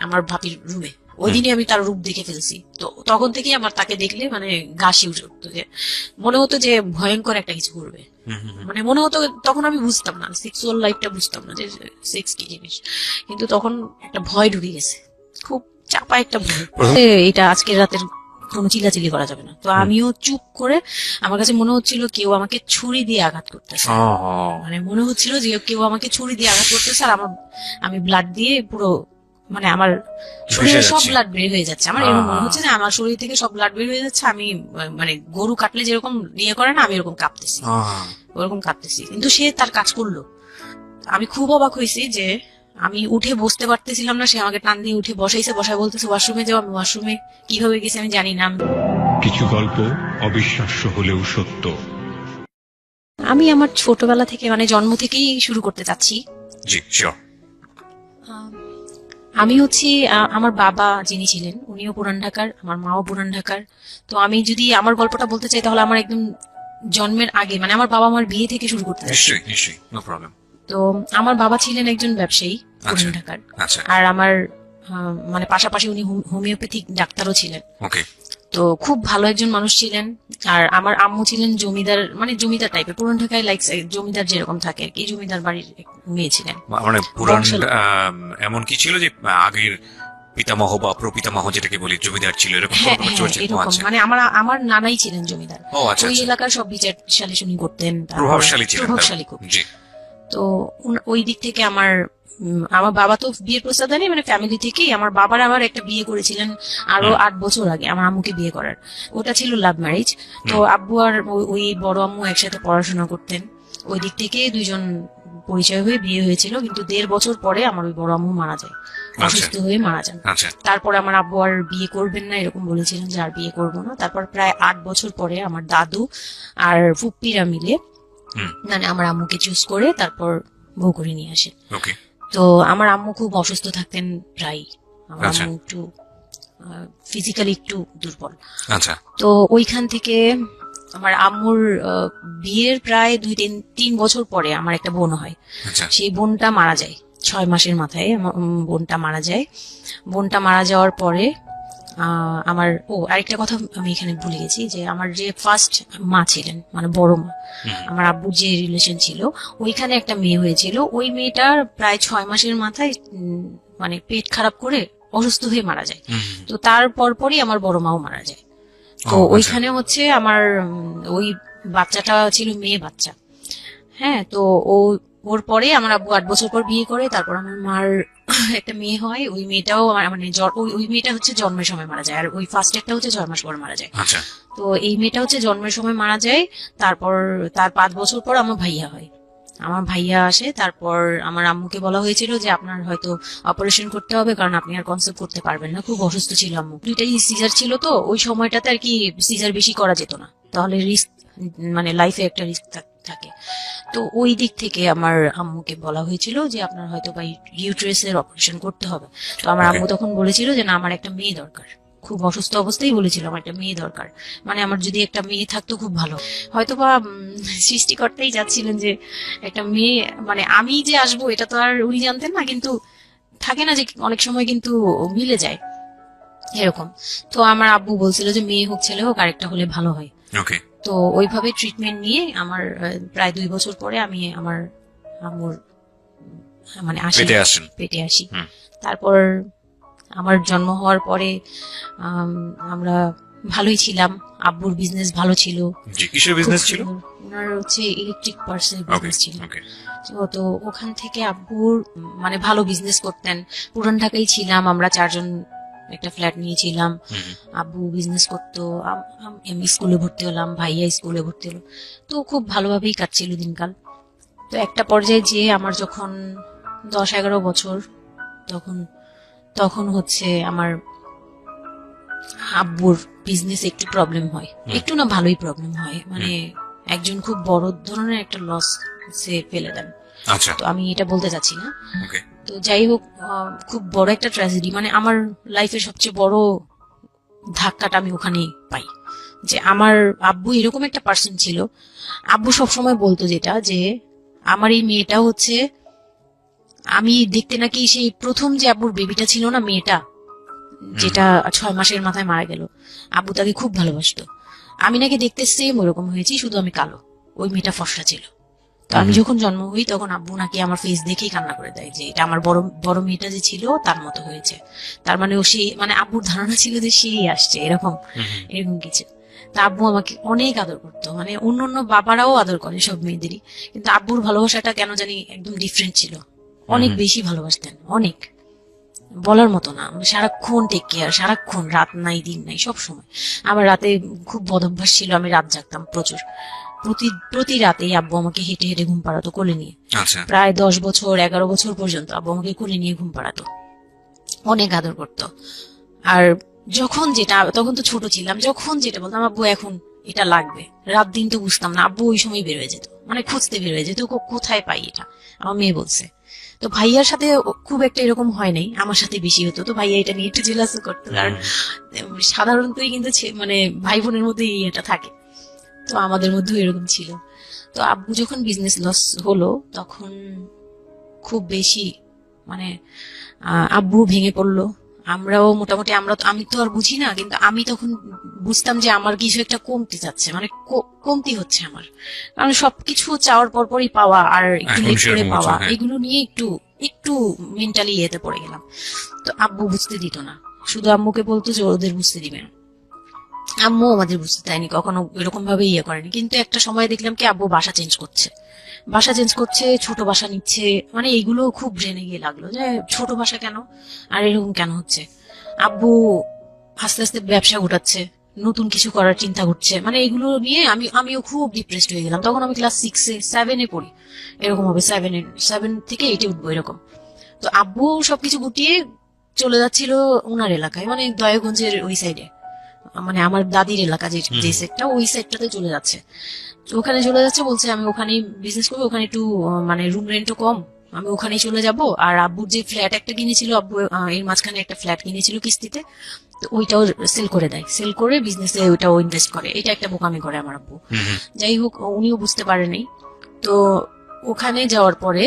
আমার ভাবির রুমে। ওই দিনই আমি তার রূপ দেখে ফেলছি। তো তখন থেকেই আমার তাকে দেখলে মানে গা শিউরে উঠতো, যে মনে হতো যে ভয়ঙ্কর একটা কিছু করবে। মানে মনে হতো, তখন আমি বুঝতাম না, সেক্সুয়াল লাইফটা বুঝতাম না যে সেক্স কি জিনিস, কিন্তু তখন একটা ভয় ঢুকে গেছে, খুব চাপা একটা ভয়। এটা আজকের রাতের কোনো চিল্লাচিল্লি করা যাবে না। তো আমিও চুপ করে, আমার কাছে মনে হচ্ছিল কেউ আমাকে ছুরি দিয়ে আঘাত করতেছে, মানে মনে হচ্ছিল যে কেউ আমাকে ছুরি দিয়ে আঘাত করতেছে, আর আমি ব্লাড দিয়ে পুরো, মানে আমার শরীরে সব ব্লাড বের হয়ে যাচ্ছে। আমার এরকম মনে হচ্ছে যে আমার শরীর থেকে সব ব্লাড বের হয়ে যাচ্ছে। আমি মানে গরু কাটলে যেরকম ইয়ে করে না, আমি এরকম কাঁপতেছি, ওরকম কাঁপতেছি। কিন্তু সে তার কাজ করলো। আমি খুব অবাক হয়েছি যে আমি উঠে বসতে পারতেছিলাম না, সে আমাকে টান দিয়ে উঠে বসাইছে, বসায় বলতেছে ওয়াশরুমে যাও। আমি ওয়াশরুমে কিভাবে গেছি আমি জানি না। কিছু গল্প অবিশ্বাস্য হলেও সত্য। আমি আমার ছোটবেলা থেকে, মানে জন্ম থেকেই শুরু করতে চাচ্ছি। জি শিওর। আমি হচ্ছি, আমার বাবা যিনি ছিলেন উনিও পুরান ঢাকার, আমার মাও পুরান ঢাকার। তো আমি যদি আমার গল্পটা বলতে চাই তাহলে আমার একদম জন্মের আগে, মানে আমার বাবা আমার বিয়ে থেকে শুরু করতে চাচ্ছি। নিশ্চয়ই নিশ্চয়ই, নো প্রবলেম। তো আমার বাবা ছিলেন একজন ব্যবসায়ী পুরান ঢাকার, আর আমার মানে পাশাপাশি উনি হোমিওপ্যাথিক ডাক্তারও ছিলেন। ওকে। তো খুব ভালো একজন মানুষ ছিলেন। আর আমার আম্মু ছিলেন জমিদার, মানে জমিদার টাইপের, পুরান ঢাকায় লাইক জমিদার যেরকম থাকে আর কি, জমিদার বাড়ির মেয়ে ছিলেন। মানে পুরান এমন কি ছিল যে আগের পিতামহ বা প্রপিতামহ যেটাকে বলি জমিদার ছিল, এরকম এরকম, মানে আমার নানাই ছিলেন জমিদার। ওই এলাকার সব বিচার সালিশ করতেন, প্রভাবশালী ছিলেন, প্রভাবশালী খুব। তো ওই দিক থেকে আমার বাবা তো বিয়ের প্রস্তাব দেয়নি, মানে ফ্যামিলি থেকেই। আমার বাবার আবার একটা বিয়ে করেছিলেন আরো 8 বছর আগে আমার আম্মুকে বিয়ে করার, ওটা ছিল লাভ ম্যারেজ। তো আব্বু আর ওই বড় আম্মু একসাথে পড়াশোনা করতেন, ওই দিক থেকে দুইজন পরিচয় হয়ে বিয়ে হয়েছিল। কিন্তু 1.5 বছর পরে আমার ওই বড় আম্মু মারা যায়, অসুস্থ হয়ে মারা যান। তারপরে আমার আব্বু আর বিয়ে করবেন না এরকম বলেছিলেন, যে আর বিয়ে করবো না। তারপর প্রায় 8 বছর পরে আমার দাদু আর ফুপ্পিরা মিলে, মানে আমার আম্মুকে চুজ করে তারপর বউ করে নিয়ে আসেন। তো আমার আম্মু খুব অসুস্থ থাকতেন প্রায়, আমার আম্মু একটু ফিজিক্যালি একটু দুর্বল। তো ওইখান থেকে আমার আম্মুর বিয়ের প্রায় 2-3 বছর পরে আমার একটা বোন হয়। সেই বোনটা মারা যায় 6 মাসের মাথায়, বোনটা মারা যায়। বোনটা মারা যাওয়ার পরে আমার আরেকটা কথা আমি এখানে ভুলে গেছি, যে আমার যে ফার্স্ট মা ছিলেন, মানে বড় মা, আমার আব্বুর যে রিলেশন ছিল, ওইখানে একটা মেয়ে হয়েছিল। ওই মেয়েটার প্রায় 6 মাসের মাথায় মানে পেট খারাপ করে অসুস্থ হয়ে মারা যায়। তো তার পরপরই আমার বড় মাও মারা যায়। তো ওইখানে হচ্ছে আমার ওই বাচ্চাটা ছিল মেয়ে বাচ্চা। হ্যাঁ, তো ওর পরে আমার আব্বু 8 বছর পর বিয়ে করে। তারপর আমার মার একটা মেয়ে হয়, ওই মেয়েটাও মানে ওই মেয়েটা হচ্ছে জন্মের সময় মারা যায়, আর ওই ফার্স্ট একটা হচ্ছে 6 মাস পর মারা যায়। তো এই মেয়েটা হচ্ছে জন্মের সময় মারা যায়। তারপর তার 5 বছর পর আমার ভাইয়া হয়, আমার ভাইয়া আসে। তারপর আমার আম্মুকে বলা হয়েছিল যে আপনার হয়তো অপারেশন করতে হবে, কারণ আপনি আর কনসেপ্ট করতে পারবেন না, খুব অসুস্থ ছিল আম্মু। 2টাই সিজার ছিল, তো ওই সময়টাতে আর কি সিজার বেশি করা যেত না, তাহলে রিস্ক, মানে লাইফে একটা রিস্ক থাকে। তো ওই দিক থেকে আমার আম্মুকে বলা হয়েছিল যে আপনার হয়তো বা ইউটেরাসের অপারেশন করতে হবে। তো আমার আম্মু তখন বলেছিল যে না, আমার একটা মেয়ে দরকার, খুব অসুস্থ অবস্থায় বলেছিল আমার একটা মেয়ে দরকার, মানে আমার যদি একটা মেয়ে থাকতো খুব ভালো। হয়তো বা সৃষ্টিকর্তাই যাচ্ছিলেন যে একটা মেয়ে, মানে আমি যে আসবো এটা তো আর উনি জানতেন না, কিন্তু থাকে না যে অনেক সময় কিন্তু মিলে যায় এরকম। তো আমার আব্বু বলছিল যে মেয়ে হোক ছেলে হোক, আরেকটা হলে ভালো হয়। তো ওইভাবে ট্রিটমেন্ট নিয়ে আমার প্রায় 2 বছর পরে আমি আমার আম্মুর মানে পেটে আসি। তারপর আমার জন্ম হওয়ার পরে আমরা ভালোই ছিলাম, আব্বুর বিজনেস ভালো ছিল। কিসের বিজনেস ছিল? ওনার হচ্ছে ইলেকট্রিক পার্টসের বিজনেস ছিল। তো ওখান থেকে আব্বুর মানে ভালো বিজনেস করতেন। পুরান ঢাকায় ছিলাম আমরা 4 জন, একটা ফ্ল্যাট নিয়েছিলাম। আব্বু বিজনেস করতো, আমি স্কুলে ভর্তি হলাম, ভাইয়া স্কুলে ভর্তি হলো। তো খুব ভালোভাবেই কাটছিল দিনকাল। তো একটা পর্যায়ে যে আমার যখন 10-11 বছর, তখন হচ্ছে আমার আব্বুর বিজনেস একটু প্রবলেম হয়, একটু না ভালোই প্রবলেম হয়, মানে একজন খুব বড় ধরনের একটা লস সে ফেলে দেন। তো আমি এটা বলতে চাচ্ছি না। তো যাই হোক, খুব বড় একটা ট্র্যাজেডি, মানে আমার লাইফের সবচেয়ে বড় ধাক্কাটা আমি ওখানেই পাই, যে আমার আব্বু এরকম একটা পার্সন ছিল। আব্বু সবসময় বলতো যেটা, যে আমার এই মেয়েটা হচ্ছে আমি দেখতে নাকি সেই প্রথম যে আব্বুর বেবিটা ছিল না, মেয়েটা যেটা 6 মাসের মাথায় মারা গেল, আব্বু তাকে খুব ভালোবাসতো। আমি নাকি দেখতে সেম ওরকম হয়েছি, শুধু আমি কালো, ওই মেয়েটা ফর্সা ছিল। তো আমি যখন জন্ম হই তখন আব্বু নাকি আমার ফেস দেখেই কান্না করে দেয় যে এটা আমার বড় বড় মেয়েটা যে ছিল তার মতো হয়েছে। তার মানে ও সেই, মানে আব্বুর ধারণা ছিল যে সেই আসছে, এরকম এরকম কিছু। তা আব্বু আমাকে অনেক আদর করতো, মানে অন্য অন্য বাবারাও আদর করে সব মেয়েদেরই, কিন্তু আব্বুর ভালোবাসাটা কেন জানি একদম ডিফারেন্ট ছিল, অনেক বেশি ভালোবাসতেন, অনেক বলার মতো না। সারাক্ষণ টেক কেয়ার, সারাক্ষণ, রাত নাই দিন নাই সব সময়। আমার রাতে খুব বদভ্যাস ছিল, আমি রাত জাগতাম প্রচুর। প্রতি রাতেই আব্বু আমাকে হেঁটে হেঁটে ঘুম পাড়াতো কোলে নিয়ে। আচ্ছা। প্রায় 10 বছর 11 বছর পর্যন্ত আব্বু আমাকে কোলে নিয়ে ঘুম পাড়াতো, অনেক আদর করতো। আর যখন যেটা, তখন তো ছোট ছিলাম, যখন যেটা বলতাম আব্বু এখন এটা লাগবে, রাত দিন তো বুঝতাম না, আব্বু ওই সময় বের হয়ে যেত, মানে খুঁজতে বের হয়ে যেত কোথায় পাই এটা। আমার মেয়ে বলছে। তো ভাইয়ার সাথে খুব একটা এরকম হয় নাই, আমার সাথে বেশি হতো। তো ভাইয়া এটা নিয়ে একটু জেলাসও করতো, কারণ সাধারণতই কিন্তু মানে ভাই বোনের মধ্যে এটা থাকে। তো আমাদের মধ্যেও এরকম ছিল। তো আব্বু যখন বিজনেস লস হলো তখন খুব বেশি, মানে আব্বু ভেঙে পড়লো। আমরাও মোটামুটি, আমি তো আর বুঝি না, কিন্তু আমি তখন বুঝতাম যে আমার কিছু একটা কমতে যাচ্ছে, মানে কমতি হচ্ছে আমার। কারণ সবকিছু চাওয়ার পরপরই পাওয়া আর একটু লেট করে পাওয়া, এগুলো নিয়ে একটু একটু মেন্টালি ইয়েতে পড়ে গেলাম। তো আব্বু বুঝতে দিত না, শুধু আম্মুকে বলতো যে ওদের বুঝতে দিবে না। আম্মু আমাদের বুঝতে দেয়নি, কখনো এরকম ভাবে ইয়ে করেনি। কিন্তু একটা সময় দেখলাম কি আব্বু বাসা চেঞ্জ করছে, ছোট বাসা নিচ্ছে, মানে এইগুলো খুব ব্রেনে গিয়ে লাগলো যে ছোট বাসা কেন আর এরকম কেন হচ্ছে। আব্বু আস্তে আস্তে ব্যবসা গোটাচ্ছে, নতুন কিছু করার চিন্তা করছে, মানে এগুলো নিয়ে আমিও খুব ডিপ্রেসড হয়ে গেলাম। তখন আমি ক্লাস 6-7 পড়ি, এরকম হবে 7 থেকে 8 উঠবো এরকম। তো আব্বু সবকিছু গুটিয়ে চলে যাচ্ছিল ওনার এলাকায়, মানে দয়াগঞ্জের ওই সাইডে, মানে আমার দাদির এলাকা যে সেটটা, ওই সাইডটাতে চলে যাচ্ছে। তো ওখানে চলে যাচ্ছে, বলছে আমি ওখানেই বিজনেস করবো, ওখানে একটু মানে রুম রেন্টও কম, আমি ওখানেই চলে যাব। আর আব্বুর যে ফ্ল্যাট একটা কিনেছিল, আব্বু এর মাঝখানে একটা ফ্ল্যাট কিনেছিল কিস্তিতে, তো ওইটাও সেল করে দেয়, সেল করে বিজনেসে ওইটাও ইনভেস্ট করে। এটা একটা বোকামি করে আমার আব্বু। যাই হোক, উনিও বুঝতে পারেনি। তো ওখানে যাওয়ার পরে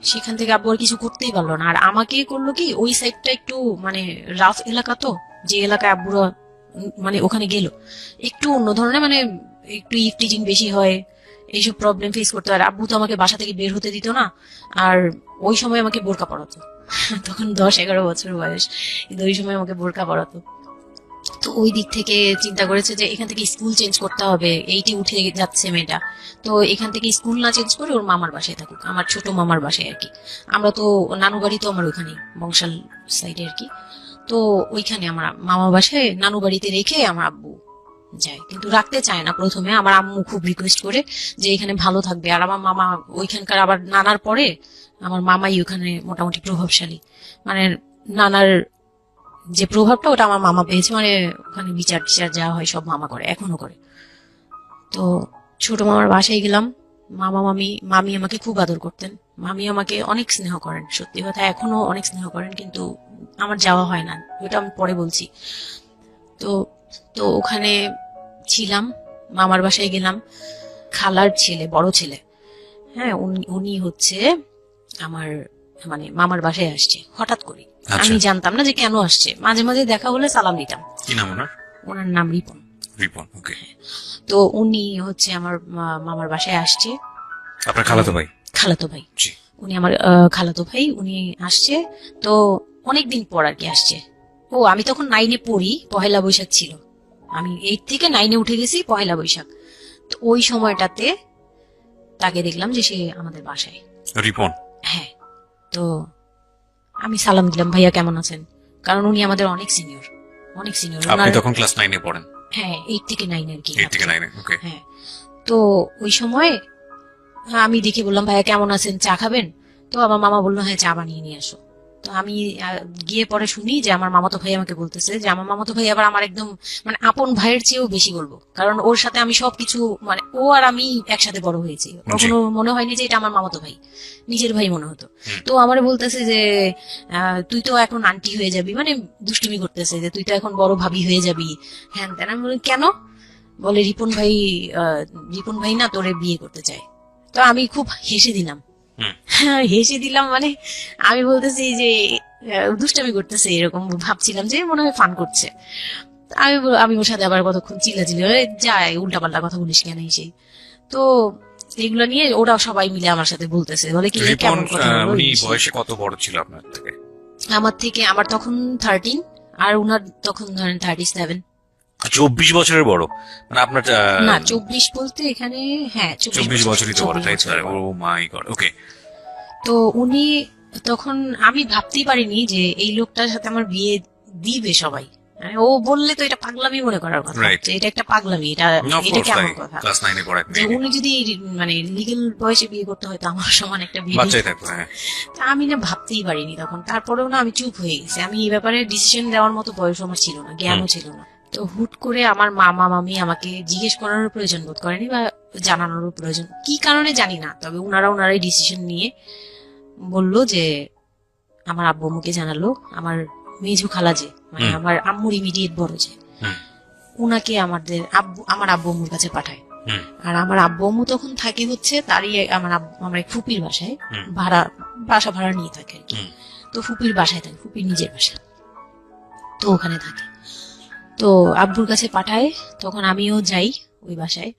সেখান থেকে আব্বু আর কিছু করতেই পারলো না। আর আমাকে করলো কি, ওই সাইডটা একটু মানে রাফ এলাকা, তো যে এলাকায় আব্বুরা মানে ওখানে গেল একটু অন্য ধরনের, মানে একটু ইফটিজিং বেশি হয়, এইসব প্রবলেম ফেস করতে হয়। আব্বু তো আমাকে বাসা থেকে বের হতে দিত না, আর ওই সময় আমাকে বোরকা পরাতো। তখন 10-11 বছর বয়স, কিন্তু ওই সময় আমাকে বোরকা পরাতো। তো ওই দিক থেকে চিন্তা করেছে যে এখান থেকে স্কুল চেঞ্জ করতে হবে, এইটি উঠে যাচ্ছে মেয়েটা, তো এখান থেকে স্কুল না চেঞ্জ করে ওর মামার বাসায় থাকুক, আমার ছোট মামার বাসায় আর কি। আমরা তো নানু বাড়ি তো আমার ওইখানে বংশাল সাইডে আর কি। তো ওইখানে আমার মামা বাসায় নানু বাড়িতে রেখে আমার আব্বু যায়, কিন্তু রাখতে চায় না প্রথমে। আমার আম্মু খুব রিকোয়েস্ট করে যে এখানে ভালো থাকবে। আর আমার মামা ওইখানকার, আবার নানার পরে আমার মামাই ওখানে মোটামুটি প্রভাবশালী, মানে নানার যে প্রভাবটা ওটা আমার মামা পেয়েছে, মানে ওখানে বিচার টিচার যা হয় সব মামা করে, এখনো করে। তো ছোট মামার বাসায় গেলাম, মামি আমাকে খুব আদর করতেন, মামি আমাকে অনেক স্নেহ করেন, সত্যি কথা এখনো অনেক স্নেহ করেন, কিন্তু আমার যাওয়া হয় না, ওটা আমি পরে বলছি। তো তো ওখানে ছিলাম, মামার বাসায় গেলাম, খালার ছেলে, বড় ছেলে, হ্যাঁ, উনি হচ্ছে আমার, মানে মামার বাসায় আসছে হঠাৎ করে। আমি জানতাম না যে কেন আসছে, মাঝে মাঝে দেখা হলে সালাম দিতাম। কি নাম ওনার? ওনার নাম রিপন। ওকে। তো উনি হচ্ছে আমার মামার বাসায় আসছে। আপনার খালাতো ভাই? খালাতো ভাই, উনি আমার খালাতো ভাই, উনি আসছে। তো অনেকদিন পর আর কি আসছে। ও আমি তখন 9-এ পড়ি, পহেলা বৈশাখ ছিল, আমি 8 থেকে 9-এ উঠে গেছি পহেলা বৈশাখ। তো ওই সময়টাতে তাকে দেখলাম যে সে আমাদের বাসায়। রিপন? হ্যাঁ। তো আমি সালাম দিলাম, ভাইয়া কেমন আছেন, কারণ উনি আমাদের অনেক সিনিয়র, অনেক সিনিয়র। আপনি তখন ক্লাস 9-এ পড়েন? হ্যাঁ, 8 থেকে 9 আর কি। 8 থেকে 9-এ, ওকে। হ্যাঁ। তো ওই সময় আমি দেখে বললাম, ভাইয়া কেমন আছেন, চা খাবেন? তো আমার মামা বললো হ্যাঁ, চা বানিয়ে নিয়ে আসো। তো আমি গিয়ে পরে শুনি যে আমার মামাতো ভাই আমাকে বলতেছে, যে আমার মামাতো ভাই আবার আমার একদম মানে আপন ভাইয়ের চেয়েও বেশি বলবো, কারণ ওর সাথে আমি সবকিছু, মানে ও আর আমি একসাথে বড় হয়েছি, কখনো মনে হয়নি যে এটা আমার মামাতো ভাই, নিজের ভাই মনে হতো। তো আমার বলতেছে যে তুই তো এখন আন্টি হয়ে যাবি, মানে দুষ্টুমি করতেছে যে তুই তো এখন বড় ভাবি হয়ে যাবি, হ্যাঁ তেন। আমি বলি কেন? বলে রিপন ভাই না তোরে বিয়ে করতে চায়। তো আমি খুব হেসে দিলাম, হুম। হেসে দিলাম, মানে আমি বলতেছি যে দুষ্টামি করতেছে এরকম ভাবছিলাম, যে মনে হয় ফান করছে। আমি ওর সাথে আবার কতক্ষণ চিল্লাচিল্লি যায়, উল্টাপাল্টা কথা বলিস কেন সেই। তো এগুলো নিয়ে ওরা সবাই মিলে আমার সাথে বলতেছে, বলে কি রিপন কেমন কথা বলো উনি এই সেই। বয়সে কত বড় ছিল আপনার থেকে? আমার তখন 13, আর উনার তখন ধরেন 37। 24 বছরের বড়, মানে আপনার না 24 বলতে এখানে, হ্যাঁ 24 বছরই তো বড়, 24 তাই তো? বছরের ও বড়। মাই গড, ওকে। তো উনি তখন, আমি ভাবতেই পারিনি যে এই লোকটার সাথে আমার বিয়ে দিবে সবাই। মানে ও বললে তো এটা পাগলামি মনে করার কথা, Right. যে এটা একটা পাগলামি, এটা এটা কেমন কথা ক্লাস 9 এ পড়া এক যে মেয়ে, উনি যদি মানে লিগেল বয়সে বিয়ে করতে হয়, তো আমার সমান একটা বিয়ে বাচ্চাই দিত। থাকতো। হ্যাঁ, তা আমি না ভাবতেই পারিনি তখন। তারপরেও না আমি চুপ হয়ে গেছি, আমি এই ব্যাপারে ডিসিশন দেওয়ার মতো বয়স আমার ছিল না, জ্ঞানও ছিল না। তো হুট করে আমার মামা মামি আমাকে জিজ্ঞেস করারও প্রয়োজন বোধ করেনি, বা জানানোরও প্রয়োজন কি কারণে জানি না, তবে ওনারাই ডিসিশন নিয়ে বললো যে, আমার আব্বু আম্মুকে জানালো, আমার মেজু খালা যে, মানে হুম। আমার আম্মুর ইমিডিয়েট বড় যে, হুম, উনাকে আমার আব্বু আম্মুর কাছে পাঠায়। হুম, আর আমার আব্বু আম্মু তখন থাকে হচ্ছে তারই আমার এক ফুপির বাসায়, হুম। বাসা ভাড়া নিয়ে থাকে আর কি। হুম। তো ফুপির বাসায় থাকে, ফুপির নিজের বাসা, তো ওখানে থাকে। তো আব্বুর কাছে পাঠায়, তখন আমিও যাই ওই বাসায়।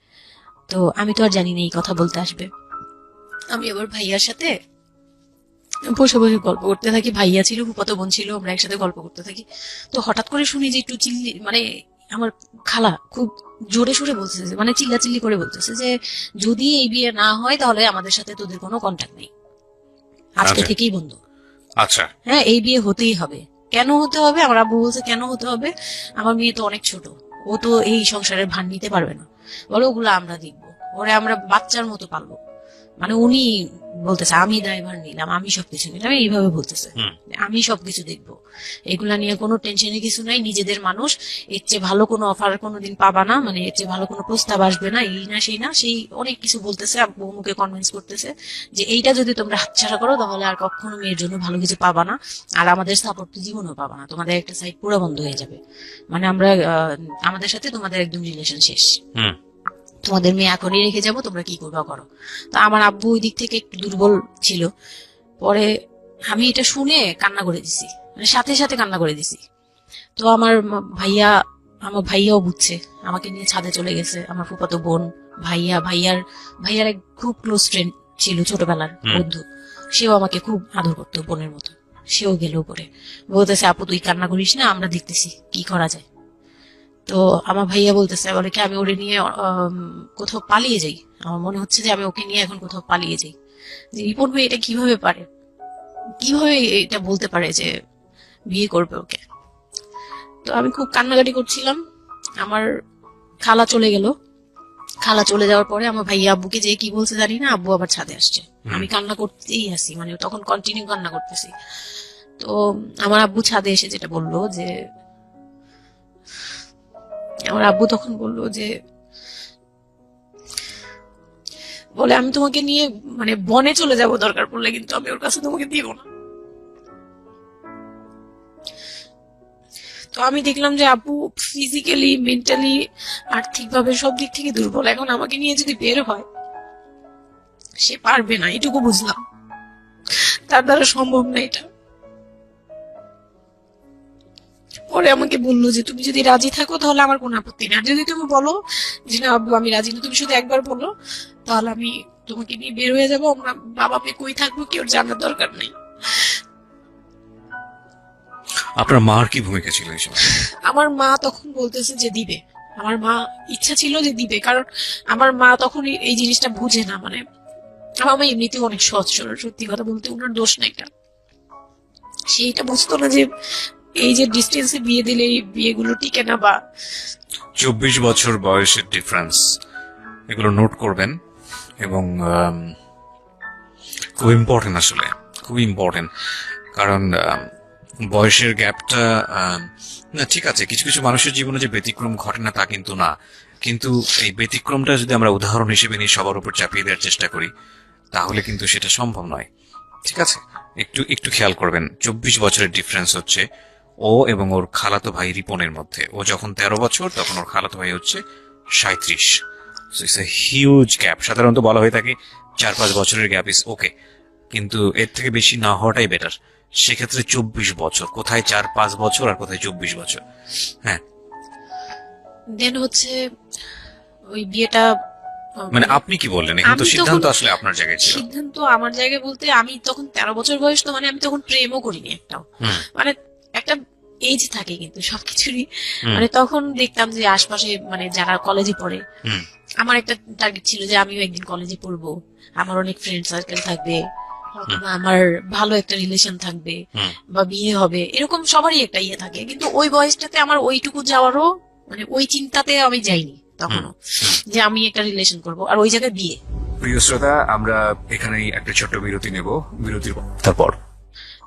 তো আমি তো আর জানি না এই কথা বলতে আসবে। আমি আবার ভাইয়ার সাথে বসে বসে গল্প করতে থাকি, ভাইয়া ছিল, ফুফাতো বোন ছিল, আমরা একসাথে গল্প করতে থাকি। তো হঠাৎ করে শুনি যে একটু মানে আমার খালা খুব জোরে সুরে বলতেছে, মানে চিল্লাচিল্লি করে বলতেছে যে, যদি এই বিয়ে না হয় তাহলে আমাদের সাথে তোদের কোনো কন্ট্যাক্ট নেই, আজকে আচ্ছা। থেকেই বন্ধ। আচ্ছা। হ্যাঁ, এই বিয়ে হতেই হবে। কেন হতে হবে? আমার আব্বু বলছে কেন হতে হবে, আমার মেয়ে তো অনেক ছোট, ও তো এই সংসারের ভার নিতে পারবে না, বলো ওগুলো আমরা দেখবো, ওরে আমরা বাচ্চার মতো পালবো। মানে উনি বলতেছে আমি দায়ভার নিলাম, আমি সবকিছু নিলাম, এইভাবে বলতেছে হুম। আমি সবকিছু দেখবো, এগুলা নিয়ে কোনো টেনশনের কিছু নাই, নিজেদের মানুষ, এর চেয়ে ভালো কোনো অফার কোনোদিন পাবা না, মানে এর চেয়ে ভালো কোনো প্রস্তাব আসবে না, এই না সেই না সেই অনেক কিছু বলতেছে। আব্বু মুখে কনভিন্স করতেছে যে এইটা যদি তোমরা হাতছাড়া করো তাহলে আর কখনো মেয়ের জন্য ভালো কিছু পাবা না, আর আমাদের সাপোর্ট তো জীবনেও পাবা না, তোমাদের একটা সাইড পুরো বন্ধ হয়ে যাবে, মানে আমরা আমাদের সাথে তোমাদের একদম রিলেশন শেষ, হুম। তোমাদের মেয়ে এখনই রেখে যাবো, তোমরা কি করবা করো। তো আমার আব্বু ওই দিক থেকে একটু দুর্বল ছিল। পরে আমি এটা শুনে কান্না করে দিছি, মানে সাথে সাথে কান্না করে দিছি। তো আমার ভাইয়াও বুঝছে, আমাকে নিয়ে ছাদে চলে গেছে। আমার ফুফাতো বোন, ভাইয়ার এক খুব ক্লোজ ফ্রেন্ড ছিল, ছোটবেলার বন্ধু, সেও আমাকে খুব আদর করতো বোনের মতো, সেও গেল উপরে, বলতেছে আপু তুই কান্না করিস না, আমরা দেখতেছি কি করা যায়। তো আমার ভাইয়া বলতেছে, বলে কি আমি ওরে নিয়ে কোথাও পালিয়ে যাই, আমার মনে হচ্ছে যে আমি ওকে নিয়ে এখন কোথাও পালিয়ে যাই। যে রিপোর্ট ভাই এটা কিভাবে এটা বলতে পারে যে বিয়ে করবে ওকে। তো আমি খুব কান্নাকাটি করছিলাম। আমার খালা চলে গেল, খালা চলে যাওয়ার পরে আমার ভাইয়া আব্বুকে যে কি বলছে জানি না, আব্বু আবার ছাদে আসছে, আমি কান্না করতেই আসি, মানে তখন কন্টিনিউ কান্না করতেছি। তো আমার আব্বু ছাদে এসে যেটা বললো যে, আমার আব্বু তখন বললো যে, বলে আমি তোমাকে নিয়ে মানে বনে চলে যাব দরকার পড়লে, কিন্তু আমি ওর কাছে তোমাকে দিব না। তো আমি দেখলাম যে আব্বু ফিজিক্যালি, মেন্টালি, আর্থিকভাবে সব দিক থেকে দুর্বল, এখন আমাকে নিয়ে যদি বের হয় সে পারবে না, এটুকু বুঝলাম, তার দ্বারা সম্ভব না এটা। পরে আমাকে বললো যে তুমি যদি রাজি থাকো তাহলে আমার কোনো আপত্তি নেই, আর যদি তুমি বলো যে না আব্বু আমি রাজি না, তুমি শুধু একবার বলো, তাহলে আমি তোমাকে নিয়ে বের হয়ে যাবো, আমরা বাবা মেয়ে কই থাকবো কেউ জানার দরকার নেই। আপনার মার কি ভূমিকা ছিল এই সময়? আমার মা তখন বলতেছে যে দিবে, আমার মা ইচ্ছা ছিল যে দিবে, কারণ আমার মা তখন এই জিনিসটা বুঝে না, মানে আমার মা এমনিতেও অনেক সৎ সরল, সত্যি কথা বলতে ওনার দোষ নাই এটা, সেইটা বুঝতো না যে এই যে ডিস্টেন্সে বিয়ে দিলে এই বিয়েগুলো টিকে না, বা 24 বছর বয়সের ডিফারেন্স, এগুলো নোট করবেন, এবং খুব ইম্পর্টেন্ট, আসলে খুব ইম্পর্টেন্ট, কারণ বয়সের গ্যাপটা, না ঠিক আছে, কিছু কিছু মানুষের জীবনে যে ব্যতিক্রম ঘটে না তা কিন্তু না, কিন্তু এই ব্যতিক্রমটা যদি আমরা উদাহরণ হিসেবে নিয়ে সবার উপর চাপিয়ে দেওয়ার চেষ্টা করি তাহলে কিন্তু সেটা সম্ভব নয়। ঠিক আছে, একটু একটু খেয়াল করবেন, 24 বছরের ডিফারেন্স হচ্ছে ও এবং ওর খালাতো ভাই রিপনের মধ্যে। ও যখন 13 বছর তখন ওর খালাতো ভাই হচ্ছে 37। So it's a huge gap. সাধারণত বলা হয়ে থাকে 4-5 বছরের গ্যাপ ইজ ওকে, কিন্তু এর থেকে বেশি না হওয়াটাই বেটার। সেক্ষেত্রে 24 বছর, কোথায় 4-5 বছর আর কোথায় 24 বছর। হ্যাঁ, দেন হচ্ছে ওই বিয়েটা মানে আপনি কি বললেন? এখন তো আমি সিদ্ধান্ত তখন আসলে আপনার জায়গায় ছিল। সিদ্ধান্ত আমার জায়গায় বলতে, আমি তখন 13 বছর বয়স, তো মানে আমি তখন প্রেমও করিনি একটাও। হুম মানে একটা এজ থাকে কিন্তু সবকিছুরই। হুম মানে তখন দেখতাম যে আশপাশে মানে যারা কলেজে পড়ে, হুম আমার একটা টার্গেট ছিল যে আমিও একদিন কলেজে পড়বো, আমার অনেক ফ্রেন্ড সার্কেল থাকবে, অথবা আমার ভালো একটা রিলেশন থাকবে, হুম বা বিয়ে হবে, এরকম সবারই একটা ইয়ে থাকে। কিন্তু ওই বয়সটাতে আমার ওইটুকু যাওয়ারও মানে ওই চিন্তাতে আমি যাইনি তখনও, যে আমি একটা রিলেশন করব আর ওই জায়গায় বিয়ে। প্রিয় শ্রোতা, আমরা এখানেই একটা ছোট্ট বিরতি নেব। বিরতির তারপর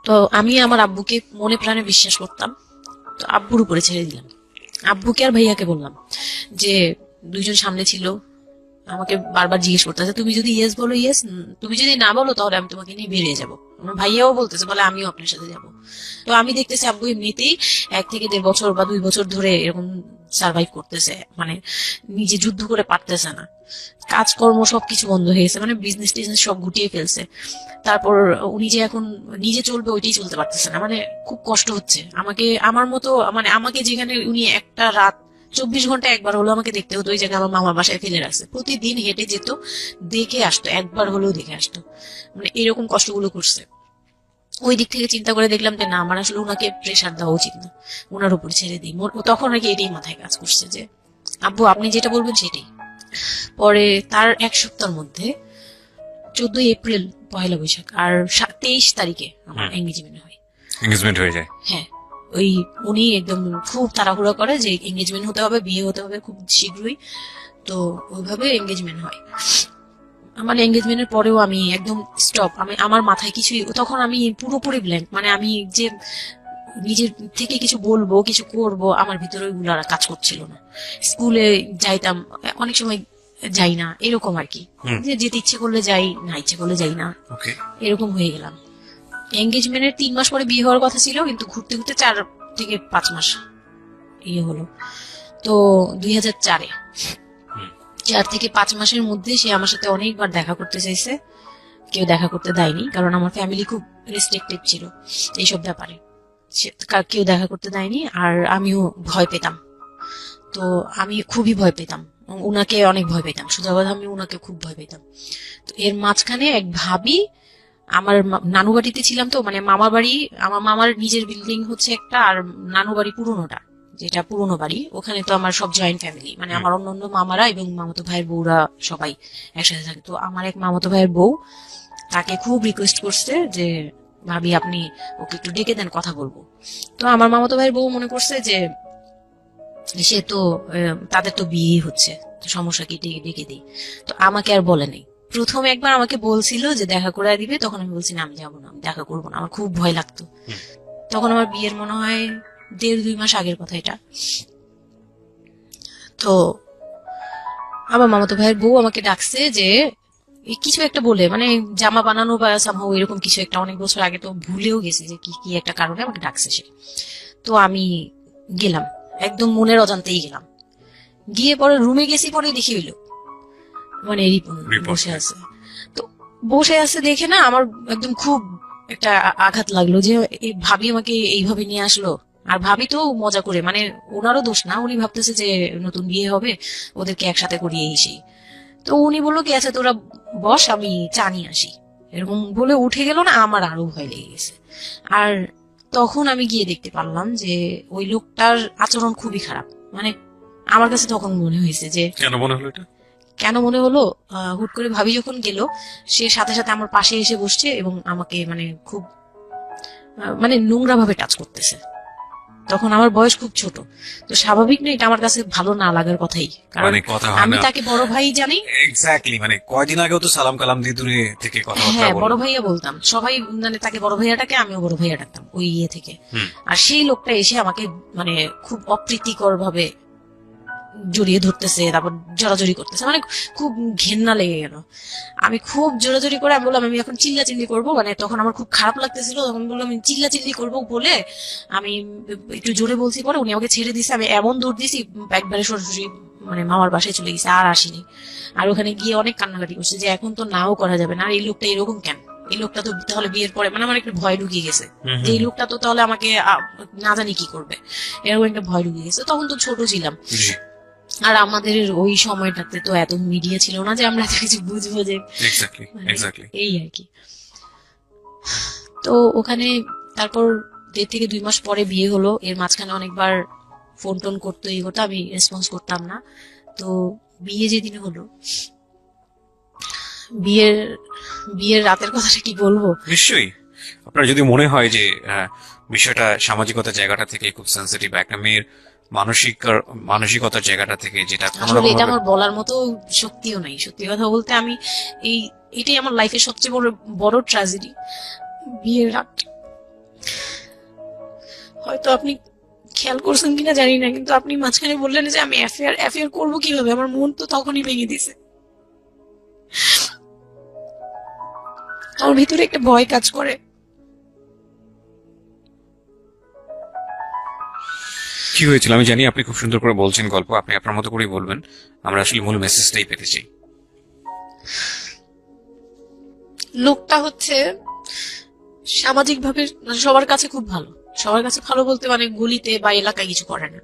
তো আমি আমার আব্বুকে মনে প্রাণে বিশ্বাস করতাম, তো আব্বুর উপরে ছেড়ে দিলাম। আব্বুকে আর ভাইয়াকে বললাম যে, দুইজন সামনে ছিল, আমাকে বারবার জিজ্ঞেস করতেছে তুমি যদি ইয়েস বলো ইয়েস, তুমি যদি না বলো তাহলে আমি তোমাকে নিয়ে বেরিয়ে যাবো। আমার ভাইয়াও বলতেছে, বলে আমিও আপনার সাথে যাব। তো আমি দেখতেছি আব্বু এমনিতেই 1 থেকে 1.5 বছর বা 2 বছর ধরে এরকম সার্ভাইভ করতেছে, মানে নিজে যুদ্ধ করে পারতেছে না, কাজকর্ম সবকিছু বন্ধ হয়ে গেছে, মানে বিজনেস টিজনেস সব গুটিয়ে ফেলছে। তারপর উনি যে এখন নিজে চলবে ওইটাই চলতে পারতেছে না, মানে খুব কষ্ট হচ্ছে। আমাকে আমার মতো মানে আমাকে যেখানে উনি একটা রাত 24 ঘন্টা একবার হলো আমাকে দেখতে হতো, ওই জায়গায় আমার মামার বাসায় ফেলে রাখছে, প্রতিদিন হেঁটে যেত, দেখে আসতো, একবার হলেও দেখে আসতো, মানে এরকম কষ্টগুলো করছে। ওই দিক থেকে চিন্তা করে দেখলাম যে না, আমার আসলে ওনাকে প্রেশার দেওয়া উচিত না, ওনার উপর ছেড়ে দিই। তখন আর কি এটাই মাথায় কাজ করছে যে আব্বু আপনি যেটা বলবেন সেটাই। পরে তার 1 সপ্তাহের মধ্যে 14 এপ্রিল পয়লা বৈশাখ আর 23 তারিখে আমার এঙ্গেজমেন্ট হয়। এঙ্গেজমেন্ট হয়ে যায়। হ্যাঁ, ওই উনি একদম খুব তাড়াহুড়া করে যে এঙ্গেজমেন্ট হতে হবে, বিয়ে হতে হবে খুব শীঘ্রই, তো ওইভাবে এঙ্গেজমেন্ট হয়। মানে এঙ্গেজমেন্টের পরেও আমি একদম স্টপ, আমি আমার মাথায় কিছুই, তখন আমি পুরোপুরি ব্ল্যাঙ্ক, মানে আমি যে নিজের থেকে কিছু বলবো কিছু করব আমার ভিতরে ওইগুলো আর কাজ করছিল না। স্কুলে যাইতাম, অনেক সময় যাই না, এরকম আর কি, যে যেতে ইচ্ছে করলে যাই, না ইচ্ছে করলে যাই না, ওকে। এরকম হয়ে গেলাম। এঙ্গেজমেন্টের 3 মাস পরে বিয়ে হওয়ার কথা ছিল, কিন্তু ঘুরতে ঘুরতে 4 থেকে 5 মাস ইয়ে হলো। তো 2004-এ 4 থেকে 5 মাসের মধ্যে সে আমার সাথে অনেকবার দেখা করতে চাইছে, কেউ দেখা করতে দেয়নি, কারণ আমার ফ্যামিলি খুব রেস্ট্রিক্টেড ছিল এইসব ব্যাপারে, কেউ দেখা করতে দেয়নি। আর আমিও ভয় পেতাম, তো আমি খুবই ভয় পেতাম, উনাকে অনেক ভয় পেতাম, সোজা কথা আমি উনাকে খুব ভয় পেতাম। তো এর মাঝখানে এক ভাবি, আমার নানু বাড়িতে ছিলাম, তো মানে মামার বাড়ি, আমার মামার নিজের বিল্ডিং হচ্ছে একটা, আর নানু বাড়ি পুরোনোটা, যেটা পুরোনো বাড়ি, ওখানে তো আমার সব জয়েন্ট ফ্যামিলি, মানে আমার অন্য মামারা এবং মামাতো ভাইয়ের বউরা সবাই একসাথে থাকে। তো আমার এক মামাতো ভাইয়ের বউ তাকে খুব রিকোয়েস্ট করছে যে ভাবি আপনি ওকে একটু ডেকে দেন, কথা বলবো। তো আমার মামাতো ভাইয়ের বউ মনে করছে যে সে তো তাদের তো বিয়ে হচ্ছে, তো সমস্যা কি, ডেকে দিই। তো আমাকে আর বলে নেই। প্রথম একবার আমাকে বলছিল যে দেখা করে দিবে, তখন আমি বলছি না আমি যাবো না, আমি দেখা করবো না, আমার খুব ভয় লাগতো। তখন আমার বিয়ের মনে হয় 1.5-2 মাস আগের কথা এটা। তো আমার মামাতো ভাইয়ের বউ আমাকে ডাকছে যে কিছু একটা বলে, মানে জামা বানানো বা সামহাও এরকম কিছু একটা, অনেক বছর আগে তো ভুলেও গেছি যে কি কি একটা কারণে আমাকে ডাকছে সে। তো আমি গেলাম, একদম মনের অজান্তেই গেলাম। গিয়ে পরে রুমে গেছি, পরে দেখি হইলো মানে রিপন বসে আছে। তো বসে আছে দেখে না আমার একদম খুব একটা আঘাত লাগলো যে এই ভাবি আমাকে এইভাবে নিয়ে আসলো। আর ভাবি তো মজা করে, মানে ওনারও দোষ না, উনি ভাবতেছে যে নতুন বিয়ে হবে, ওদেরকে একসাথে করিয়ে এসেই। তো উনি বললো কি আচ্ছা তোরা বস, আমি চা নিয়ে আসি, এরকম বলে উঠে গেল না, আমার আরো ভয় লেগে গেছে। আর তখন আমি গিয়ে দেখতে পারলাম যে ওই লোকটার আচরণ খুবই খারাপ। মানে আমার কাছে তখন মনে হয়েছে যে কেন মনে হলো এটা? কেন মনে হলো, হুট করে ভাবি যখন গেল, সে সাথে সাথে আমার পাশে এসে বসছে এবং আমাকে মানে খুব মানে নোংরা ভাবে টাচ করতেছে। তখন আমার বয়স খুব ছোট, তো স্বাভাবিক না এটা আমার কাছে ভালো না লাগার কথাই, কারণ মানে কথা হয় আমি না। তাকে বড় ভাই জানি। এক্স্যাক্টলি, মানে কয়দিন আগেও তো সালাম কালাম দিয়ে দূরে থেকে কথাবার্তা হ্যাঁ, বড় বললাম। ভাইয়া বলতাম, সবাই মানে তাকে বড় ভাইয়া ডাকে, আমিও বড় ভাইয়া ডাকতাম ওই ইয়ে থেকে। আর সেই লোকটা এসে আমাকে মানে খুব অপ্রীতিকর ভাবে জড়িয়ে ধরতেছে, তারপর জড়াজড়ি করতেছে, মানে খুব ঘেন্না লেগে গেল। আমি খুব জোরাজোরি করে আমি বললাম আমি এখন চিল্লাচিল্লি করবো, মানে তখন আমার খুব খারাপ লাগতেছিল, তখন বললাম আমি চিল্লাচিল্লি করবো বলে আমি একটু জোরে বলছি। পরে উনি আমাকে ছেড়ে দিছে, আমি এমন দৌড় দিছি একবারে সরাসরি মানে মামার বাসায় চলে গেছে, আর আসিনি। আর ওখানে গিয়ে অনেক কান্নাকাটি করছে যে এখন তো নাও করা যাবে না, আর এই লোকটা এরকম কেন, এই লোকটা তো তাহলে বিয়ের পরে মানে আমার একটা ভয় ঢুকিয়ে গেছে যে এই লোকটা তো তাহলে আমাকে না জানি কি করবে, এরকম একটা ভয় ঢুকিয়ে গেছে। তখন তো ছোট ছিলাম, জি, আর আমাদের ওই সময়টাতে তো এত মিডিয়া ছিল না যে আমরা এত কিছু বুঝবো যে এক্স্যাক্টলি মানে এক্স্যাক্টলি। এই আর কি। তো ওখানে তারপর 1.5 থেকে 2 মাস পরে বিয়ে হলো। এর মাঝখানে অনেকবার ফোন টোন করতো, এই করতো, আমি রেসপন্স করতাম না। তো বিয়ে যেদিন হলো, বিয়ের বিয়ের রাতের কথাটা কি বলবো। নিশ্চয়ই আপনার যদি মনে হয় যে বিষয়টা সামাজিকতার জায়গাটা থেকে খুব সেন্সিটিভ, একটা মেয়ের মানসিকতার জায়গাটা থেকে, যেটা কোনো আসলে রকম এটা আমার বলার মতো শক্তিও নাই, সত্যি কথা বলতে। আমি এই এটাই আমার লাইফের সবচেয়ে বড় বড় ট্র্যাজেডি, বিয়ের রাত। হয়তো আপনি খেয়াল করছেন কিনা জানি না, কিন্তু আপনি মাঝখানে বললেন যে আমি অ্যাফেয়ার করবো কিভাবে, আমার মন তো তখনই ভেঙে দিছে। আমার ভিতরে একটা ভয় কাজ করে। কি হয়েছিল আমি জানি, আপনি খুব সুন্দর করে বলছেন গল্প, আপনি আপনার মতো করেই বলবেন, আমরা আসলে মূল মেসেজটাই পেতে চাই। লোকটা হচ্ছে সামাজিক ভাবে সবার কাছে খুব ভালো, সবার কাছে ভালো বলতে মানে গলিতে বা এলাকায় কিছু করে না,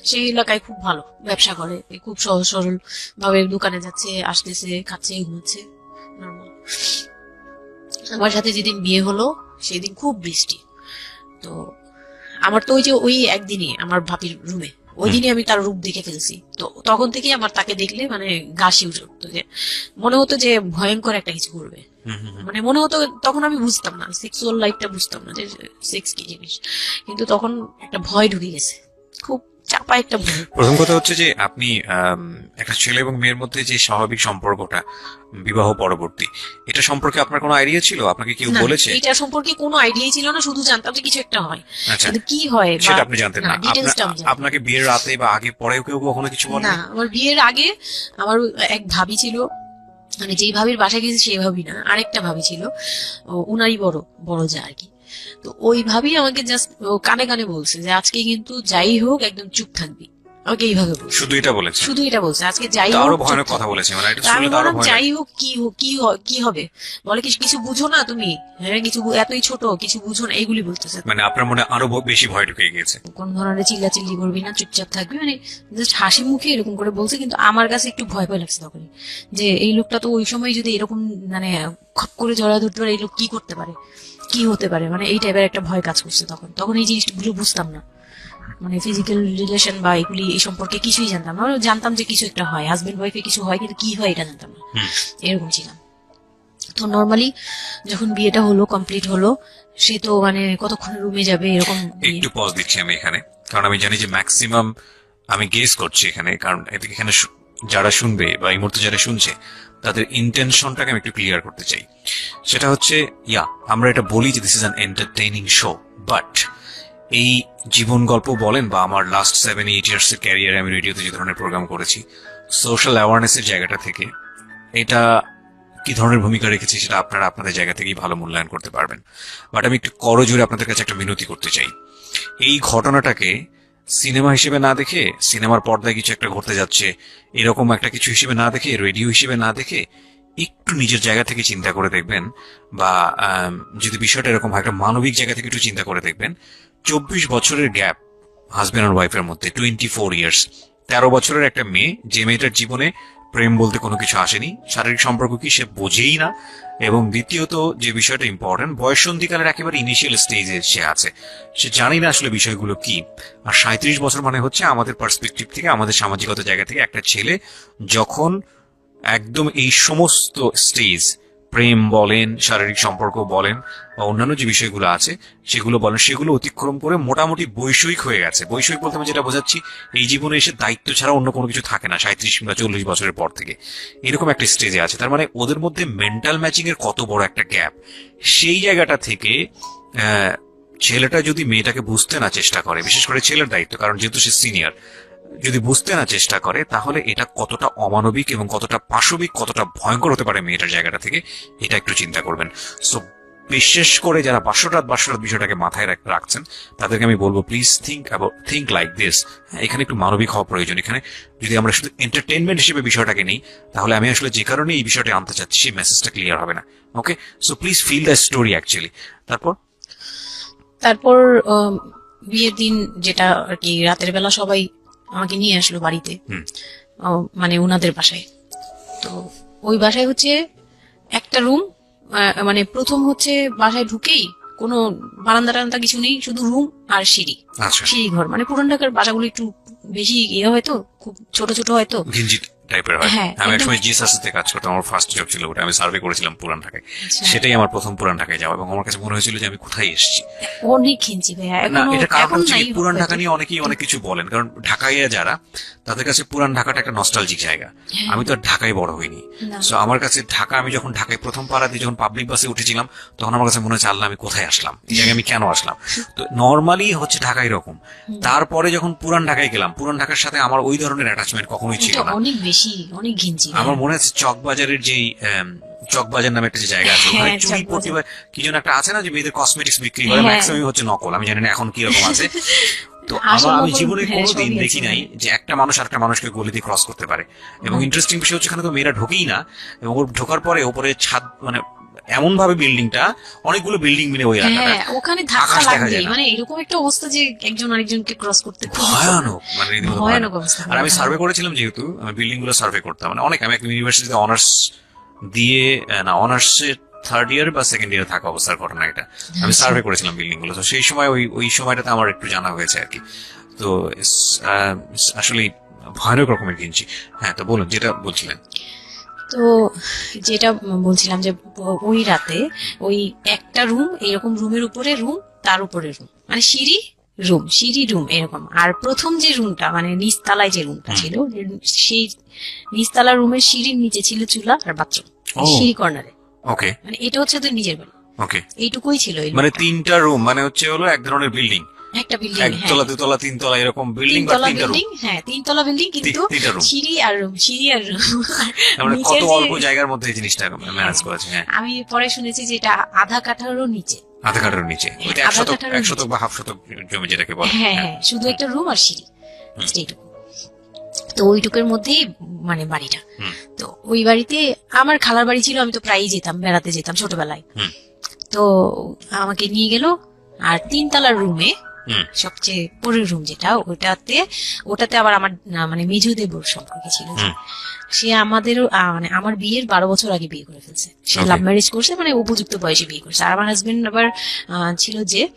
সেই এলাকায় খুব ভালো ব্যবসা করে, খুব সহজ সরল ভাবে দোকানে যাচ্ছে, আসতেছে, খাচ্ছে, ঘুমছে, নর্মাল। আমার সাথে যেদিন বিয়ে হলো সেদিন খুব বৃষ্টি। তো আমার তো ওই একদিনই আমার ভাবির রুমে, ওই দিনই আমি তার রূপ দেখে ফেলছি। তো তখন থেকে আমার তাকে দেখলে মানে গা শিউরে উঠতো, যে মনে হতো যে ভয়ঙ্কর একটা কিছু করবে। মানে মনে হতো, তখন আমি বুঝতাম না সেক্সুয়াল লাইফটা, বুঝতাম না যে সেক্স কি জিনিস, কিন্তু তখন একটা ভয় ঢুকে গেছে, খুব চাপা একটা ভয়। প্রথম কথা হচ্ছে যে আপনি একটা ছেলে এবং মেয়ের মধ্যে যে স্বাভাবিক সম্পর্কটা বিবাহ পরবর্তী, এটা সম্পর্কে আপনার কোনো আইডিয়া ছিল? আপনাকে কেউ না, বলেছে? এটা সম্পর্কে কোনো আইডিয়াই ছিল না, শুধু জানতাম যে কিছু একটা হয়, আচ্ছা, কিন্তু কি হয় সেটা আপনি জানতেন না? ডিটেলসটা আমি জানি আপনাকে বিয়ের রাতে বা আগে পরেও কেউ কখনো কিছু বলে না। আমার বিয়ের আগে আমার এক ভাবি ছিল, মানে যেই ভাবির বাসায় গেছি সেই ভাবি না, আরেকটা ভাবি ছিল, উনারই বড় বড় যা আর কি। তো ওই ভাবি আমাকে জাস্ট কানে কানে বলছে যে আজকে কিন্তু যাই হোক একদম চুপ থাকবি, আমাকে এইভাবে বলছে, শুধু এটা বলেছে? শুধু এটা বলছে, আজকে যাই তো হোক আরো চুপ ভয়ানক থাকবি। কথা বলেছে, মানে এটা তা আমি শুনলে তো আরো বললাম ভয় যাই লাগে। হোক কি হবে, বলে কিছু বুঝো না তুমি, হ্যাঁ কিছু এতই ছোট কিছু বুঝো না, এইগুলি বলতেছে। মানে আপনার মনে আরো বেশি ভয় ঢুকে গিয়েছে? কোন ধরনের চিল্লাচিল্লি করবি না, চুপচাপ থাকবি, মানে জাস্ট হাসি মুখে এরকম করে বলছে। কিন্তু আমার কাছে একটু ভয় ভয় লাগছে তখনই, যে এই লোকটা তো ওই সময় যদি এরকম মানে খপ করে জড়া ধরতে পারে, এই লোক কি করতে পারে, কি হতে পারে, মানে এই টাইপের একটা ভয় কাজ করছে তখন। তখন এই জিনিসগুলো বুঝতাম না, মানে ফিজিক্যাল রিলেশন বা এগুলি এই সম্পর্কে কিছুই জানতাম না। আমরা জানতাম যে কিছু একটা হয়, হাজবেন্ড ওয়াইফে কিছু হয়, কিন্তু কি হয় এটা জানতাম না, এরকম ছিলাম। তো নর্মালি যখন বিয়েটা হলো, কমপ্লিট হলো, সে তো মানে কতক্ষণ রুমে যাবে এরকম একটু পজ দিচ্ছি আমি এখানে, কারণ আমি জানি যে ম্যাক্সিমাম, আমি গেস করছি এখানে, কারণ এখানে যারা শুনবে বা এই মুহূর্তে যারা শুনছে তাদের ইন্টেনশনটাকে আমি একটু ক্লিয়ার করতে চাই। সেটা হচ্ছে, আমরা এটা বলি যে this is an entertaining show, but এই জীবন গল্প বলেন বা আমার লাস্ট 7-8 ইয়ার্স এর ক্যারিয়ারে আমি রেডিওতে যে ধরনের প্রোগ্রাম করেছি, সোশ্যাল অ্যাওয়ারনেসের জায়গাটা থেকে এটা কি ধরনের ভূমিকা রেখেছি সেটা আপনারা আপনাদের জায়গা থেকেই ভালো মূল্যায়ন করতে পারবেন। বাট আমি একটু করজোরে আপনাদের কাছে একটা মিনতি করতে চাই, এই ঘটনাটাকে সিনেমা হিসেবে না দেখে, সিনেমার পর্দায় কিছু একটা ঘটতে যাচ্ছে এরকম একটা কিছু হিসেবে না দেখে, রেডিও হিসেবে না দেখে, একটু নিজের জায়গা থেকে চিন্তা করে দেখবেন, বা যদি বিষয়টা এরকম হয় একটা মানবিক জায়গা থেকে একটু চিন্তা করে দেখবেন। 24 বছরের গ্যাপ হাজবেন্ড আর ওয়াইফের মধ্যে, 24 ইয়ার্স, 13 বছরের একটা মেয়ে, যে মেয়েটার জীবনে প্রেম বলতে কোনো কিছু আসেনি, শারীরিক সম্পর্ক কি সে বোঝেই না, এবং দ্বিতীয়ত যে বিষয়টা ইম্পর্টেন্ট, বয়ঃসন্ধিকালের একেবারে ইনিশিয়াল স্টেজে সে আছে, সে জানি না আসলে বিষয়গুলো কি। আর 37 বছর মানে হচ্ছে আমাদের পার্সপেক্টিভ থেকে, আমাদের সামাজিকতা জায়গা থেকে একটা ছেলে যখন একদম এই সমস্ত স্টেজ, প্রেম বলেন, শারীরিক সম্পর্ক বলেন, বা অন্যান্য যে বিষয়গুলো আছে সেগুলো বলেন, সেগুলো অতিক্রম করে মোটামুটি বৈষয়িক হয়ে গেছে। বৈষয়িক বলতে আমি যেটা বোঝাচ্ছি, এই জীবনে এসে দায়িত্ব ছাড়া অন্য কোনো কিছু থাকে না 37 কিংবা 40 বছরের পর থেকে, এরকম একটা স্টেজে আছে। তার মানে ওদের মধ্যে মেন্টাল ম্যাচিং এর কত বড় একটা গ্যাপ। সেই জায়গাটা থেকে ছেলেটা যদি মেয়েটাকে বুঝতে না চেষ্টা করে, বিশেষ করে ছেলের দায়িত্ব, কারণ যেহেতু সে সিনিয়র, যদি বুঝতে না চেষ্টা করে, তাহলে এটা কতটা অমানবিক এবং কতটা পাশবিক, কতটা ভয়ঙ্কর হতে পারে মেয়েটার জায়গাটা থেকে, এটা একটু চিন্তা করবেন। সো বিশেষ করে যারা বাসরাত বিষয়টাকে মাথায় রাখছেন তাদেরকে আমি বলবো প্লিজ থিঙ্ক লাইক দিস। এখানে একটু মানবিক হওয়া প্রয়োজন। এখানে যদি আমরা শুধু এন্টারটেনমেন্ট হিসেবে বিষয়টাকে নিই, তাহলে আমি আসলে যে কারণে এই বিষয়টা আনতে চাচ্ছি সেই মেসেজটা ক্লিয়ার হবে না। Okay, so please feel the story actually. তারপর বিয়ের দিন যেটা আর কি, রাতের বেলা সবাই আমাকে নিয়ে আসলো বাড়িতে, মানে ওনাদের বাসায়। তো ওই বাসায় হচ্ছে একটা রুম, মানে প্রথম হচ্ছে বাসায় ঢুকেই কোনো বারান্দা টারান্দা কিছু নেই, শুধু রুম আর সিঁড়ি। আচ্ছা, সিঁড়ি ঘর, মানে পুরান ঢাকার বাসাগুলো একটু বেশি ইয়ে হয়তো, খুব ছোট ছোট হয়তো, ঘিঞ্জি টাইপের হয়। হ্যাঁ, আমি একদম। একসময় জিএসএসসি কাজ করতাম, আমার ফার্স্ট জব ছিল ওটা। আমি সার্ভে করেছিলাম পুরান ঢাকায়, আচ্ছা। সেটাই আমার প্রথম পুরান ঢাকায় যাওয়া, এবং আমার কাছে মনে হয়েছিল যে আমি কোথায় এসেছি। অনেক ঘিঞ্জি ভাইয়া, না, এখনো এটা কারণ এখন হচ্ছে নাই কি, পুরান ঢাকা হয়তো। নিয়ে অনেকেই অনেক কিছু বলেন, কারণ ঢাকাইয়া যারা, তাদের কাছে পুরান ঢাকাটা একটা নস্টালজিক জায়গা। হ্যাঁ। আমি তো আর ঢাকায় বড় হইনি, না। সো আমার কাছে ঢাকা, আমি যখন ঢাকায় প্রথম পাড়া দিয়ে যখন পাবলিক বাসে উঠেছিলাম, তখন আমার কাছে মনে হচ্ছে আল্লাহ আমি কোথায় আসলাম, এই জায়গায় আমি কেন আসলাম। তো নর্মালি হচ্ছে ঢাকা এরকম। তারপরে যখন পুরান ঢাকায় গেলাম, পুরান ঢাকার সাথে আমার ওই ধরনের অ্যাটাচমেন্ট কখনোই ছিল এটা না। অনেক বেশি, অনেক ঘিঞ্জি। আমার মনে আছে চকবাজারের যেই চকবাজার নামে একটা যে জায়গা আছে, ওখানে হ্যাঁ, চুরি চকবাজার। প্রতিভা কি যেন একটা আছে না, যে মেয়েদের কসমেটিক্স বিক্রি করে, হ্যাঁ। ম্যাক্সিমাম হচ্ছে নকল, আমি জানি না এখন কি রকম আছে। তো আসল আমি নকল, জীবনে হ্যাঁ, কোনোদিন সবই দেখি আছে। নাই যে একটা মানুষ আরেকটা মানুষকে গলি দিয়ে ক্রস করতে পারে। এবং ইন্টারেস্টিং বিষয় হচ্ছে এখানে তো মেয়েরা ঢোকেই না, এবং ওর ঢোকার পরে ওপরে ছাদ, মানে এমন ভাবে বিল্ডিংটা, অনেকগুলো বিল্ডিং মিলে ওই এলাকাটা, হ্যাঁ, ওখানে ধাক্কা আকাশ দেখা লাগবে, যায় না। মানে এরকম একটা অবস্থা যে একজন আরেকজনকে ক্রস করতে খুব ভয়ানক, মানে রীতিমতো ভয়ানক ভয়ানক অবস্থা। আর আমি সার্ভে করেছিলাম, যেহেতু আমি বিল্ডিং গুলো সার্ভে করতাম, মানে অনেক, আমি একটা ইউনিভার্সিটিতে অনার্স দিয়ে, না অনার্সের থার্ড ইয়ার বা সেকেন্ড ইয়ারে থাকা অবস্থার ঘটনা এটা। আমি সার্ভে করেছিলাম বিল্ডিং গুলো, তো সেই সময় ওই সময়টাতে আমার একটু জানা হয়েছে আর কি। তো আসলে ভয়ানক রকমের কিনছি। হ্যাঁ, তো বলুন যেটা বলছিলেন। তো যেটা বলছিলাম যে ওই রাতে ওই একটা রুম, এরকম রুমের উপরে রুম, তার উপরে রুম, মানে সিঁড়ি রুম এরকম। আর প্রথম যে রুমটা, মানে নিচতলায় যে রুমটা ছিল, সেই নিচতলা রুমের সিঁড়ির নিচে ছিল চুলা আর বাথরুম, ও। সিঁড়ি কর্নারে। ওকে, মানে এটা হচ্ছে তোর নিজের বাড়ি, ওকে, এইটুকুই ছিল এই মানে রুমটা। তিনটা রুম, মানে হচ্ছে হলো এক ধরনের বিল্ডিং, একটা বিল্ডিং, একতলা দুতলা তিনতলা এরকম বিল্ডিং, বা তিনতলা তিনটা রুম, বিল্ডিং, হ্যাঁ তিনতলা বিল্ডিং, কিন্তু তিনটা room। সিঁড়ি আর রুম, মানে নিচের কত যে- অল্প জায়গার মধ্যে এই জিনিসটা ম্যানেজ করেছে। হ্যাঁ, আমি পরে শুনেছি যে এটা আধা কাঠারও নিচে। আধা কাঠার নিচে, ওইটা আধা কাঠারও এক শতক বা হাফ শতক জমি যেটাকে বলে। হ্যাঁ হ্যাঁ, শুধু একটা রুম আর সিঁড়ি, এইটুকু। তো ওইটুকুর মধ্যেই মানে বাড়িটা। হুম। তো ওই বাড়িতে আমার খালার বাড়ি ছিল, আমি তো প্রায়ই যেতাম, বেড়াতে যেতাম ছোটবেলায়। হুম। তো আমাকে নিয়ে গেল, আর তিনতলার রুমে, হুম। সবচেয়ে পরের রুম যেটা, ওটাতে আবার আমার মানে মেজু দেবর সম্পর্কে ছিল। হুম। সে আমাদের মানে আমার বিয়ের 12 বছর আগে বিয়ে করে ফেলছে। সে Okay. লাভ ম্যারেজ করছে, মানে উপযুক্ত বয়সে বিয়ে করছে। আর আমার হাজবেন্ড আবার ছিল যে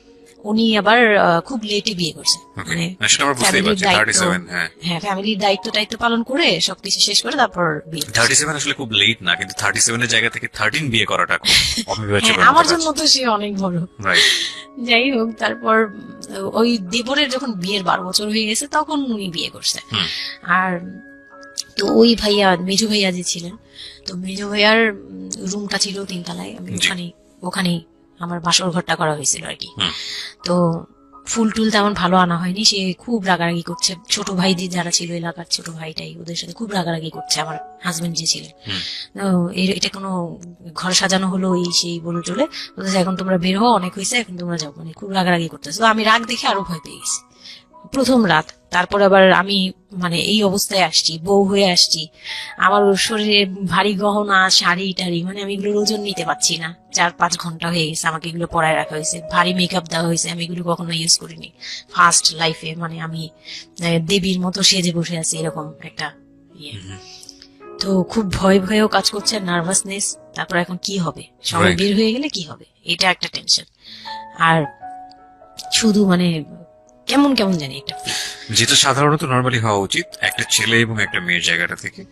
উনি আবার খুব লেটে বিয়ে করছে, Okay. মানে না, সেটা আমরা বুঝতেই ফ্যামিলির পারছি, দায়িত্ব, 37, হ্যাঁ। হ্যাঁ ফ্যামিলির দায়িত্ব পালন করে সবকিছু শেষ করে তারপর বিয়ে করছে। 37 আসলে খুব লেট না, কিন্তু 37 এর জায়গা থেকে 13 বিয়ে করাটা খুব অবিবেচ্য হ্যাঁ, আমার জন্য তো সে অনেক বড়। রাইট। যাই হোক, তারপর ওই দেবরের যখন বিয়ের 12 বছর হয়ে গেছে, তখন উনি বিয়ে করছে। হুম। আর তো ওই ভাইয়া, মেজো ভাইয়া যে ছিলেন, তো মেজো ভাইয়ার রুমটা ছিল তিনতলায়, আমি জি। ওখানেই আমার বাসর ঘরটা করা হয়েছিল আর কি। হুম। তো ফুল টুল তেমন ভালো আনা হয়নি, সে খুব রাগারাগি করছে। ছোট ভাইদের যারা ছিল এলাকার, ছোট ভাইটাই ওদের সাথে খুব রাগারাগি করছে, আমার হাজবেন্ড যে ছিলেন। হুম। তো এটা কোনো ঘর সাজানো হলো এই সেই বলে চলে, বলতেছে এখন তোমরা বের হও, অনেক হয়েছে, এখন তোমরা যাও, মানে খুব রাগারাগি করতেছে। তো আমি রাগ দেখে আরো ভয় পেয়ে গেছি প্রথম রাত। তারপর আবার আমি মানে এই অবস্থায় আসছি, বউ হয়ে আসছি, আমার শরীরে ভারী গহনা, শাড়ি টাড়ি, মানে আমি এগুলোর ওজন নিতে পারছি না। 4-5 ঘন্টা হয়ে গেছে আমাকে এগুলো পরায় রাখা হয়েছে, ভারী মেকআপ দেওয়া হয়েছে, আমি এগুলো কখনো ইউজ করিনি ফার্স্ট লাইফে। মানে আমি দেবীর মতো সেজে বসে আছি, এরকম একটা ইয়ে। তো খুব ভয়েও কাজ করছে, নার্ভাসনেস। তারপর এখন কি হবে, সবাই Right. বের হয়ে গেলে কি হবে, এটা একটা টেনশন। আর শুধু মানে কেমন কেমন জানি একটা feel। যেটা সাধারণত নর্মালি হওয়া উচিত একটা ছেলে এবং একটা মেয়ের জায়গাটা থেকে,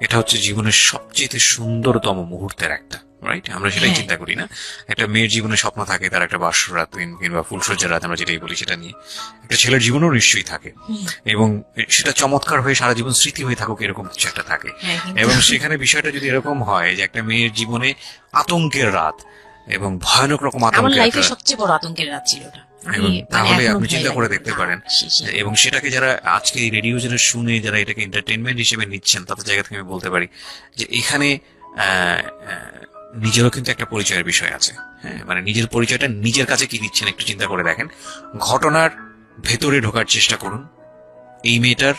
এটা হচ্ছে জীবনের সবচেয়ে সুন্দরতম মুহূর্তের একটা, রাইট? আমরা সেটাই হ্যাঁ। চিন্তা করি না? একটা মেয়ের জীবনে স্বপ্ন থাকে তার একটা বাসর রাত কিংবা ফুলসজ্জার রাত, আমরা যেটাই বলি সেটা নিয়ে। একটা ছেলের জীবনেও নিশ্চয়ই থাকে, এবং সেটা চমৎকার হয়ে সারা জীবন স্মৃতি হয়ে থাকুক, এরকম কিছু একটা থাকে। হ্যাঁ, কিন্তু- এবং সেখানে বিষয়টা যদি এরকম হয় যে একটা মেয়ের জীবনে আতঙ্কের রাত, এবং ভয়ানক রকম আমার আতঙ্কের লাইফে রাত, সবচেয়ে বড় আতঙ্কের রাত ছিল ওটা। এবং মানে তাহলে এখনো আপনি ভয় চিন্তা করে লাগে। দেখতে পারেন, সে- এবং সেটাকে যারা আজকে এই রেডিও যারা শুনে, যারা এটাকে এন্টারটেনমেন্ট হিসেবে নিচ্ছেন, তাদের জায়গা থেকে আমি বলতে পারি যে এখানে নিজেরও কিন্তু একটা পরিচয়ের বিষয় আছে। হ্যাঁ, মানে নিজের পরিচয়টা নিজের কাছে কি দিচ্ছেন একটু চিন্তা করে দেখেন। ঘটনার ভেতরে ঢোকার চেষ্টা করুন, এই মেয়েটার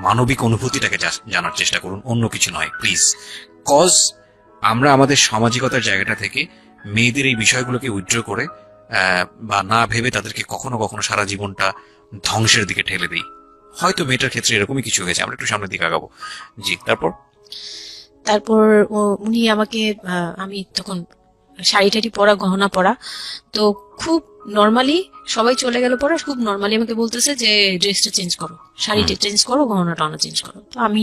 মানবিক অনুভূতিটাকে জানার চেষ্টা করুন, অন্য কিছু নয় প্লিজ। কজ আমরা আমাদের সামাজিকতার জায়গাটা থেকে মেয়েদের এই বিষয়গুলোকে উইথড্র করে বা না ভেবে তাদেরকে কখনো কখনো সারা জীবনটা ধ্বংসের দিকে ঠেলে দিই। হয়তো মেয়েটার ক্ষেত্রে এরকমই কিছু হয়েছে, আমরা একটু সামনের দিকে আগাবো। জি, তারপর? তারপর উনি আমাকে আমি তখন শাড়ি টাড়ি পরা, গহনা পরা, তো খুব নর্মালি সবাই চলে গেল পরে খুব নর্মালি আমাকে বলতেছে যে ড্রেসটা চেঞ্জ করো, শাড়িটা চেঞ্জ করো, গহনা টহনা চেঞ্জ করো। তো আমি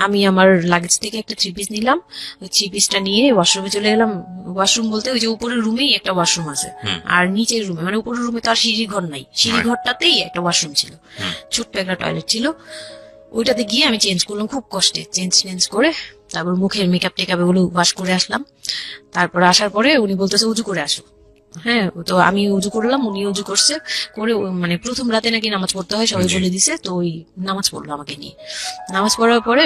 আমি আমার লাগেজ থেকে একটা 3 পিস নিলাম, ওই 3 পিসটা নিয়ে ওয়াশরুমে চলে গেলাম। ওয়াশরুম বলতে ওই যে উপরের রুমেই একটা ওয়াশরুম আছে, আর নিচের রুমে মানে উপরের রুমে তো আর সিঁড়ি ঘর নাই, সিঁড়ি ঘরটাতেই একটা ওয়াশরুম ছিল, ছোট্ট একটা টয়লেট ছিল। ওইটাতে গিয়ে আমি চেঞ্জ করলাম খুব কষ্টে, চেঞ্জ করে তারপর মুখের মেকআপ টেকআপ এগুলো ওয়াশ করে আসলাম। তারপর আসার পরে উনি বলতেছে উজু করে আসো। হ্যাঁ, তো আমি উজু করলাম, উনি উজু করছে করে মানে প্রথম রাতে নাকি নামাজ পড়তে হয় সবাই বলে দিছে, তো ওই নামাজ পড়লো আমাকে নিয়ে। নামাজ পড়ার পরে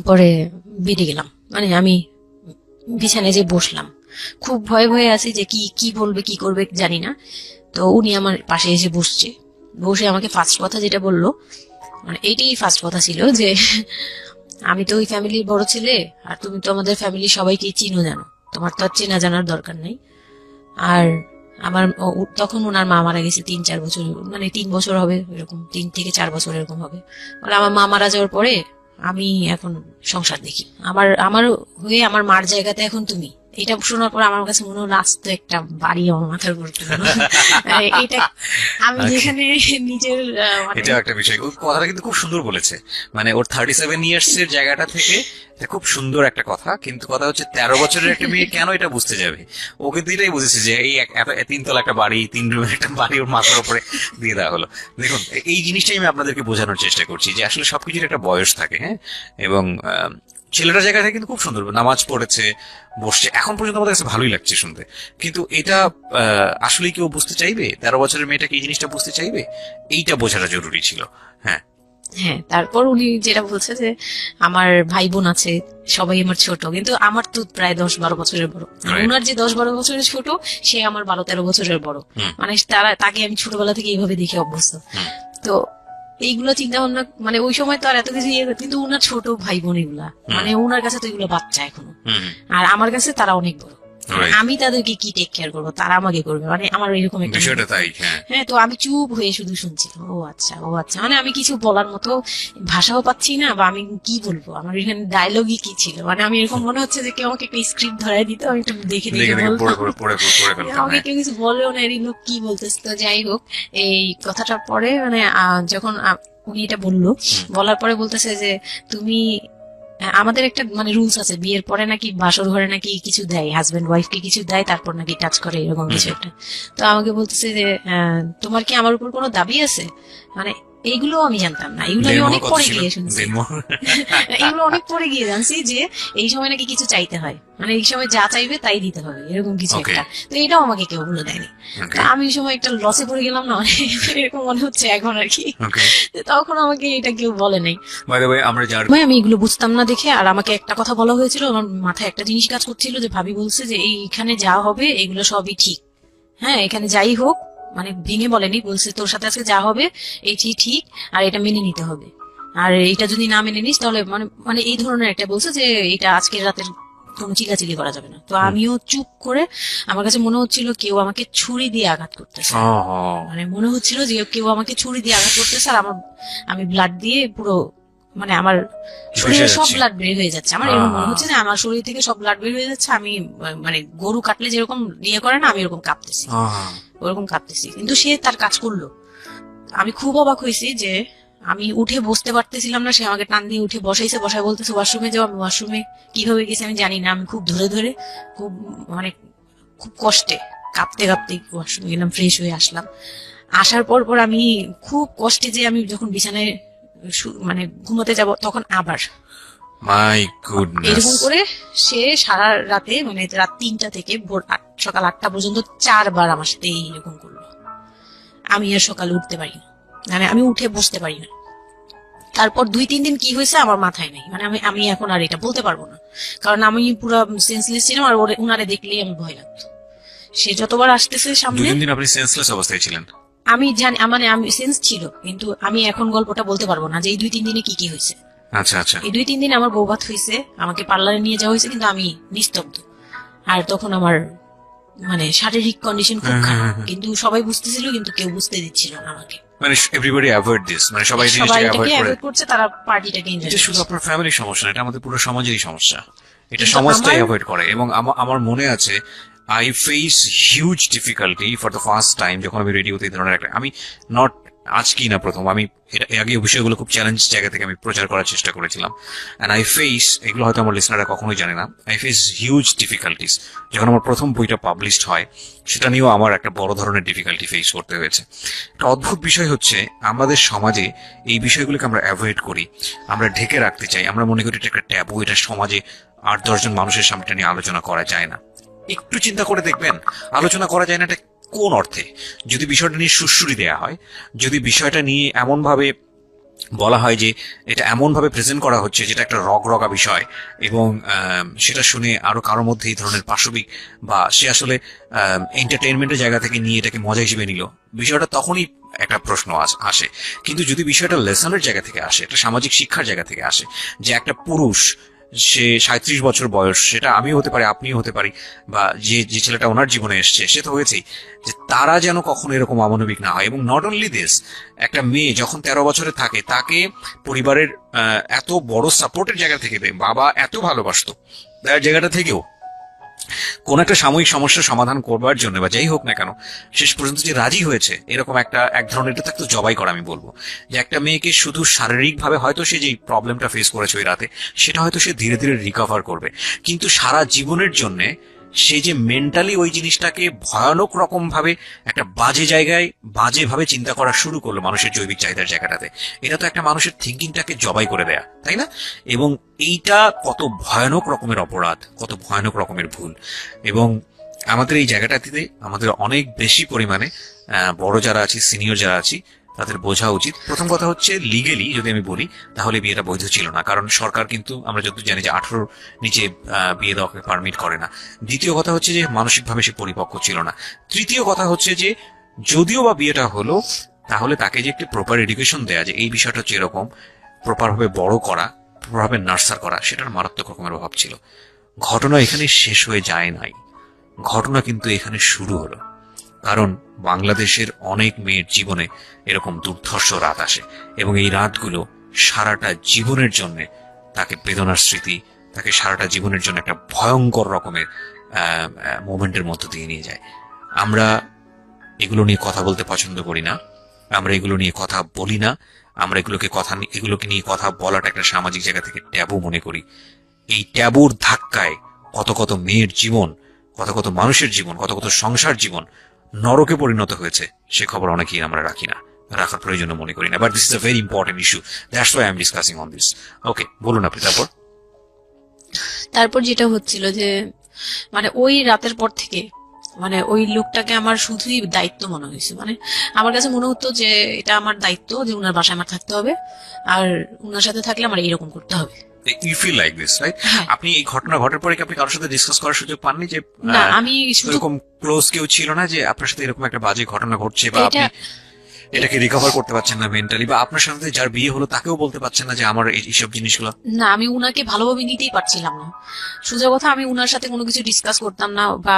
পরে বেরিয়ে গেলাম, মানে আমি বিছানায় যে বসলাম, খুব ভয়ে ভয়ে আছি যে কি কি বলবে কি করবে জানি না। তো উনি আমার পাশে এসে বসে আমাকে ফার্স্ট কথা যেটা বললো, মানে এইটাই ফার্স্ট কথা ছিল যে আমি তো ওই ফ্যামিলির বড় ছেলে, আর তুমি তো আমাদের ফ্যামিলির সবাইকে চিনো জানো, তোমার তো আর চেনা জানার দরকার নেই। আর আমার তখন ওনার মা মারা গেছে 3-4 বছর, মানে 3 বছর হবে এরকম, 3 থেকে 4 বছর এরকম হবে। মানে আমার মা মারা যাওয়ার পরে আমি এখন সংসার দেখি, আমার হয়ে আমার মার জায়গাতে এখন তুমি। এটা শোনার পর আমার কাছে মনে হলো আস্ত একটা বাড়ি আমার মাথার উপর পড়লো। এটা আমি যেখানে নিজের এটা একটা বিষয়, ওই কথাটা কিন্তু খুব সুন্দর বলেছে। মানে ওর 37 ইয়ার্স এর জায়গাটা থেকে এটা খুব সুন্দর একটা কথা, কিন্তু কথা হচ্ছে 13 বছরের একটা মেয়ে কেন এটা বুঝতে যাবে? ও কিন্তু এটাই বুঝেছে যে এই 3 তলা একটা বাড়ি, 3 রুমের একটা বাড়ি ওর মাথার উপরে দিয়ে দেওয়া হলো। দেখুন, এই জিনিসটাই আমি আপনাদেরকে বোঝানোর চেষ্টা করছি যে আসলে সবকিছুর একটা বয়স থাকে। হ্যাঁ, এবং ছেলেটার জায়গা থেকে কিন্তু খুব সুন্দর নামাজ পড়েছে, বসছে, এখন পর্যন্ত আমাদের কাছে ভালোই লাগছে শুনতে। কিন্তু এটা আসলে কেউ বুঝতে চাইবে? 13 বছরের মেয়েটাকে এই জিনিসটা বুঝতে চাইবে? এইটা বোঝাটা জরুরি ছিল। হ্যাঁ হ্যাঁ, তারপর উনি যেটা বলছে যে আমার ভাই বোন আছে, সবাই আমার ছোট, কিন্তু আমার তো প্রায় 10-12 বছরের বড়। ওনার যে 10-12 বছরের ছোট, সে আমার 12-13 বছরের বড়। মানে তাকে আমি ছোটবেলা থেকে এইভাবে দেখে অভ্যস্ত। তো এইগুলো চিন্তা ভাবনা, মানে ওই সময় তো আর এত কিছু কিন্তু উনার ছোট ভাই বোন এগুলা, মানে উনার কাছে তো এগুলো বাচ্চা এখনো, আর আমার কাছে তারা অনেক বড়। আমি তাদেরকে কি টেক কেয়ার করবো, তারা আমাকে করবে, মানে আমার এরকম একটা বিষয়টা তাই। হ্যাঁ, তো আমি চুপ হয়ে শুধু শুনছিলাম। ও আচ্ছা, ও আচ্ছা, মানে আমি কিছু বলার মতো ভাষাও পাচ্ছি না, বা আমি কি বলবো, আমার এখানে ডায়লগই কি ছিল, মানে আমি এরকম মনে হচ্ছে যে কেউ আমাকে একটা স্ক্রিপ্ট ধরাই দিত, আমি একটু দেখে আমাকে কেউ কিছু বলেও না, এই লোক কি বলতেছে। তো যাই হোক, এই কথাটার পরে মানে যখন উনি এটা বললো, বলার পরে বলতেছে যে তুমি আমাদের একটা মানে রুলস আছে, বিয়ের পরে নাকি বাসর ঘরে নাকি কিছু দেয়, হাজবেন্ড ওয়াইফকে কিছু দেয়, তারপর নাকি টাচ করে, এরকম কিছু একটা। তো আমাকে বলতেছে যে তোমার কি আমার উপর কোনো দাবি আছে, মানে এইগুলো আমি জানতাম না, এগুলো আমি অনেক পরে গিয়ে শুনছি। এগুলো অনেক পরে গিয়ে জানছি যে এই সময় নাকি কিছু চাইতে হয়, মানে এই সময় যা চাইবে তাই দিতে হবে, এরকম কিছু একটা। তো এটাও আমাকে কেউ বলে দেয়নি। আমি এই সময় একটা লসে পড়ে গেলাম না, এরকম মনে হচ্ছে এখন আর কি। তখন আমাকে এটা কেউ বলে নাই। আমি এগুলো বুঝতাম না দেখে, আর আমাকে একটা কথা বলা হয়েছিল, আমার মাথায় একটা জিনিস কাজ করছিল যে ভাবি বলছে যে এইখানে যা হবে এগুলো সবই ঠিক। হ্যাঁ, এখানে যাই হোক, মানে ভেঙে বলেনি, বলছে তোর সাথে আজকে যা হবে এইটি ঠিক, আর এটা মেনে নিতে হবে, আর এটা যদি না মেনে নিস তাহলে মানে মানে এই ধরনের একটা বলছে যে এটা আজকের রাতের কোনো চিল্লাচিল্লি করা যাবে না। তো আমিও চুপ করে, আমার কাছে মনে হচ্ছিল কেউ আমাকে ছুরি দিয়ে আঘাত করতেছে, মানে মনে হচ্ছিল যে কেউ আমাকে ছুরি দিয়ে আঘাত করতেছে, আর আমি ব্লাড দিয়ে পুরো, মানে আমার শরীরে সব ব্লাড বের হয়ে যাচ্ছে। আমার এরকম মনে হচ্ছে যে আমার শরীর থেকে সব ব্লাড বের হয়ে যাচ্ছে, আমি মানে গরু কাটলে যেরকম ইয়ে করে না, আমি এরকম কাঁপতেছি, ওরকম কাঁপতেছি। কিন্তু সে তার কাজ করলো। আমি খুব অবাক হয়েছি যে আমি উঠে বসতে পারতেছিলাম না, সে আমাকে টান দিয়ে উঠে বসায় বলতেছে ওয়াশরুমে যাও। আমি ওয়াশরুমে কিভাবে গেছি আমি জানি না, আমি খুব ধরে খুব মানে খুব কষ্টে কাঁপতে ওয়াশরুমে গেলাম, ফ্রেশ হয়ে আসলাম। আসার পর আমি খুব কষ্টে, যে আমি যখন বিছানায় মানে ঘুমাতে যাব, তখন আবার এরকম করে সে সারা রাতে, মানে রাত 3টা থেকে ভোর সকাল 8টা পর্যন্ত 4 বার আমার সাথে এরকম করলো। আমি আর সকালে উঠতে পারি না, মানে আমি উঠে বসতে পারি না, তারপর 2-3 দিন কি হয়েছে আমার মাথায় নেই, মানে আমি আমি এখন আর এটা বলতে পারবো না, কারণ আমি পুরো সেন্সলেস ছিলাম আর উনারে দেখলেই আমি ভয় লাগতো। সে যতবার আসতেছে সামনে 2-3 দিন আপনি সেন্সলেস অবস্থায় ছিলেন? আমি জানি, মানে আমি সেন্স ছিল, কিন্তু আমি এখন গল্পটা বলতে পারবো না যে এই 2-3 দিনে কি কি হয়েছে। আচ্ছা আচ্ছা। এই 2-3 দিন আমার বৌভাত হয়েছে, আমাকে পার্লারে নিয়ে যাওয়া হয়েছে, কিন্তু আমি নিস্তব্ধ। আর তখন আমার মানে শারীরিক কন্ডিশন খুব খারাপ, কিন্তু সবাই বুঝতেছিল, কিন্তু কেউ বুঝতে দিচ্ছিল না আমাকে। মানে এভরিবডি অ্যাভয়েড দিস, মানে সবাই সবাই জিনিসটাকে এটাকে অ্যাভয়েড করে। অ্যাভয়েড করছে, তারা পার্টিটাকে এনজয় এটা শুধু করছে। আপনার ফ্যামিলির সমস্যা না, এটা আমাদের পুরো সমাজেরই সমস্যা। এটা কিন্তু সমাজটাই আমার- অ্যাভয়েড করে। এবং আমার মনে আছে I face huge difficulty for the first time যখন আমি রেডিওতে এই ধরনের একটা, আমি নট আজকেই না প্রথম, আমি এর আগে বিষয়গুলো খুব চ্যালেঞ্জ জায়গা থেকে আমি প্রচার করার চেষ্টা করেছিলাম। এন্ড আই ফেস, এগুলো হয়তো আমার লিসনাররা কখনোই জানে না, আই ফেস হিউজ ডিফিকাল্টিস। যখন আমার প্রথম বইটা পাবলিশড হয় সেটা নিয়েও আমার একটা বড় ধরনের ডিফিকাল্টি ফেস করতে হয়েছে। একটা অদ্ভুত বিষয় হচ্ছে আমাদের সমাজে এই বিষয়গুলোকে আমরা অ্যাভয়েড করি, আমরা ঢেকে রাখতে চাই, আমরা মনে করি এটা একটা ট্যাবু, এটা সমাজে 8-10 জন মানুষের সামনে এটা নিয়ে আলোচনা করা যায় না। একটু চিন্তা করে দেখবেন আলোচনা করা যায় না এটা কোন অর্থে? যদি বিষয়টা নিয়ে সুড়সুড়ি দেয়া হয়, যদি বিষয়টা নিয়ে এমন ভাবে বলা হয় যে এটা এমন ভাবে প্রেজেন্ট করা হচ্ছে যেটা একটা রগরগা বিষয়, এবং সেটা শুনে আরো কারো মধ্যে এই ধরনের পাশবিক বা সে আসলে এন্টারটেইনমেন্টের জায়গা থেকে নিয়ে এটাকে মজা হিসেবে নিল, বিষয়টা তখনই একটা প্রশ্ন আসে। কিন্তু যদি বিষয়টা লেসনের জায়গা থেকে আসে, একটা সামাজিক শিক্ষার জায়গা থেকে আসে, যে একটা পুরুষ, সে 37 বছর বয়স, সেটা আমিও হতে পারি, আপনিও হতে পারি, বা যে যে ছেলেটা ওনার জীবনে এসছে সে তো হয়েছেই, যে তারা যেন কখনো এরকম অমানবিক না হয়। এবং নট অনলি দিস, একটা মেয়ে যখন 13 বছরে থাকে তাকে পরিবারের এত বড় সাপোর্টের জায়গা থেকে দেয়, বাবা এত ভালোবাসতো, তার জায়গাটা থেকেও কোন একটা সাময়িক সমস্যার সমাধান করবার জন্য বা যাই হোক না কেন শেষ পর্যন্ত যে রাজি হয়েছে, এরকম এক ধরনের এটা থাকতো জবাই করা। আমি বলবো যে একটা মেয়েকে শুধু শারীরিক ভাবে হয়তো সে যে প্রবলেমটা ফেস করেছে ওই রাতে, সেটা হয়তো সে ধীরে ধীরে রিকভার করবে, কিন্তু সারা জীবনের জন্য সে যে মেন্টালি ওই জিনিসটাকে ভয়ানক রকম ভাবে একটা বাজে জায়গায় বাজে ভাবে চিন্তা করা শুরু করলো মানুষের জৈবিক চাহিদার জায়গাটাতে, এটা তো একটা মানুষের থিঙ্কিংটাকে জবাই করে দেয়া, তাই না? এবং এইটা কত ভয়ানক রকমের অপরাধ, কত ভয়ানক রকমের ভুল। এবং আমাদের এই জায়গাটাতে আমাদের অনেক বেশি পরিমাণে বড় যারা আছি, সিনিয়র যারা আছি, তাদের বোঝা উচিত। প্রথম কথা হচ্ছে লিগেলি যদি আমি বলি তাহলে বিয়েটা বৈধ ছিল না, কারণ সরকার কিন্তু আমরা যতদূর জানি যে 18 নিচে বিয়ে দেওয়াকে পারমিট করে না। দ্বিতীয় কথা হচ্ছে যে মানসিকভাবে সে পরিপক্ক ছিল না। তৃতীয় কথা হচ্ছে যে যদিও বা বিয়েটা হলো, তাহলে তাকে যে একটি প্রপার এডুকেশন দেয়া, যে এই বিষয়টা হচ্ছে এরকম, প্রপার ভাবে বড় করা, প্রপার ভাবে নার্সার করা, সেটার মারাত্মক রকমের অভাব ছিল। ঘটনা এখানে শেষ হয়ে যায় নাই, ঘটনা কিন্তু এখানে শুরু হলো। কারণ বাংলাদেশের অনেক মেয়ের জীবনে এরকম দুর্ধর্ষ রাত আসে, এবং এই রাতগুলো সারাটা জীবনের জন্য তাকে বেদনার স্মৃতি, তাকে সারাটা জীবনের জন্য একটা ভয়ঙ্কর রকমের মোমেন্টের মধ্য দিয়ে নিয়ে যায়। আমরা এগুলো নিয়ে কথা বলতে পছন্দ করি না, আমরা এগুলো নিয়ে কথা বলি না, আমরা এগুলোকে নিয়ে কথা বলাটা একটা সামাজিক জায়গা থেকে ট্যাবু মনে করি। এই ট্যাবুর ধাক্কায় কত কত মেয়ের জীবন, কত কত মানুষের জীবন, কত কত সংসার জীবন নরকে পরিণত হয়েছে, সে খবর অনেকেই আমরা রাখি না, রাখার প্রয়োজন মনে করি না। But this is a very important issue, that's why I am discussing on this. Okay, বলুন আপনি। তারপর যেটা হচ্ছিল যে মানে ওই রাতের পর থেকে মানে ওই লোকটাকে আমার শুধুই দায়িত্ব মনে হয়েছে, মানে আমার কাছে মনে হতো যে এটা আমার দায়িত্ব যে উনার বাসায় আমার থাকতে হবে, আর উনার সাথে থাকলে আমার এরকম করতে হবে। You feel like this, right? হ্যাঁ। আপনি এই ঘটনা ঘটার পরে কি আপনি কারোর সাথে ডিসকাস করার সুযোগ পাননি যে না, আমি শুধু এরকম ক্লোজ কেউ ছিল না যে আপনার সাথে এরকম একটা বাজে ঘটনা ঘটছে, বা আপনি এটা এটাকে রিকভার করতে পারছেন না মেন্টালি, বা আপনার সাথে যার বিয়ে হলো তাকেও বলতে পারছেন না যে আমার এইসব জিনিসগুলো? না, আমি উনাকে ভালোভাবে নিতেই পারছিলাম না। সোজা কথা, আমি উনার সাথে কোনো কিছু ডিসকাস করতাম না, বা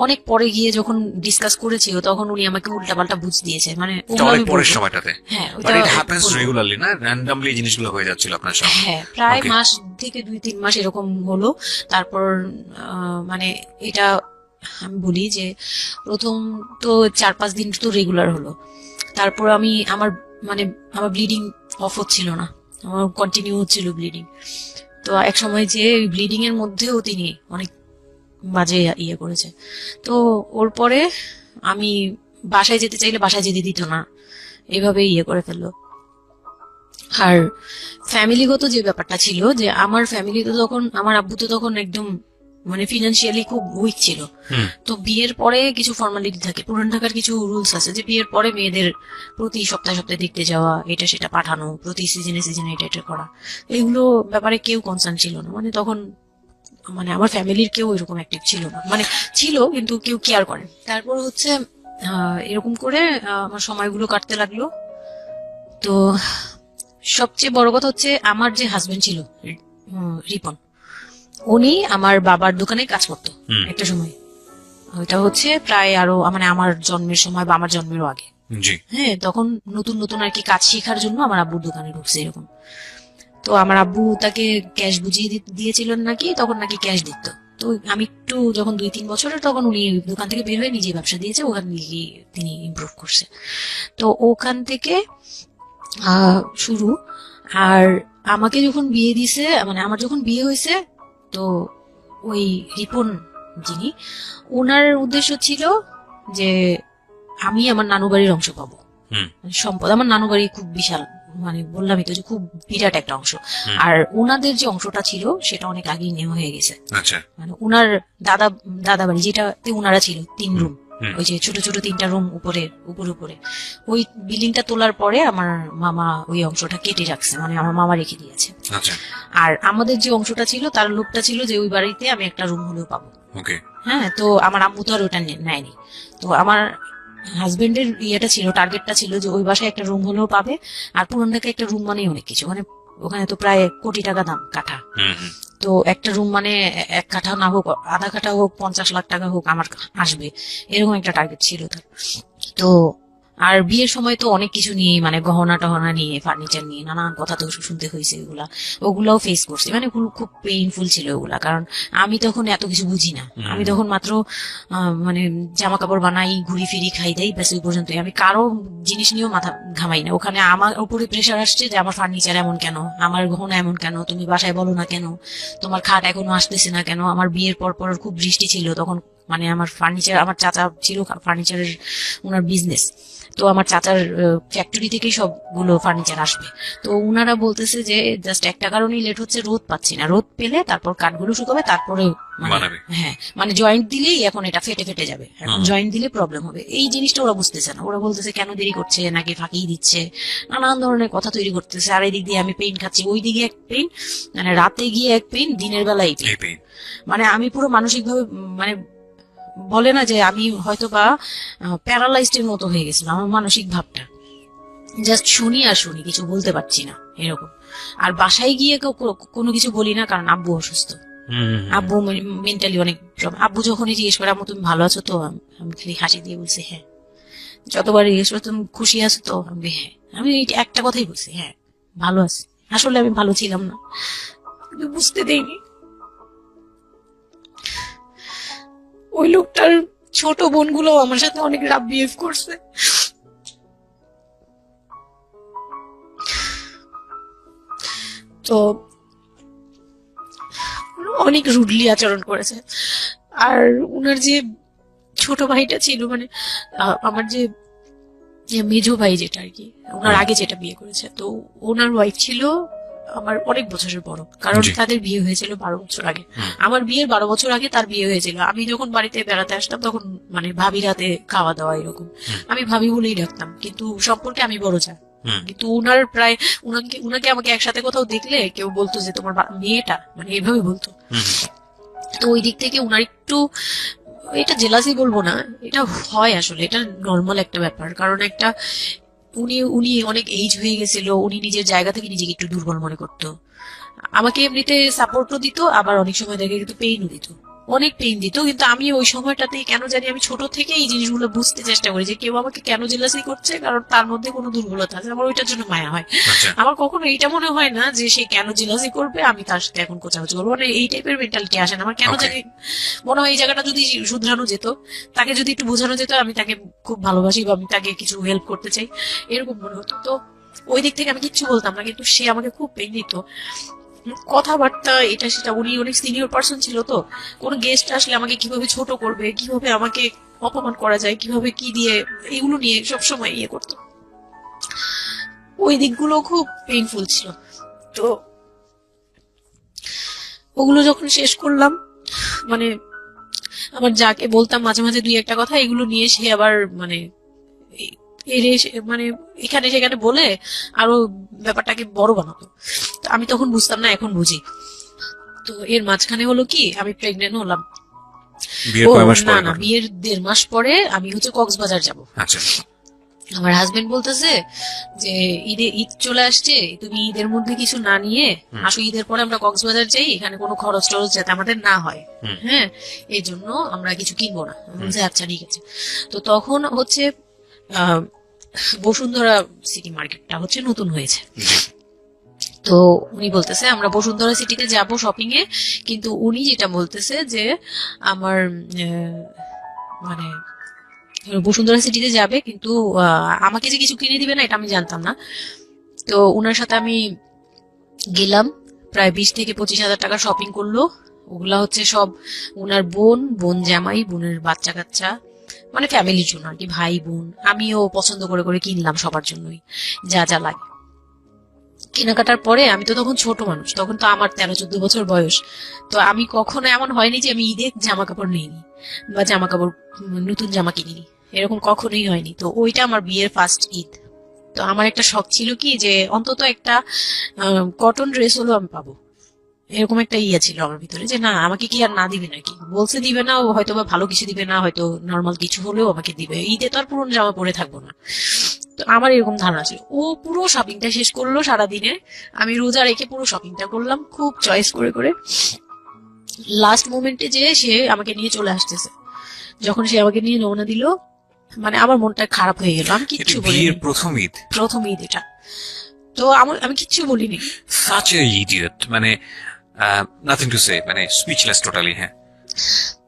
অনেক পরে গিয়ে যখন ডিসকাস করেছি তখন উনি আমাকে উল্টাপাল্টা বুঝ দিয়েছে, মানে এটা ওগুলো অনেক আমি পরের বলবো। সময়টাতে, হ্যাঁ, বাট ওটা ইট হ্যাপেন্স বলবো। রেগুলারলি, না র্যান্ডমলি এই জিনিসগুলো হয়ে যাচ্ছিল আপনার সাথে? হ্যাঁ, প্রায় Okay. মাস থেকে 2-3 মাস এরকম হলো। তারপর মানে এটা আমি বলি যে প্রথম তো 4-5 দিন তো রেগুলার হলো, তারপর আমি মানে আমার ব্লিডিং অফ হচ্ছিল না, আমার কন্টিনিউ হচ্ছিল ব্লিডিং। তো এক সময় যে ব্লিডিং এর মধ্যেও তিনি অনেক বাজে ইয়ে করেছে। তো ওর পরে আমি বাসায় যেতে চাইলে বাসায় যেতে দিত না, এভাবে ইয়ে করে ফেললো। আর ফ্যামিলিগত যে ব্যাপারটা ছিল, যে আমার ফ্যামিলিতে তখন আমার আব্বু তো তখন একদম মানে ফিনান্সিয়ালি খুব উইক ছিল। হুম। তো বিয়ের পরে কিছু ফর্মালিটি থাকে, পুরান ঢাকার কিছু রুলস আছে যে বিয়ের পরে মেয়েদের প্রতি সপ্তাহে সপ্তাহে দেখতে যাওয়া, এটা সেটা পাঠানো, প্রতি সিজনে সিজনে এটা এটা করা, এগুলো ব্যাপারে কেউ কনসার্ন ছিল না। মানে তখন মানে আমার ফ্যামিলির কেউ এরকম অ্যাক্টিভ ছিল না, মানে ছিল কিন্তু কেউ কেয়ার করে। তারপর হচ্ছে এরকম করে আমার সময়গুলো কাটতে লাগলো। তো সবচেয়ে বড় কথা হচ্ছে আমার যে হাজবেন্ড ছিল রিপন, উনি আমার বাবার দোকানে কাজ করতো হুম। একটা সময়। ওইটা হচ্ছে প্রায় আরো মানে আমার জন্মের সময় বা আমার জন্মেরও আগে। জি। হ্যাঁ, তখন নতুন নতুন আর কি কাজ শেখার জন্য আমার আব্বুর দোকানে ঢুকছে এরকম। তো আমার আব্বু তাকে ক্যাশ বুঝিয়ে দিয়েছিলেন নাকি, তখন নাকি ক্যাশ দিত। তো আমি একটু যখন 2-3 বছরের, তখন উনি দোকান থেকে বের হয়ে নিজে ব্যবসা দিয়েছে, ওখান থেকে তিনি ইমপ্রুভ করছে। তো ওখান থেকে শুরু। আর আমাকে যখন বিয়ে দিছে, মানে আমার যখন বিয়ে হয়েছে, তো ওই রিপন যিনি, ওনার উদ্দেশ্য ছিল যে আমি আমার নানু বাড়ির অংশ পাবো, হুম। সম্পদ। আমার নানু বাড়ি খুব বিশাল, মানে বললামই তো যে খুব বিরাট একটা অংশ। হুম। আর ওনাদের যে অংশটা ছিল সেটা অনেক আগেই নেওয়া হয়ে গেছে। আচ্ছা। মানে ওনার দাদা দাদা বাড়ি যেটাতে ওনারা ছিল 3 রুম, হুম। ওই যে ছোট ছোট 3টা রুম উপরে ওই বিল্ডিংটা তোলার পরে আমার মামা ওই অংশটা কেটে রাখছে, মানে আমার মামা রেখে দিয়েছে। আচ্ছা। আর আমাদের যে অংশটা ছিল তার লোভটা ছিল যে ওই বাড়িতে আমি একটা রুম হলেও পাবো। ওকে। হ্যাঁ, তো আমার আম্মু তো আর ওটা নেয়নি। তো আমার হাজবেন্ডের ইয়েটা ছিল, টার্গেটটা ছিল যে ওই বাসায় একটা রুম হলেও পাবে। আর পুরান ঢাকায় একটা রুম মানেই অনেক কিছু, মানে ওখানে তো প্রায় 1 কোটি টাকা দাম কাঠা। হুম। হুম। তো একটা রুম মানে 1 কাঠা না হোক, আধা কাঠা হোক, 50 লাখ টাকা হোক, আমার আসবে, এরকম একটা টার্গেট ছিল তার। তো আর বিয়ের সময় তো অনেক কিছু নিয়ে, মানে গহনা টহনা নিয়ে, ফার্নিচার নিয়ে নানান কথা তো শুনতে হয়েছে, ওগুলাও ফেস করছি। মানে খুব পেইনফুল ছিল ওগুলা, কারণ আমি তখন এত কিছু বুঝি না। আমি তখন মাত্র মানে জামা কাপড় বানাই, ঘুরি ফিরি, খাই দেই, ব্যাস ওই পর্যন্তই। আমি কারো জিনিস নিয়েও মাথা ঘামাই না। ওখানে আমার উপরে প্রেশার আসছে যে আমার ফার্নিচার এমন কেন, আমার গহনা এমন কেন, তুমি বাসায় বলো না কেন, তোমার খাট এখনো আসতেছে না কেন। আমার বিয়ের পর খুব বৃষ্টি ছিল তখন, মানে আমার ফার্নিচার, আমার চাচা ছিল ফার্নিচারের, ওনার বিজনেস। তো আমার চাচার ফ্যাক্টরি থেকেই সবগুলো ফার্নিচার আসবে। তো ওনারা বলতেছে যে জাস্ট একটা কারণেই লেট হচ্ছে, রোদ পাচ্ছি না, রোদ পেলে তারপর কাঠগুলো শুকাবে, তারপরে বানাবে। হ্যাঁ, মানে জয়েন্ট দিলেই এখন এটা ফেটে ফেটে যাবে, এখন জয়েন্ট দিলে প্রবলেম হবে। এই জিনিসটা ওরা বুঝতেছে না। ওরা বলতেছে কেন দেরি করছে, নাকি ফাঁকি দিচ্ছে, নানান ধরনের কথা তৈরি করতেছে। আর এদিক দিয়ে আমি পেইন খাচ্ছি, ওই দিকে এক পেইন, মানে রাতে গিয়ে এক পেইন, দিনের বেলায় এই পেইন। মানে আমি পুরো মানসিক ভাবে, মানে বলে না যে আমি হয়তো বা প্যারালাইজড এর মতো হয়ে গেছিলাম। আমার মানসিক ভাবটা জাস্ট শুনি আর শুনি, কিছু বলতে পারছি না এরকম। আর বাসায় গিয়ে কোনো কিছু বলি না, কারণ আব্বু অসুস্থ। আব্বু মেন্টালি অনেক আব্বু যখনই জিজ্ঞেস করে আম্মু তুমি ভালো আছো তো, আমি খালি হাসি দিয়ে বলছি হ্যাঁ। যতবার জিজ্ঞেস করে তুমি খুশি আছো তো, আমি হ্যাঁ। আমি একটা কথাই বলছি, হ্যাঁ ভালো আছি। আসলে আমি ভালো ছিলাম না, আমি বুঝতে দেইনি। ওই লোকটার ছোট বোনগুলো আমার সাথে অনেক রাফ বিহেভ করছে। তো অনেক রুডলি আচরণ করেছে। আর উনার যে ছোট ভাইটা ছিল, মানে আমার যে মেজো ভাই যেটা আর কি, ওনার আগে যেটা বিয়ে করেছে, তো ওনার ওয়াইফ ছিল আমার অনেক বছরের বড়, কারণ তাদের বিয়ে হয়েছিল 12 বছর আগে। আমার বিয়ের 12 বছর আগে তার বিয়ে হয়েছিল। আমি যখন বাড়িতে বেড়াতে আসতাম তখন মানে ভাবি রাতে খাওয়া দাওয়া এরকম, আমি ভাবি বলেই ডাকতাম, কিন্তু সম্পর্কে আমি বড় যা। কিন্তু উনার প্রায় উনাকে আমাকে একসাথে কোথাও দেখলে কেউ বলতো যে তোমার মেয়েটা, মানে এইভাবে বলতো। তো ওই দিক থেকে উনার একটু, এটা জেলাসি বলবো না, এটা হয় আসলে, এটা নর্মাল একটা ব্যাপার। কারণ একটা উনি অনেক এইজ হয়ে গেছিল, উনি নিজের জায়গা থেকে নিজেকে একটু দুর্বল মনে করতো। আমাকে এমনিতে সাপোর্টও দিত, আবার অনেক সময় দেখে কিন্তু পেইনও দিত, অনেক পেইন দিত। কিন্তু আমি ওই সময়টাতে কেন জানি আমি ছোট থেকে এই জিনিসগুলো বুঝতে চেষ্টা করি যে কেউ আমাকে কেন জেলাসি করছে, কারণ তার মধ্যে কোনো দুর্বলতা আছে, আমার ওইটার জন্য মায়া হয়। আমার কখনো এইটা মনে হয় না যে সে কেন জেলাসি করবে, আমি তার সাথে এখন কোচাকুচি করবো, মানে এই টাইপের মেন্টালিটি আসে না আমার। কেন জানি মনে হয় এই জায়গাটা যদি শুধরানো যেত, তাকে যদি একটু বোঝানো যেত আমি তাকে খুব ভালোবাসি বা আমি তাকে কিছু হেল্প করতে চাই, এরকম মনে হতো। তো ওই দিক থেকে আমি কিচ্ছু বলতাম না, কিন্তু সে আমাকে খুব পেইন দিত, কথাবার্তা এটা সেটা। উনি অনেক সিনিয়র পার্সন ছিল, তো কোনো গেস্ট আসলে আমাকে কিভাবে ছোট করবে, কিভাবে আমাকে অপমান করা যায়, কিভাবে কি দিয়ে, এগুলো নিয়ে সবসময় ইয়ে করতো। ওই দিকগুলো খুব পেইনফুল ছিল। তো ওগুলো যখন শেষ করলাম, মানে আমার যাকে বলতাম মাঝে মাঝে দুই একটা কথা, এগুলো নিয়ে সে আবার মানে মানে এখানে সেখানে বলে আরো ব্যাপারটাকে বড় বানাতো। তো আমি তখন বুঝতাম না, এখন বুঝি। তো এর মাঝখানে হলো কি, আমি প্রেগনেন্ট হলাম। বিয়ের ও কয় মাস না পরে না, ঘটনা? বিয়ের 1.5 মাস পরে আমি হচ্ছে কক্সবাজার যাব। আচ্ছা। আমার হাজবেন্ড বলতেছে যে ঈদ চলে আসছে, তুমি ঈদের মধ্যে কিছু না নিয়ে আসো, ঈদের পরে আমরা কক্সবাজার যাই, এখানে কোনো খরচ টরচ যাতে আমাদের না হয়, হ্যাঁ, এই জন্য আমরা কিছু কিনবো না। আমি বলছি আচ্ছা ঠিক আছে। তো তখন হচ্ছে আহ বসুন্ধরা সিটি মার্কেটটা হচ্ছে নতুন হয়েছে। তো উনি বলতেছে আমরা বসুন্ধরা সিটিতে যাব শপিং এ, কিন্তু উনি যেটা বলতেছে যে আমার মানে বসুন্ধরা সিটিতে যাবে, কিন্তু আমাকে যে কিছু কিনে দিবে না এটা আমি জানতাম না। তো ওনার সাথে আমি গেলাম, প্রায় 20,000 থেকে 25,000 টাকা শপিং করলো। ওগুলা হচ্ছে সব ওনার বোন জামাই, বোনের বাচ্চা কাচ্চা, মানে ফ্যামিলির জন্য আর কি, ভাই বোন। আমিও পছন্দ করে করে কিনলাম সবার জন্যই যা যা লাগে। কেনাকাটার পরে আমি তো তখন ছোট মানুষ, তখন তো আমার 13-14 বছর বয়স। তো আমি কখনো এমন হয়নি যে আমি ঈদে জামা কাপড় নিইনি বা জামা কাপড় নতুন জামা কিনিনি, এরকম কখনোই হয়নি। তো ওইটা আমার বিয়ের ফার্স্ট ঈদ। তো আমার একটা শখ ছিল কি যে অন্তত একটা কটন ড্রেস হলো আমি পাবো, এরকম একটা ইয়ে ছিল আমার ভিতরে, যে না আমাকে কি আর না দিবে নাকি, বলছে দিবে না, ও হয়তো বা ভালো কিছু দিবে না, হয়তো নর্মাল কিছু হলেও আমাকে দিবে, ঈদে তো আর পুরনো জামা পরে থাকবো না। তো আমার এরকম ধারণা ছিল। ও পুরো শপিংটা শেষ করলো সারাদিনে, আমি রোজা রেখে পুরো শপিংটা করলাম খুব চয়েস করে করে। লাস্ট মোমেন্টে যে সে আমাকে নিয়ে চলে আসতেছে, যখন সে আমাকে নিয়ে রওনা দিল, মানে আমার মনটা খারাপ হয়ে গেল। আমি কিচ্ছু বলিনি, বিয়ের প্রথম ঈদ, প্রথম ঈদ এটা। তো আমি কিচ্ছু বলিনি। such a idiot, মানে নাথিং টু সে, মানে স্পিচলেস টোটালি। হ্যাঁ,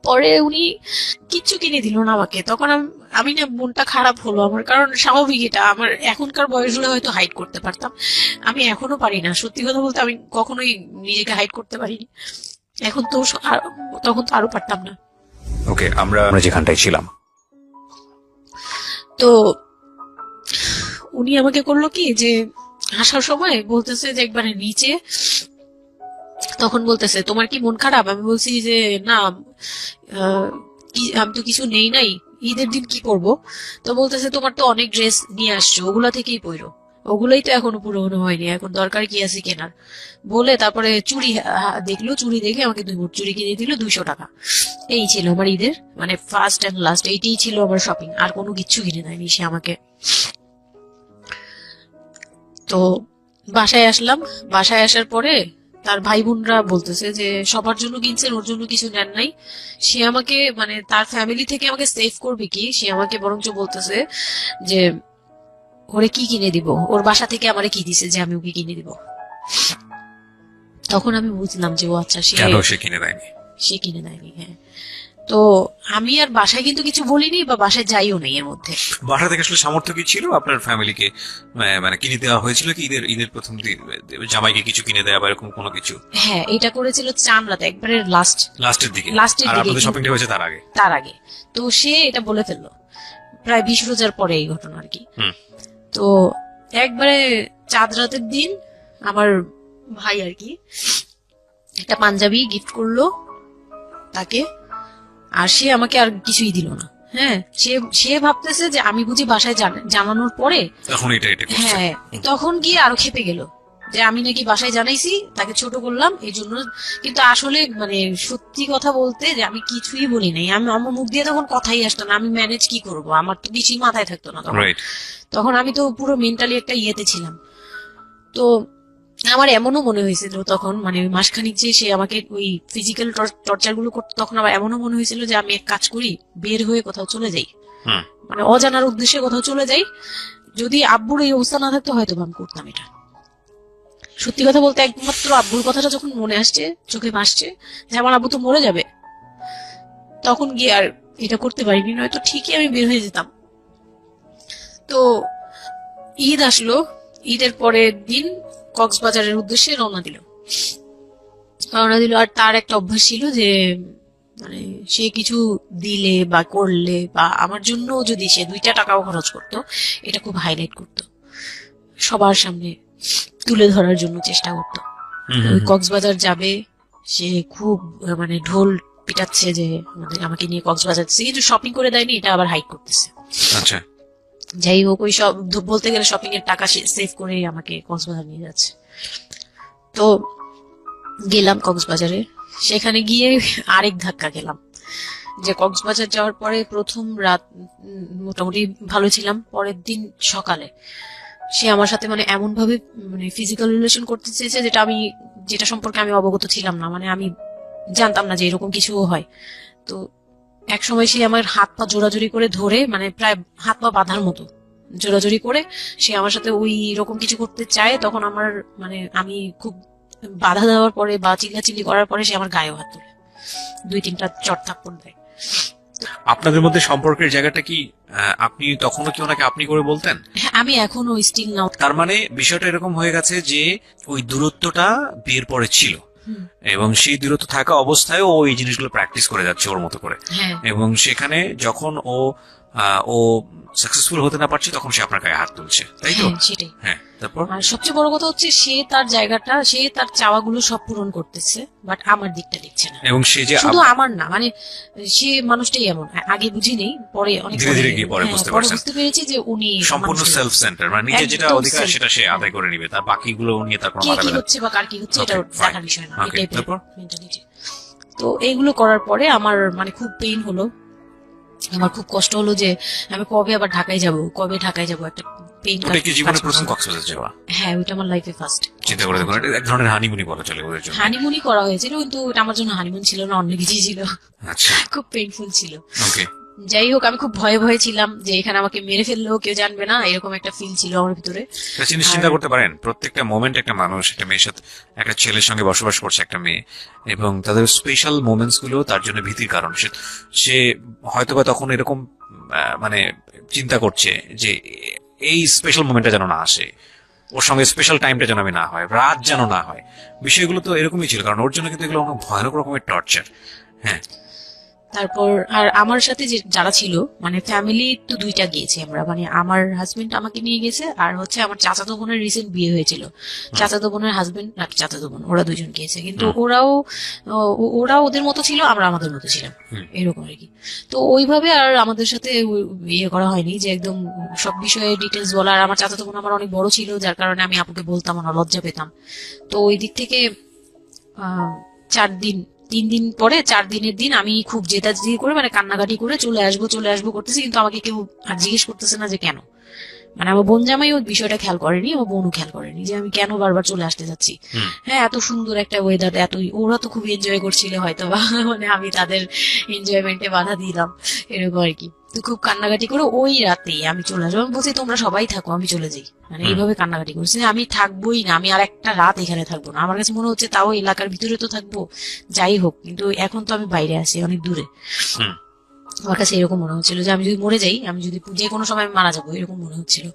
পরে উনি কিচ্ছু কিনে দিল না আমাকে, তখন আমি না মনটা খারাপ হলো আমার, কারণ স্বাভাবিক এটা আমার এখনকার বয়স হলে হয়তো হাইড করতে পারতাম, আমি এখনো পারি না। সত্যি কথা বলতে আমি কখনোই নিজেকে হাইড করতে পারিনি, এখন তো তখন তো আরো পারতাম না। ওকে, আমরা যেখানটায় ছিলাম, তো উনি আমাকে করলো কি যে আসার সময় বলতেছে যে একবারে নিচে, তখন বলতেছে তোমার কি মন খারাপ? আমি বলছি যে না, আমি তো কিছু নেই নাই, ঈদের দিন কি করব? তো বলতেছে তোমার তো অনেক ড্রেস নিয়ে আসছো, ওগুলা থেকেই পরো, ওগুলোই তো এখনো পুরোনো হয়নি, এখন দরকার কি আছে কেনার? বলে তারপরে চুড়ি দেখলো, চুড়ি দেখে আমাকে 2 মুঠ চুড়ি কিনে দিল 200 টাকা। এই ছিল আমার ঈদের মানে ফার্স্ট এন্ড লাস্ট, এইটাই ছিল আমার শপিং, আর কোনো কিচ্ছু কিনে দেয়নি সে আমাকে। তো বাসায় আসলাম, বাসায় আসার পরে তার ভাই বোনরা বলতেছে যে সবার জন্য কিনছেন, ওর জন্য কিছু নেন নাই। সে আমাকে মানে তার ফ্যামিলি থেকে আমাকে সেভ করবে কি, সে আমাকে বরঞ্চ বলতেছে যে ওরে কি কিনে দিব, ওর বাসা থেকে আমারে কি দিছে যে আমি ওকে কিনে দিব। তখন আমি বুঝলাম যে ও আচ্ছা কেন সে কিনে দেয়নি। সে কিনে দেয়নি। হ্যাঁ, তো আমি আর বাসায় কিন্তু কিছু বলিনি বা বাসায় যাইও নাই এর মধ্যে। বাসা থেকে আসলে সামর্থ্য কি ছিল আপনার ফ্যামিলিকে, মানে কিনে দেওয়া হয়েছিল কি ঈদের প্রথম দিন জামাইকে কিছু কিনে দেওয়া বা এরকম কোনো কিছু? হ্যাঁ, এটা করেছিল চাঁদরাতে, একবারে লাস্টের দিকে, লাস্টের আর দিকে, আপনাদের শপিংটা হয়েছে তার আগে। তার আগে। তো সে এটা বলে ফেললো প্রায় 20 রোজার পরে এই ঘটনা আর কি। তো একবারে চাঁদ রাতের দিন আমার ভাই আর কি একটা পাঞ্জাবি গিফট করলো তাকে, আর সে আমাকে আর কিছুই দিল না। হ্যাঁ, সে ভাবতেছে যে আমি বুঝি বাসায় জানানোর পরে তখন এটা করছে। হ্যাঁ, তখন গিয়ে আরো খেপে গেল যে আমি নাকি বাসায় জানাইছি, তাকে ছোট করলাম এই জন্য। কিন্তু আসলে মানে সত্যি কথা বলতে যে আমি কিছুই বলি নাই, আমি আমার মুখ দিয়ে তখন কথাই আসতো না, আমি ম্যানেজ কি করব, আমার তো কিছুই মাথায় থাকতো না তখন। তখন আমি তো পুরো মেন্টালি একটা ইয়েতে ছিলাম। তো আমার এমনও মনে হয়েছিল তখন, মানে ওই মাসখানিক যে সে আমাকে ওই ফিজিক্যাল টর্চার গুলো করতো, তখন আবার এমনও মনে হয়েছিল যে আমি এক কাজ করি, বের হয়ে কোথাও চলে যাই, মানে অজানার উদ্দেশ্যে কোথাও চলে যাই। যদি আব্বুর এই অবস্থা না থাকতো হয়তো আমি করতাম এটা। সত্যি কথা বলতে একমাত্র আব্বুর কথাটা যখন মনে আসছে, চোখে ভাসছে যে আমার আব্বু তো মরে যাবে, তখন গিয়ে আর এটা করতে পারিনি, নয়তো ঠিকই আমি বের হয়ে যেতাম। তো ঈদ আসলো, ঈদের পরের দিন কক্সবাজারের উদ্দেশ্যে রওনা দিল। আর তার একটা অভ্যাস ছিল যে মানে সে কিছু দিলে বা করলে বা আমার জন্য যদি সে 2টা টাকাও খরচ করতো, এটা খুব হাইলাইট করতো, সবার সামনে তুলে ধরার জন্য চেষ্টা করতো। ওই কক্সবাজার যাবে, সে খুব মানে ঢোল পিটাচ্ছে যে আমাকে নিয়ে কক্সবাজার যাচ্ছে, কিন্তু শপিং করে দেয়নি, এটা আবার হাইড করতেছে। আচ্ছা, যাই হোক, ওই সব বলতে গেলে শপিং এর টাকা সেভ করে আমাকে কক্সবাজার নিয়ে যাচ্ছে। তো গেলাম কক্সবাজারে, সেখানে গিয়ে আরেক ধাক্কা খেলাম। যে কক্সবাজার যাওয়ার পরে প্রথম রাত মোটামুটি ভালো ছিলাম, পরের দিন সকালে সে আমার সাথে মানে এমন ভাবে মানে ফিজিক্যাল রিলেশন করতে চেয়েছে যেটা সম্পর্কে আমি অবগত ছিলাম না, মানে আমি জানতাম না যে এরকম কিছু হয়। তো এক সময় সে আমার হাত পা জোড়াজোড়ি করে ধরে, মানে প্রায় হাত পা বাঁধার মতো জোড়াজোড়ি করে সে আমার সাথে ওই রকম কিছু করতে চায়। তখন আমার মানে আমি খুব বাধা দেওয়ার পরে বা চিল্লাচিল্লি করার পরে সে আমার গায়ে হাত তোলে, 2-3টা চড় থাপ্পড় দেয়। আপনাদের মধ্যে সম্পর্কের জায়গাটা কি আপনি তখনও কি ওনাকে আপনি করে বলতেন? হ্যাঁ, আমি এখনো স্টিল নাও। তার মানে বিষয়টা এরকম হয়ে গেছে যে ওই দূরত্বটা বিয়ের পরে ছিল, এবং সেই দূরত্ব থাকা অবস্থায় ও এই জিনিসগুলো প্র্যাকটিস করে যাচ্ছে ওর মতো করে, হ্যাঁ এবং সেখানে যখন ও সাকসেসফুল হতে না পারছে তখন সে আপনার গায়ে হাত তুলছে, তাই তো? হ্যাঁ, সেটাই। হ্যাঁ, তারপর? আর সবচেয়ে বড় কথা হচ্ছে সে তার জায়গাটা, সে তার চাওয়াগুলো সব পূরণ করতেছে, বাট আমার দিকটা দেখছে না। এবং সে যে শুধু আমার না, মানে সে মানুষটাই এমন, আগে বুঝি নেই, পরে অনেক ধীরে ধীরে গিয়ে পরে বুঝতে পারছেন। বুঝতে পেরেছি যে উনি সম্পূর্ণ মানুষের- সেলফ সেন্টার, মানে নিজের যেটা একদম অধিকার self- সেটা সে আদায় করে নিবে, তার বাকিগুলো নিয়ে তার কোনো কে মাথা কি ব্যথা। হচ্ছে বা কার কি হচ্ছে এটা Okay, fine. দেখার বিষয় না, Okay, এটাই তারপর? মেন্টালিটি। তো এইগুলো করার পরে আমার মানে খুব পেইন হলো, আমার খুব কষ্ট হলো যে আমি কবে আবার ঢাকায় যাব, একটা পেইন। ওটা কি জীবনে প্রথম কক্সবাজার যাওয়া? হ্যাঁ, ওইটা আমার লাইফে ফার্স্ট। চিন্তা করে দেখুন, এটা এক ধরনের হানিমুনি বলা চলে ওদের জন্য। হানিমুনই করা হয়েছিল, কিন্তু ওটা আমার জন্য হানিমুন ছিল না, অন্য কিছু ছিল, আচ্ছা, খুব পেইনফুল ছিল। ওকে। যাই হোক, আমি খুব ভয়ে ভয়ে ছিলাম যে এখানে আমাকে মেরে ফেললেও কেউ জানবে না, এরকম একটা ফিল ছিল আমার ভিতরে। একটা জিনিস চিন্তা করতে পারেন, প্রত্যেকটা মোমেন্ট একটা মানুষ একটা মেয়ের সাথে, একটা ছেলের সঙ্গে বসবাস করছে একটা মেয়ে, এবং তাদের স্পেশাল মোমেন্টস গুলো তার জন্য ভীতির কারণ। সে হয়তোবা তখন এরকম মানে চিন্তা করছে যে এই স্পেশাল মোমেন্টটা যেন না আসে, ওর সঙ্গে স্পেশাল টাইমটা যেন আমি না হয়, রাত যেন না হয়। বিষয়গুলো তো এরকমই ছিল, কারণ ওর জন্য কিন্তু এগুলো অনেক ভয়ানক রকমের টর্চার। হ্যাঁ, তারপর আর আমার সাথে যারা ছিল, মানে ফ্যামিলি তো 2টা গিয়েছি আমরা, মানে আমার হাজবেন্ড আমাকে নিয়ে গেছে, আর হচ্ছে আমার চাচাতো বোনের রিসেন্ট বিয়ে হয়েছিল, চাচাতো বোনের হাজবেন্ড আর চাচাতো বোন, ওরা 2জন গিয়েছে। কিন্তু ওরা ওদের মতো ছিল, আমরা আমাদের মতো ছিলাম, এরকম আর কি। তো ওইভাবে আর আমাদের সাথে ইয়ে করা হয়নি যে একদম সব বিষয়ে ডিটেলস বলা। আর আমার চাচাতো বোন আমার অনেক বড় ছিল, যার কারণে আমি আপুকে বলতাম না, লজ্জা পেতাম। তো ওই দিক থেকে 3 দিন পরে 4 দিনের দিন আমি খুব জেদাজেদি করে, মানে কান্নাকাটি করে চলে আসবো করতেছি, কিন্তু আমাকে কেউ আর জিজ্ঞেস করতেছে না যে কেন। মানে আমার বোন জামাই ওই বিষয়টা খেয়াল করেনি, আমার বোনও খেয়াল করেনি যে আমি কেন বারবার চলে আসতে যাচ্ছি। হ্যাঁ, এত সুন্দর একটা ওয়েদার, ওরা তো খুব এনজয় করছিল হয়তো বা, মানে আমি তাদের এনজয়মেন্টে বাধা দিলাম, এরকম আর কি। তো খুব কান্নাকাটি করে ওই রাতেই আমি চলে আসবো। আমি বলছি তোমরা সবাই থাকো, আমি চলে যাই, মানে এইভাবে কান্নাকাটি করছি, আমি থাকবোই না, আমি আর একটা রাত এখানে থাকবো না। আমার কাছে মনে হচ্ছে তাও এলাকার ভিতরে তো থাকবো, যাই হোক, কিন্তু এখন তো আমি বাইরে আছি, অনেক দূরে। আমার কাছে এরকম মনে হচ্ছিল যে আমি যদি মরে যাই, আমি যদি যে কোনো সময় আমি মারা যাবো, এরকম মনে হচ্ছিল।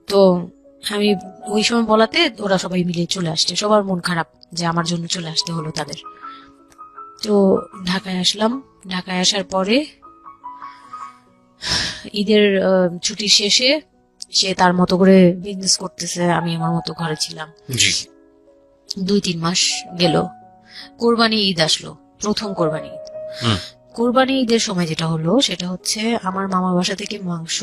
তো আমি ওই সময় বলাতে ওরা সবাই মিলে চলে আসছে, সবার মন খারাপ যে আমার জন্য চলে আসতে হলো তাদের। তো ঢাকায় আসলাম, ঢাকায় আসার পরে ঈদের ছুটির শেষে সে তার মতো করে বিজনেস করতেছে, আমি আমার মতো ঘরে ছিলাম। 2-3 মাস গেল, কোরবানি ঈদ আসলো, প্রথম কোরবানি ঈদ। কোরবানি ঈদের সময় যেটা হলো সেটা হচ্ছে আমার মামার বাসা থেকে মাংস,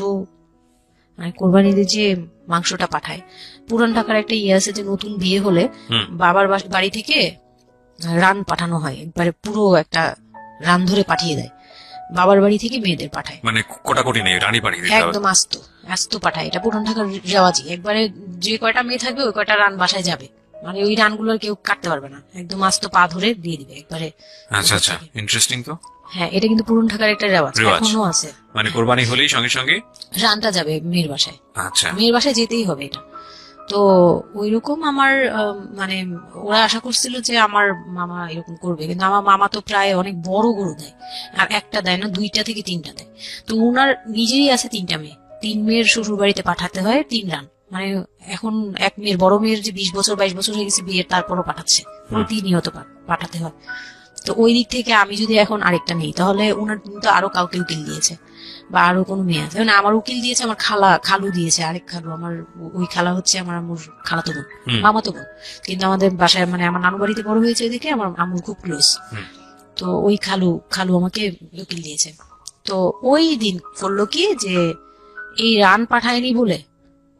মানে কোরবানি ঈদের যে মাংসটা পাঠায়, পুরান ঢাকার একটা ইয়ে আছে যে নতুন বিয়ে হলে বাবার বাড়ি থেকে রান পাঠানো হয়, একবারে পুরো একটা রান ধরে পাঠিয়ে দেয়, বাবার বাড়ি থেকে মেয়েদের পাঠায়, মানে কোটাকুটি নেই, রানী পাঠিয়ে দিতে হবে। একদম আস্ত পাঠায়। এটা পুরান ঢাকার রেওয়াজি, একবারে যে কয়টা মেয়ে থাকবে ওই কয়টা রান বাসায় যাবে, মানে ওই রানগুলো কেউ কাটতে পারবে না, একদম আস্ত পা ধরে দিয়ে দিবে একবারে। আচ্ছা আচ্ছা, ইন্টারেস্টিং তো। হ্যাঁ, এটা কিন্তু পুরান ঢাকার একটা রেওয়াজ, এখনো আছে। মানে কোরবানি হলেই সঙ্গে সঙ্গে রানটা যাবে মেয়ের বাসায়। আচ্ছা, মেয়ের বাসায় যেতেই হবে এটা। তো ওইরকম আমার মানে ওরা আশা করছিল যে আমার মামা এরকম করবে, কিন্তু আমার মামা তো প্রায় অনেক বড় গরু দেয়, আর একটা দেয় না, 2টা থেকে 3টা দেয়। তো ওনার নিজেরই আছে 3টা মেয়ে, 3 মেয়ের শ্বশুর বাড়িতে পাঠাতে হয় 3 রান। মানে এখন এক মেয়ের, বড় মেয়ের যে 20 বছর 22 বছর হয়ে গেছে বিয়ের, তারপরও পাঠাচ্ছে, প্রতিনিয়ত পাঠাতে হয়। তো ওই দিক থেকে আমি যদি এখন আরেকটা নেই, তাহলে ওনার কিন্তু আরো কাউকে উকিল দিয়েছে, বা আরো কোনো মেয়ে আছে, মানে আমার উকিল দিয়েছে, আমার খালু দিয়েছে, আরেক খালু, আমার ওই খালা হচ্ছে আমার আম্মুর খালাতো বোন, মামাতো বোন, কিন্তু আমাদের বাসায়, মানে আমার নানু বাড়িতে বড় হয়েছে এদিকে, আমার আম্মুর খুব ক্লোজ। তো ওই খালু খালু আমাকে উকিল দিয়েছে। তো ওই দিন করলো কি যে এই রান পাঠায়নি বলে,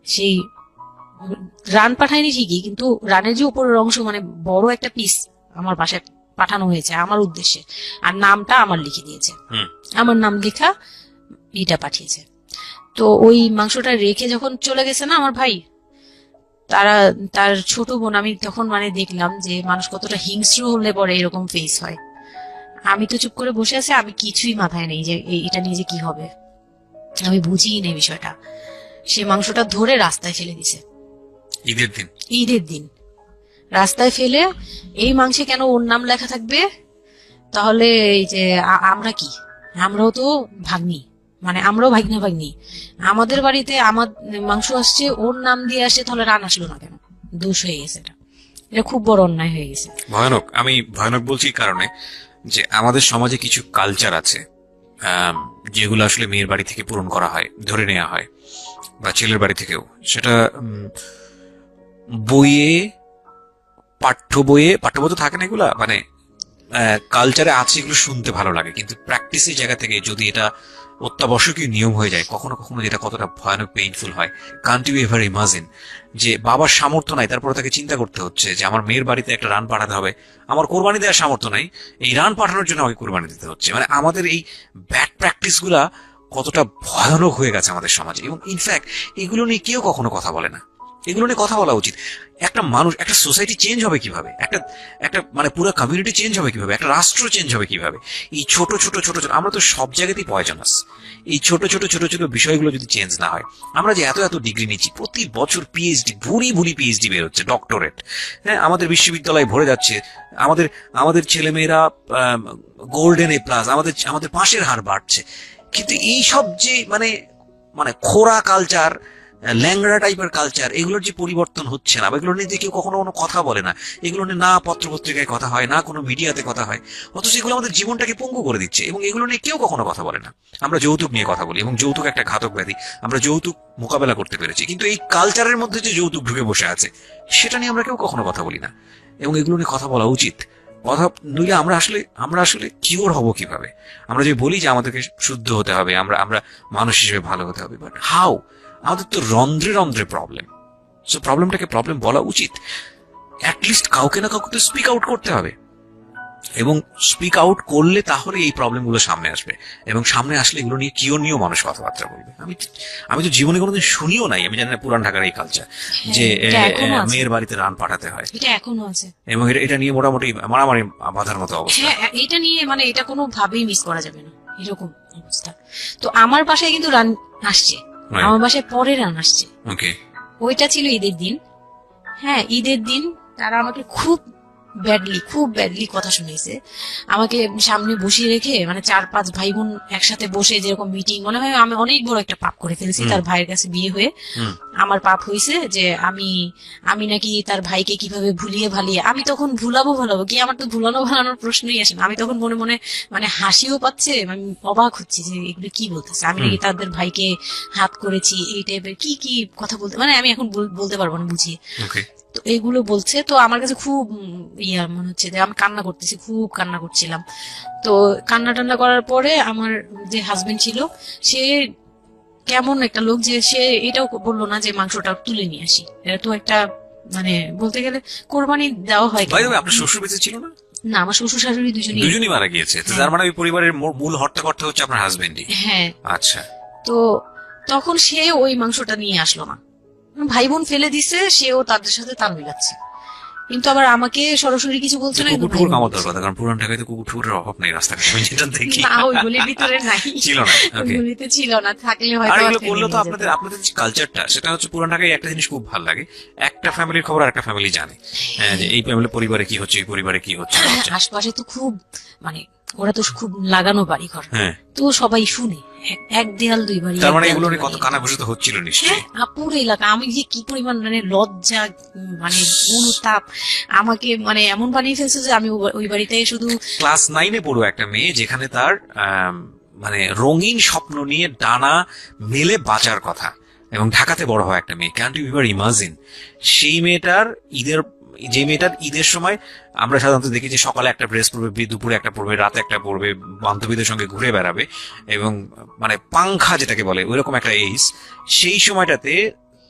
সেই রান পাঠায়নি ঠিকই, কিন্তু রানের যে উপরের অংশ মানে বড় একটা পিস আমার বাসায় পাঠানো হয়েছে আমার উদ্দেশ্যে, আর নামটা আমার লিখে দিয়েছে, আমার নাম লেখা এটা পাঠিয়েছে। তো ওই মাংসটা রেখে যখন চলে গেছে না আমার ভাই, তার ছোট বোন, আমি তখন মানে দেখলাম যে মানুষ কতটা হিংস্র হলে পরে এরকম ফেস হয়। আমি তো চুপ করে বসে আছি, আমি কিছুই মাথায় নেই যে এটা নিয়ে যে কি হবে, আমি বুঝিই নেই বিষয়টা। সে মাংসটা ধরে রাস্তায় ফেলে দিছে ঈদের দিন রাস্তায় ফেলে, এই মাংসে কেন ওর নাম লেখা থাকবে? তাহলে এই যে আমরা কি, আমরাও তো ভাগ্নি, মানে আমরাও ভাগ্না ভাগ্নি, আমাদের বাড়িতে আমার মাংস আসছে ওর নাম দিয়ে আসে, তাহলে রান আসলো না কেন? দোষ হয়ে গেছে, এটা খুব বড় অন্যায় হয়ে গেছে। ভয়ানক। আমি ভয়ানক বলছি কারণে যে আমাদের সমাজে কিছু কালচার আছে যেগুলো আসলে মেয়ের বাড়ি থেকে পূরণ করা হয়, ধরে নেওয়া হয়, বা ছেলের বাড়ি থেকেও। সেটা বইয়ে, পাঠ্য তো থাকে না এগুলা, মানে কালচারে আছে, এগুলো শুনতে ভালো লাগে, কিন্তু প্র্যাকটিসের জায়গা থেকে যদি এটা অত্যাবশ্যকীয় নিয়ম হয়ে যায় কখনো কখনো, যেটা কতটা ভয়ানক পেইনফুল হয়। কান্ট ইউ এভার ইমাজিন যে বাবার সামর্থ্য নাই, তারপরে তাকে চিন্তা করতে হচ্ছে যে আমার মেয়ের বাড়িতে একটা রান পাঠাতে হবে, আমার কোরবানি দেওয়ার সামর্থ্য নাই, এই রান পাঠানোর জন্য আমাকে কোরবানি দিতে হচ্ছে। মানে আমাদের এই ব্যাড প্র্যাকটিস গুলা কতটা ভয়ানক হয়ে গেছে আমাদের সমাজে, এবং ইনফ্যাক্ট এগুলো নিয়ে কেউ কখনো কথা বলে না। এগুলো নিয়ে কথা বলা উচিত। একটা মানুষ, একটা সোসাইটি চেঞ্জ হবে কিভাবে, একটা একটা মানে পুরো কমিউনিটি চেঞ্জ হবে কিভাবে, একটা রাষ্ট্র চেঞ্জ হবে কিভাবে, এই ছোট ছোট ছোট ছোট, আমরা তো সব জায়গাতেই পয়জনাস, এই ছোট ছোট ছোট ছোট বিষয়গুলো যদি চেঞ্জ না হয়। আমরা যে এত এত ডিগ্রি নিচ্ছি, প্রতি বছর পিএইচডি, ভুরি পিএইচডি বের হচ্ছে, ডক্টরেট, হ্যাঁ, আমাদের বিশ্ববিদ্যালয় ভরে যাচ্ছে, আমাদের ছেলেমেয়েরা গোল্ডেন এ প্লাস, আমাদের পাশের হার বাড়ছে, কিন্তু এই সব যে মানে মানে খোরা কালচার, ল্যাংড়া টাইপের কালচার, এগুলোর যে পরিবর্তন হচ্ছে না, বা এগুলো নিয়ে কেউ কখনো কোনো কথা বলে না, এগুলো নিয়ে না পত্রপত্রিকায় কথা হয়, না কোনো মিডিয়াতে কথা হয়, অথচ এগুলো আমাদের জীবনটাকে পঙ্গু করে দিচ্ছে, এবং এগুলো নিয়ে কেউ কখনো কথা বলে না। আমরা যৌতুক নিয়ে কথা বলি, এবং যৌতুক একটা ঘাতক ব্যাধি, আমরা যৌতুক মোকাবেলা করতে পেরেছি, কিন্তু এই কালচারের মধ্যে যে যৌতুক ঢুকে বসে আছে সেটা নিয়ে আমরা কেউ কখনো কথা বলি না, এবং এগুলো নিয়ে কথা বলা উচিত। কথা নইলে আমরা আসলে কিওর হব কিভাবে? আমরা যে বলি যে আমাদেরকে শুদ্ধ হতে হবে, আমরা মানুষ হিসেবে ভালো হতে হবে, বাট হাউ? আমাদের তো রন্ধ্রে রন্ধ্রে প্রবলেম। সো প্রবলেমটাকে প্রবলেম বলা উচিত, অ্যাটলিস্ট কাউকে না কাউকে তো স্পিক আউট করতে হবে, এবং স্পিক আউট করলে তাহলে এই প্রবলেমগুলো সামনে আসবে, এবং সামনে আসলে এগুলো নিয়ে কিও নিয়েও মানুষ কথাবার্তা বলবে। আমি তো জীবনে কোনোদিন শুনিও নাই, আমি জানি না পুরান ঢাকার এই কালচার যে মেয়ের বাড়িতে রান পাঠাতে হয়, এটা এখনো আছে, এবং এটা নিয়ে মোটামুটি মারামারি বাঁধার মতো অবস্থা। হ্যাঁ, এটা নিয়ে মানে এটা কোনো ভাবেই মিস করা যাবে না, এরকম অবস্থা। তো আমার বাসায় কিন্তু রান আসছে, আমার বাসায় পরে রান আসছে, ওইটা ছিল ঈদের দিন। হ্যাঁ, ঈদের দিন তারা আমাকে খুব ব্যাডলি কথা শুনিয়েছে, আমাকে সামনে বসিয়ে রেখে, মানে 4-5 ভাই বোন একসাথে বসে যেরকম মিটিং, মনে হয় আমি অনেক বড় একটা পাপ করে ফেলেছি তার ভাইয়ের কাছে বিয়ে হয়ে। আমার পাপ হয়েছে যে আমি নাকি তার ভাইকে কিভাবে ভুলিয়ে ভালিয়ে, আমি তখন ভুলাবো কি, আমার তো ভালানোর প্রশ্নই আসে না। আমি তখন মনে মনে মানে হাসিও পাচ্ছে, আমি অবাক হচ্ছি যে এগুলো কি বলতেছে, আমি নাকি তাদের ভাইকে হাত করেছি, এই টাইপের কি কথা বলতে, মানে আমি এখন বলতে পারবো না বুঝিয়ে। তো এগুলো বলছে, তো আমার কাছে খুব মনে হচ্ছে যে আমি কান্না করতেছি, খুব কান্না করছিলাম। তো কান্না টান্না করার পরে আমার যে হাজবেন্ড ছিল, সে কেমন একটা লোক যে সে এটাও বললো না যে মাংসটা তুলে নিয়ে আসি, এটা তো একটা মানে বলতে গেলে কোরবানি দেওয়া হয়। আপনার শ্বশুর বেঁচে ছিল না? না, আমার শ্বশুর শাশুড়ি দুজনই মারা গিয়েছে। তার মানে ওই পরিবারের মূল হর্তাকর্তা হচ্ছে আপনার হাজবেন্ডই। হ্যাঁ, আচ্ছা। তো তখন সে ওই মাংসটা নিয়ে আসলো না, ভাই বোন ফেলে দিছে, সেও তাদের সাথে তাল মিলাচ্ছে, কিন্তু আবার আমাকে সরাসরি কিছু বলছে না। কুকুর কামাতের কথা, কারণ পুরান ঢাকায় তো কুকুরের অভাব নেই রাস্তাঘাটে, আমি যেটা দেখি। না, ওইগুলির ভিতরে নাই, ছিল না, ওইগুলিতে ছিল না, থাকলে হয়তো। আর এগুলো করলে তো আপনাদের যে কালচারটা, সেটা হচ্ছে পুরান ঢাকায় একটা জিনিস খুব ভালো লাগে, একটা ফ্যামিলির খবর একটা ফ্যামিলি জানে, যে এই ফ্যামিলি পরিবারে কি হচ্ছে, এই পরিবারে কি হচ্ছে। আশপাশে তো খুব মানে ওরা তো খুব লাগানো বাড়ি ঘর, তো সবাই শুনে, এক দেয়াল দুই বাড়ি। তার মানে এগুলো কত কানাঘুষিত হচ্ছিল নিশ্চয়ই। পুরো এলাকা, আমি যে কি পরিমাণ মানে লজ্জা, মানে অনুতাপ, আমাকে মানে এমন বানিয়ে ফেলছে যে আমি ওই বাড়িতে শুধু ক্লাস 9-এ পড়ো একটা মেয়ে, যেখানে তার মানে রঙিন স্বপ্ন নিয়ে ডানা মেলে বাঁচার কথা, এবং ঢাকাতে বড় হয় একটা মেয়ে। ক্যান্ট ইউ এভার ইমাজিন সেই মেয়েটার ঈদের যে মেয়েটার ঈদের সময় আমরা সাধারণত দেখি যে সকালে একটা ড্রেস পরবে, দুপুরে একটা পরবে, রাতে একটা পরবে, বান্ধবীদের সঙ্গে ঘুরে বেড়াবে, এবং মানে পাংখা যেটাকে বলে ওইরকম একটা এজ, সেই সময়টাতে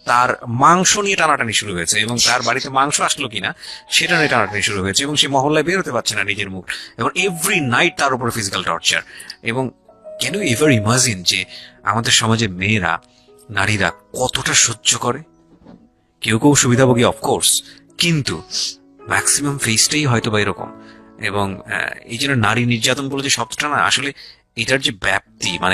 তার মাংস নিয়ে টানাটানি শুরু হয়েছে, এবং তার বাড়িতে মাংস আসলো কিনা সেটা নিয়ে টানাটানি শুরু হয়েছে, এবং সে মহল্লায় বেরোতে পারছে না নিজের মুখ, এবং এভরি নাইট তার উপর ফিজিক্যাল টর্চার। এবং ক্যান ইউ এভার ইমাজিন যে আমাদের সমাজে মেয়েরা, নারীরা কতটা সহ্য করে? কেউ কেউ সুবিধাভোগী অফকোর্স, কিন্তু ম্যাক্সিমাম ফেসটাই হয়তো বা এরকম। এবং এই জন্য নারী নির্যাতন বলে যে শব্দটা না, আসলে এটার যে ব্যাপ্তি, মানে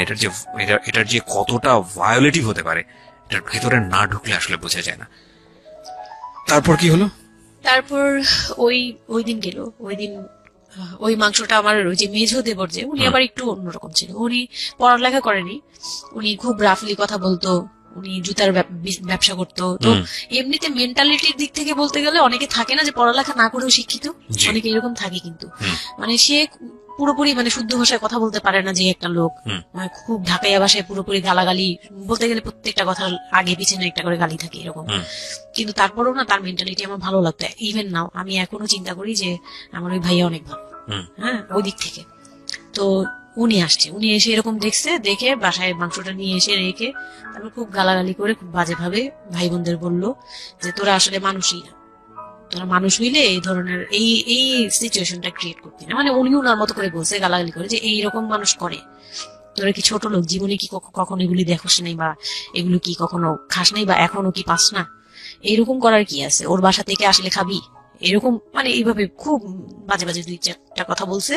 এটার যে কতটা ভায়োলেটিভ হতে পারে, এটার ভেতরে না ঢুকলে আসলে বোঝা যায় না। তারপর কি হলো? তারপর ওই ওই দিন গেল, ওই দিন ওই মাংসটা আমার ওই যে মেঝো দেবর, যে উনি আবার একটু অন্যরকম ছিল। উনি পড়ালেখা করেনি, উনি খুব রাফলি কথা বলতো, উনি জুতার ব্যবসা করতো। তো এমনিতে মেন্টালিটির দিক থেকে বলতে গেলে অনেকে থাকে না যে পড়ালেখা না করেও শিক্ষিত, অনেকে এরকম থাকে, কিন্তু মানে সে পুরোপুরি মানে শুদ্ধ ভাষায় কথা বলতে পারে না যে একটা লোক, মানে খুব ঢাকাইয়া ভাষায় পুরোপুরি গালাগালি বলতে গেলে প্রত্যেকটা কথার আগে পিছনে একটা করে গালি থাকে এরকম। কিন্তু তারপরেও না তার মেন্টালিটি আমার ভালো লাগতো। ইভেন নাও আমি এখনো চিন্তা করি যে আমার ওই ভাইয়া অনেক ভালো, হ্যাঁ, ওই দিক থেকে। তো উনি আসছে, উনি এসে এরকম দেখছে, দেখে বাসায় মাংসটা নিয়ে এসে রেখে তারপর খুব গালাগালি করে খুব বাজে ভাবে ভাই বোনদের বললো যে তোরা আসলে মানুষই না, তোরা মানুষ হইলে এই ধরনের এই সিচুয়েশনটা ক্রিয়েট করতি না। মানে উনি ওনার মতো করে বলছে গালাগালি করে যে এইরকম মানুষ করে, তোরা কি ছোট লোক, জীবনে কি কখনো এগুলি দেখোস নাই, বা এগুলো কি কখনো খাস নাই, বা এখনো কি পাস না, এরকম করার কি আছে, ওর বাসা থেকে আসলে খাবি, এরকম মানে এইভাবে খুব বাজে বাজে দুই চারটা কথা বলছে।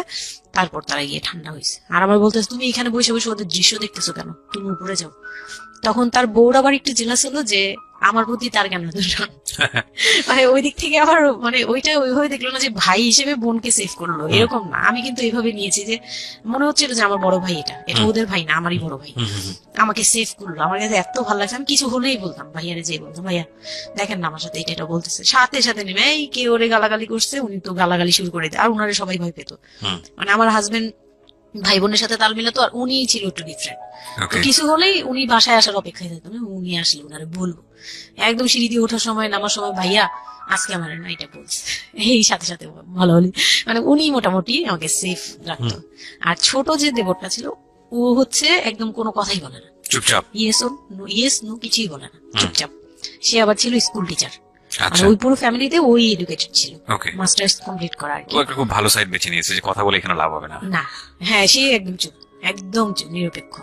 তারপর তারা গিয়ে ঠান্ডা হয়েছে, আর আমার বলতেছে তুমি এখানে বসে বসে ওদের দৃশ্য দেখতেছো কেন, তুমি উপরে যাও। তখন তার বউর আবার একটু জেলাস হলো যে আমার প্রতি তার কেন এত টান। মানে ওই দিক থেকে আবার মানে ওইটা ওইভাবে দেখলো না যে ভাই হিসেবে বোনকে সেভ করলো, এরকম না। আমি কিন্তু এইভাবে নিয়েছি যে মনে হচ্ছিল যে আমার বড় ভাই, এটা ওদের ভাই না, আমারই বড় ভাই, আমাকে সেভ করলো। আমার কাছে এত ভালো লাগছে, আমি কিছু হলেই বলতাম ভাইয়ারে, যে বলতাম ভাইয়া দেখেন না আমার সাথে এটা বলতেছে, সাথে সাথে নেবে এই কে ওরে গালাগালি করছে, উনি তো গালাগালি শুরু করে দেয়। আর উনারে সবাই ভয় পেত, মানে আমার হাজবেন্ড ভাই বোনের সাথে তাল মিলাতো, আর উনি ছিল একটু ডিফারেন্ট। কিছু হলেই উনি বাসায় আসার অপেক্ষায় থাকতো, উনি আসলে উনারে বলবো। একদম সিঁড়ি দিয়ে ওঠার সময় নামার সময় ভাইয়া আজকে আমার না এটা বলছে, এই সাথে সাথে ভালো হলি, মানে উনি মোটামুটি আমাকে সেফ রাখতো। আর ছোট যে দেবরটা ছিল ও হচ্ছে একদম কোনো কথাই বলে না, চুপচাপ, ইয়েস নো কিছুই বলে না, চুপচাপ। সে আবার ছিল স্কুল টিচার, ওই পুরো ফ্যামিলিতে ওই এডুকেটেড ছিল, মাস্টার্স কমপ্লিট করা আর কি। একটা খুব ভালো সাইড বেছে নিয়েছে যে কথা বলে এখানে লাভ হবে না। না, হ্যাঁ, সে একদম চুপ, একদম চুপ, নিরপেক্ষ।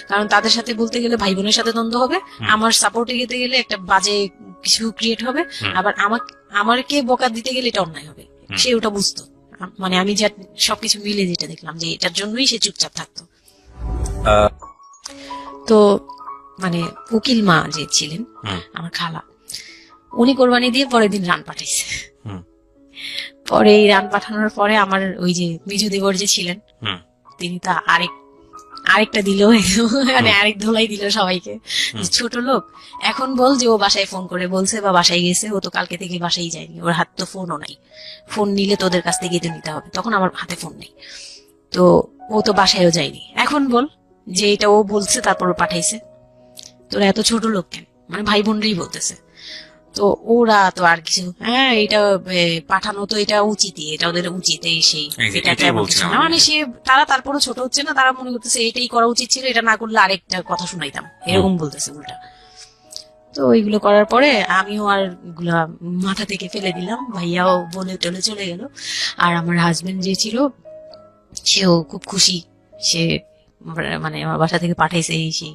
কারণ তাদের সাথে বলতে গেলে ভাই বোনের সাথে দ্বন্দ্ব হবে, আমার সাপোর্টে যেতে গেলে একটা বাজে কিছু ক্রিয়েট হবে, আবার আমাকে বকা দিতে গেলে এটা অন্যায় হবে। সে ওটা বুঝতো, মানে আমি যা সবকিছু মিলে যেটা দেখলাম যে এটার জন্যই সে চুপচাপ থাকতো। তো মানে উকিল মা যে ছিলেন আমার খালা, উনি কোরবানি দিয়ে পরের দিন রান পাঠাইছে। পরে এই রান পাঠানোর পরে আমার ওই যে মিজু দেবর যে ছিলেন, তিনি তা আরেকটা দিল, মানে আরেক ধোলাই দিল সবাইকে, ছোট লোক। এখন বল যে ও বাসায় ফোন করে বলছে বা বাসায় গেছে, ও তো কালকে থেকে বাসায় যায়নি, ওর হাত তো ফোনও নাই, ফোন নিলে তোদের কাছ থেকে তো নিতে হবে, তখন আমার হাতে ফোন নেই, তো ও তো বাসায়ও যায়নি। এখন বল যে এটা ও বলছে তারপর পাঠাইছে, তোরা এত ছোট লোক কেন, মানে ভাই বোনরাই বলতেছে। তো ওরা তো আর কিছু, হ্যাঁ এটা পাঠানো তো এটা উচিতই, এটা ওদের উচিত, এই সেই, এটা তেমন কিছু না। মানে সে তারা তারপরও ছোট হচ্ছে না, তারা মনে করতেছে এটাই করা উচিত ছিল, এটা না করলে আরেকটা কথা শুনাইতাম, এরকম বলতেছে উল্টা। তো ওইগুলো করার পরে আমিও আর গুলা মাথা থেকে ফেলে দিলাম, ভাইয়াও বলে টলে চলে গেল। আর আমার হাজবেন্ড যে ছিল সেও খুব খুশি, সে মানে আমার বাসা থেকে পাঠাইছে এই সেই।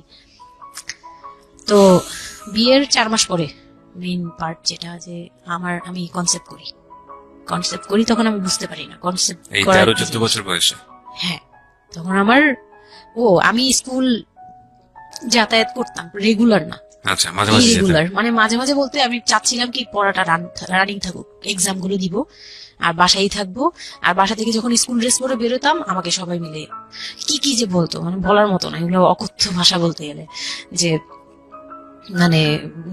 তো বিয়ের 4 মাস পরে মেইন পার্ট যেটা, যে আমি কনসেপ্ট করি, তখন আমি বুঝতে পারি না কনসেপ্ট করার 13-14 বছর বয়সে। হ্যাঁ, তখন আমি স্কুল যাতায়াত করতাম, রেগুলার না, আচ্ছা, মাঝে মাঝে রেগুলার, মানে মাঝে মাঝে বলতে আমি চাচ্ছিলাম কি পড়াটা রানিং থাকুক, এক্সাম গুলো দিব আর বাসায় থাকবো। আর বাসা থেকে যখন স্কুল ড্রেস পরে বেরোতাম আমাকে সবাই মিলে কি যে বলতো, মানে বলার মতো না, এগুলো অকথ্য ভাষা বলতে গেলে, যে মানে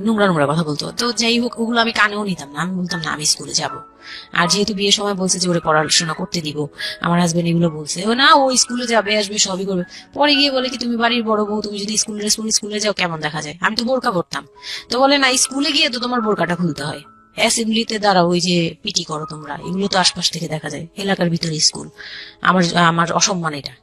নোংরা কথা বলতো। তো যাই হোক, ওগুলো আমি কানেও নিতাম না, আমি বলতাম না আমি স্কুলে যাব। আর যেহেতু বিয়ের সময় বলছে যে ওরে পড়াশোনা করতে দিব, আমার হাজবেন্ড এগুলো বলছে না ও স্কুলে যাবে আসবে সবই করবে। পরে গিয়ে বলে কি তুমি বাড়ির বড় বউ, তুমি যদি স্কুল ড্রেস পরে স্কুলে যাও কেমন দেখা যায়, আমি তো বোরকা পরতাম। তো বলে না স্কুলে গিয়ে তো তোমার বোরকাটা খুলতে হয়, অ্যাসেম্বলিতে দাঁড়াও, ওই যে পিটি করো তোমরা, এগুলো তো আশপাশ থেকে দেখা যায়, এলাকার ভিতরে স্কুল। আমার আমার অসম্মান, এটা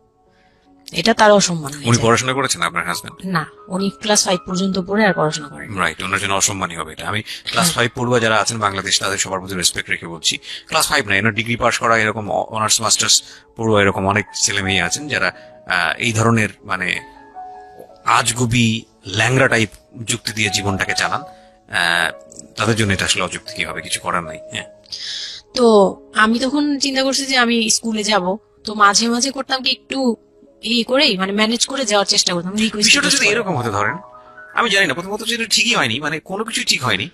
এটা তার অসম্মান হয়ে উনি যায়। পড়াশোনা করেছেন আপনার হাজবেন্ড? না, উনি ক্লাস 5 পর্যন্ত পড়ে আর পড়াশোনা করেন। রাইট, ওনার জন্য অসম্মানই হবে এটা। আমি ক্লাস 5 পড়ুয়া যারা আছেন বাংলাদেশ, তাদের সবার প্রতি রেসপেক্ট রেখে বলছি, ক্লাস 5 না, এনার ডিগ্রি পাস করা এরকম অনার্স মাস্টার্স পড়ুয়া এরকম অনেক ছেলে মেয়ে আছেন যারা এই ধরনের মানে আজগুবি ল্যাংড়া টাইপ যুক্তি দিয়ে জীবনটাকে চালান। তাদের জন্য এটা আসলে অযুক্তি, কি হবে, কিছু করার নাই। হ্যাঁ, তো আমি তখন চিন্তা করছি যে আমি স্কুলে যাব, তো মাঝে মাঝে করতাম কি একটু এই করেই মানে ম্যানেজ করে যাওয়ার চেষ্টা করতাম, বিষয়টা যদি এরকম হতে ধরেন, আমি জানি না, প্রথমত যেটা ঠিকই হয়নি, মানে কোনো কিছুই ঠিক হয়নি,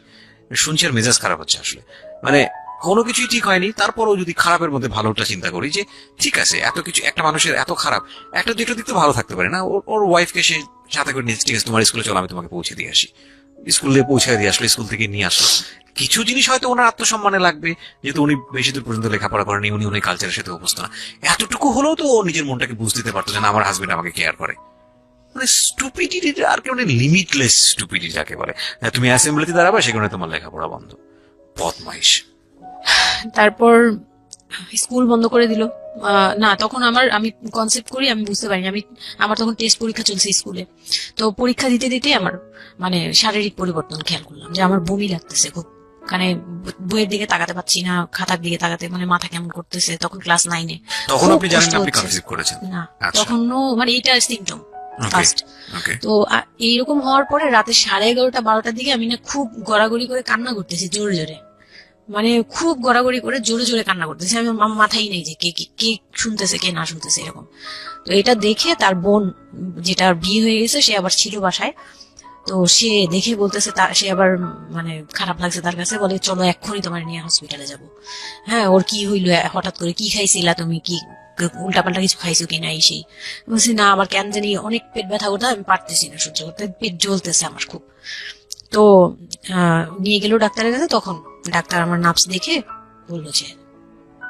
শুনছি আর মেজাজ খারাপ হচ্ছে আসলে, মানে কোনো কিছুই ঠিক হয়নি। তারপরও যদি খারাপের মধ্যে ভালোটা চিন্তা করি, যে ঠিক আছে এত কিছু, একটা মানুষের এত খারাপ, একটা দুটো দিক তো ভালো থাকতে পারে না। ওর ওয়াইফকে সে সাথে করে নিয়েছে, ঠিক আছে তোমার স্কুলে চলো, আমি তোমাকে পৌঁছে দিয়ে আসি, স্কুলে পৌঁছে দিয়ে আসলো, স্কুল থেকে নিয়ে আসলো। কিছু জিনিস হয়তো ওনার আত্মসম্মানে লাগবে, যেহেতু উনি বেশি দূর পর্যন্ত লেখাপড়া করেনি, উনি উনি কালচারের সাথে অভ্যস্ত না, এতটুকু হলেও তো ও নিজের মনটাকে বুঝ দিতে পারতো যে না, আমার হাজবেন্ড আমাকে কেয়ার করে। মানে স্টুপিডিটি আর কি, মানে লিমিটলেস স্টুপিডিটি যাকে বলে। হ্যাঁ, তুমি অ্যাসেম্বলিতে দাঁড়াবে, সেখানে তোমার লেখাপড়া বন্ধ, বদমাইশ। তারপর স্কুল বন্ধ করে দিল। না, তখন আমি কনসেপ্ট করি, আমি বুঝতে পারিনি, আমার তখন টেস্ট পরীক্ষা চলছে স্কুলে। তো পরীক্ষা দিতে দিতে আমার মানে শারীরিক পরিবর্তন খেয়াল করলাম, যে আমার বমি লাগতেছে খুব, মানে বইয়ের দিকে তাকাতে পারছি না, খাতার দিকে তাকাতে মানে মাথা কেমন করতেছে। তখন ক্লাস 9-এ। তখন আপনি জানেন আপনি কনসিভ করেছেন? না, আচ্ছা। তখনও মানে এটা সিমটম ফার্স্ট। ওকে, তো এইরকম হওয়ার পরে রাতে 11:30-12টার দিকে আমি না খুব গড়াগড়ি করে কান্না করতেছি, জোরে জোরে, মানে খুব গড়াগড়ি করে জোরে জোরে কান্না করতেছে। আমি আমার মাথায় নেই যে কে কে শুনতেছে কে না শুনতেছে এরকম। তো এটা দেখে তার বোন, যেটা বিয়ে হয়ে গেছে, সে আবার ছিল বাসায়। তো সে দেখে বলতেছে, সে আবার মানে খারাপ লাগছে তার কাছে, বলে চলো এক্ষুনি তোমার নিয়ে হসপিটালে যাব। হ্যাঁ, ওর কি হইলো হঠাৎ করে, কি খাইছিলা তুমি, কি উল্টাপাল্টা কিছু খাইছো কিনা, এই সেই। বলছি না, আমার কেন জানি অনেক পেট ব্যথা করতে, আমি পারতেছি না সহ্য করতে, পেট জ্বলতেছে আমার খুব। তো নিয়ে গেল ডাক্তারের কাছে। তখন ডাক্তার আমার নার্ভস দেখে বললো যে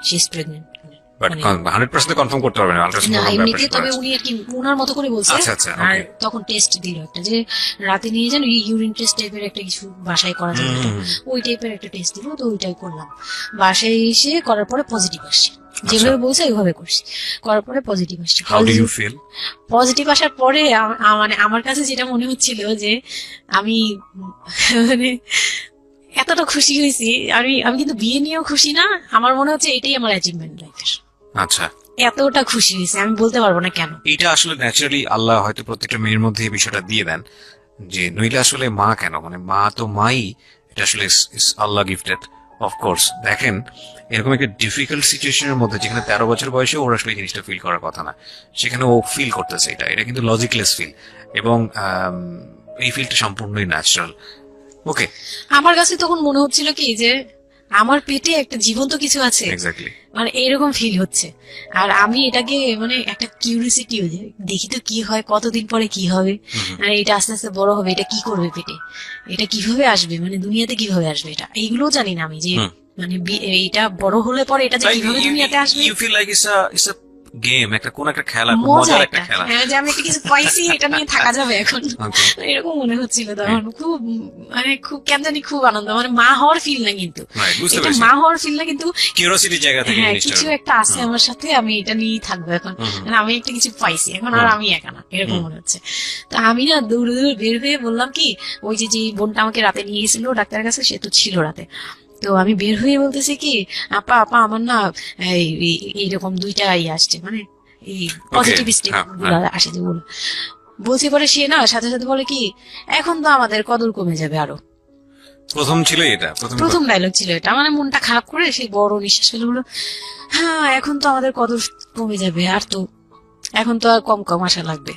she is pregnant. But 100% confirm করতে পারবেন না, আল্ট্রাসাউন্ড না, কোনো এমনিতে ব্যাপার তবে আছে। উনি আর কি ওনার মতো করে বলছে। আচ্ছা, আচ্ছা, আর okay. তখন টেস্ট দিল একটা, যে রাতে নিয়ে যান ইউরিন টেস্ট টাইপের একটা কিছু বাসায় করা যাবে, ওই টাইপের একটা টেস্ট দিল। তো ওইটাই করলাম। বাসায় এসে করার পরে পজিটিভ আসছে, যেভাবে বলছে ওইভাবে করছি, করার পরে পজিটিভ আসছে। How do you feel? Positive আসার পরে মানে আমার কাছে যেটা মনে হচ্ছিল যে আমি মানে এতটা খুশি হয়েছি। আমি কিন্তু বিয়ে নিয়েও খুশি না, আমার মনে হচ্ছে এটাই আমার অ্যাচিভমেন্ট লাইফের। আচ্ছা, এতটা খুশি হয়েছে আমি বলতে পারবো না কেন। এটা আসলে ন্যাচারালি আল্লাহ হয়তো প্রত্যেকটা মেয়ের মধ্যে এই বিষয়টা দিয়ে দেন, যে নইলে আসলে মা কেন, মানে মা তো মাই, এটা আসলে আল্লাহ গিফটেড। অফকোর্স দেখেন, এরকম একটা ডিফিকাল্ট সিচুয়েশনের মধ্যে, যেখানে 13 বছর বয়সে ওর আসলে এই জিনিসটা ফিল করার কথা না, সেখানে ও ফিল করতেছে, এটা কিন্তু লজিকলেস ফিল, এবং এই ফিলটা সম্পূর্ণই ন্যাচারাল। ওকে, আমার কাছে তখন মনে হচ্ছিল কি যে আমার পেটে একটা জীবন্ত কিছু আছে, এক্স্যাক্টলি। মানে এরকম ফিল হচ্ছে। আর আমি এটাকে মানে একটা কিউরিসিটি, দেখি তো কি হয়, কতদিন পরে কি হবে, আর এটা আস্তে আস্তে বড় হবে, এটা কি করবে পেটে, এটা কিভাবে আসবে, মানে দুনিয়াতে কিভাবে আসবে, এটা এইগুলোও জানি না আমি, যে মানে এটা বড় হলে পরে এটা যে কিভাবে দুনিয়াতে আসবে। You feel like it's a game, একটা কোন একটা খেলা, খুব মজা মজার একটা একটা, খেলা। হ্যাঁ, যে আমি একটা কিছু পাইছি, এটা নিয়ে থাকা যাবে এখন, Okay. এরকম মনে হচ্ছিল তখন। খুব মানে খুব কেন জানি খুব আনন্দ, মানে মা হওয়ার ফিল না কিন্তু, Right, বুঝতে এটা পেরেছি। মা হওয়ার ফিল না কিন্তু, কিউরিওসিটির জায়গা থেকে হ্যাঁ, জিনিসটা কিছু হলো। একটা আছে আমার সাথে, আমি এটা নিয়েই থাকবো এখন, মানে আমি একটা কিছু পাইছি এখন, আর আমি একা না, এরকম মনে হচ্ছে। তো আমি না দৌড়ে দৌড়ে বের হয়ে বললাম কি, ওই যে বোনটা আমাকে রাতে নিয়ে গেছিল ডাক্তারের কাছে, সে তো ছিল রাতে। তো আমি বের হয়ে বলতেছি কি, আপা আপা আমার না এইরকম 2টা আসছে, মানে এই পজিটিভ স্টেপ গুলো আসে যেগুলো বলছি। পরে সে না সাথে সাথে বলে কি, এখন তো আমাদের কদর কমে যাবে আরো। প্রথম ছিল এটা, প্রথম ডায়লগ ছিল এটা, মানে মনটা খারাপ করে সে বড় নিঃশ্বাস ফেলে বললো, হ্যাঁ এখন তো আমাদের কদর কমে যাবে, আর তো এখন তো আর কম কম আশা লাগবে।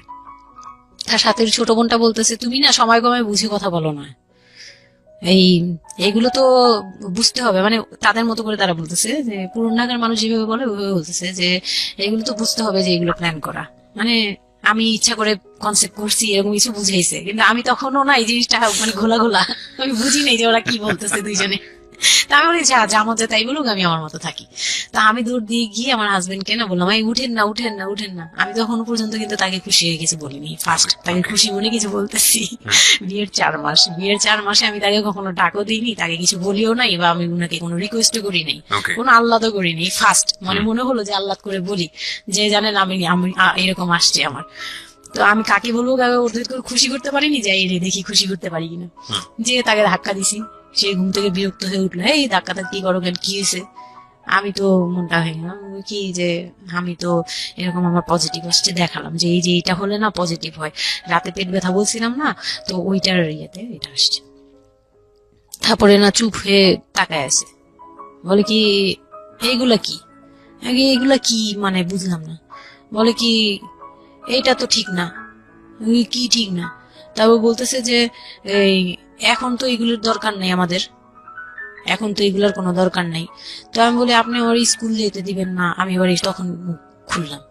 তার সাথে ছোট বোনটা বলতেছে, তুমি না সময় কমে বুঝে কথা বলো না, এইগুলো তো বুঝতে হবে, মানে তাদের মতো করে তারা বলতেছে, যে পুরোন ঢাকার মানুষ যেভাবে বলে ওইভাবে বলতেছে, যে এগুলো তো বুঝতে হবে যে এগুলো প্ল্যান করা, মানে আমি ইচ্ছা করে কনসেপ্ট করছি এরকম কিছু বুঝাইছে, কিন্তু আমি তখনও না এই জিনিসটা মানে ঘোলা ঘোলা, আমি বুঝি নাই যে ওরা কি বলতেছে দুইজনে। তা আমি বলি যা মজা তাই বলুক, আমি আমার মতো থাকি। তা আমি দৌড় দিয়ে গিয়ে আমার হাজবেন্ডকে না বললাম, এই উঠেন না উঠেন না উঠেন না। আমি তখনও পর্যন্ত কিন্তু তাকে খুশি হয়ে গেছি বলিনি, ফার্স্ট তাকে খুশি মনে কিছু বলতেছি। বিয়ের 4 মাসে আমি তাকে কখনো ডাকও দিইনি, তাকে কিছু বলিও নাই, বা আমি উনাকে কোনো রিকোয়েস্টও করি নাই, Okay. কোনো আহ্লাদও করিনি। ফার্স্ট মানে মনে হলো যে আহ্লাদ করে বলি, যে জানেন আমি আমি এরকম আসছে আমার। তো আমি কাকে বলবো, কাকে ওদের করে খুশি করতে পারিনি, যাই রে দেখি খুশি করতে পারি কিনা। যে তাকে ধাক্কা দিছি, সে ঘুম থেকে বিরক্ত হয়ে উঠলো, এই ধাক্কাটা কি করো কেন, কি হয়েছে? আমি তো মনটা হয়ে গেলাম কি যে আমি তো এরকম আমার পজিটিভ আসছে, দেখালাম যে এই যে এটা হলে না পজিটিভ হয়, রাতে পেট ব্যথা বলছিলাম না, তো ওইটার ইয়েতে এটা আসছে। তারপরে না চুপ হয়ে তাকায় আছে, বলে কি এইগুলা কি, আগে এগুলা কি মানে বুঝলাম না। বলে কি এইটা তো ঠিক না। কি ঠিক না? তারপর বলতেছে যে এই এখন তো এগুলোর দরকার নেই আমাদের, এখন তো এগুলোর কোনো দরকার নেই। তো আমি বলি আপনি ওর স্কুল যেতে দিবেন না। আমি এবার তখন মুখ খুললাম,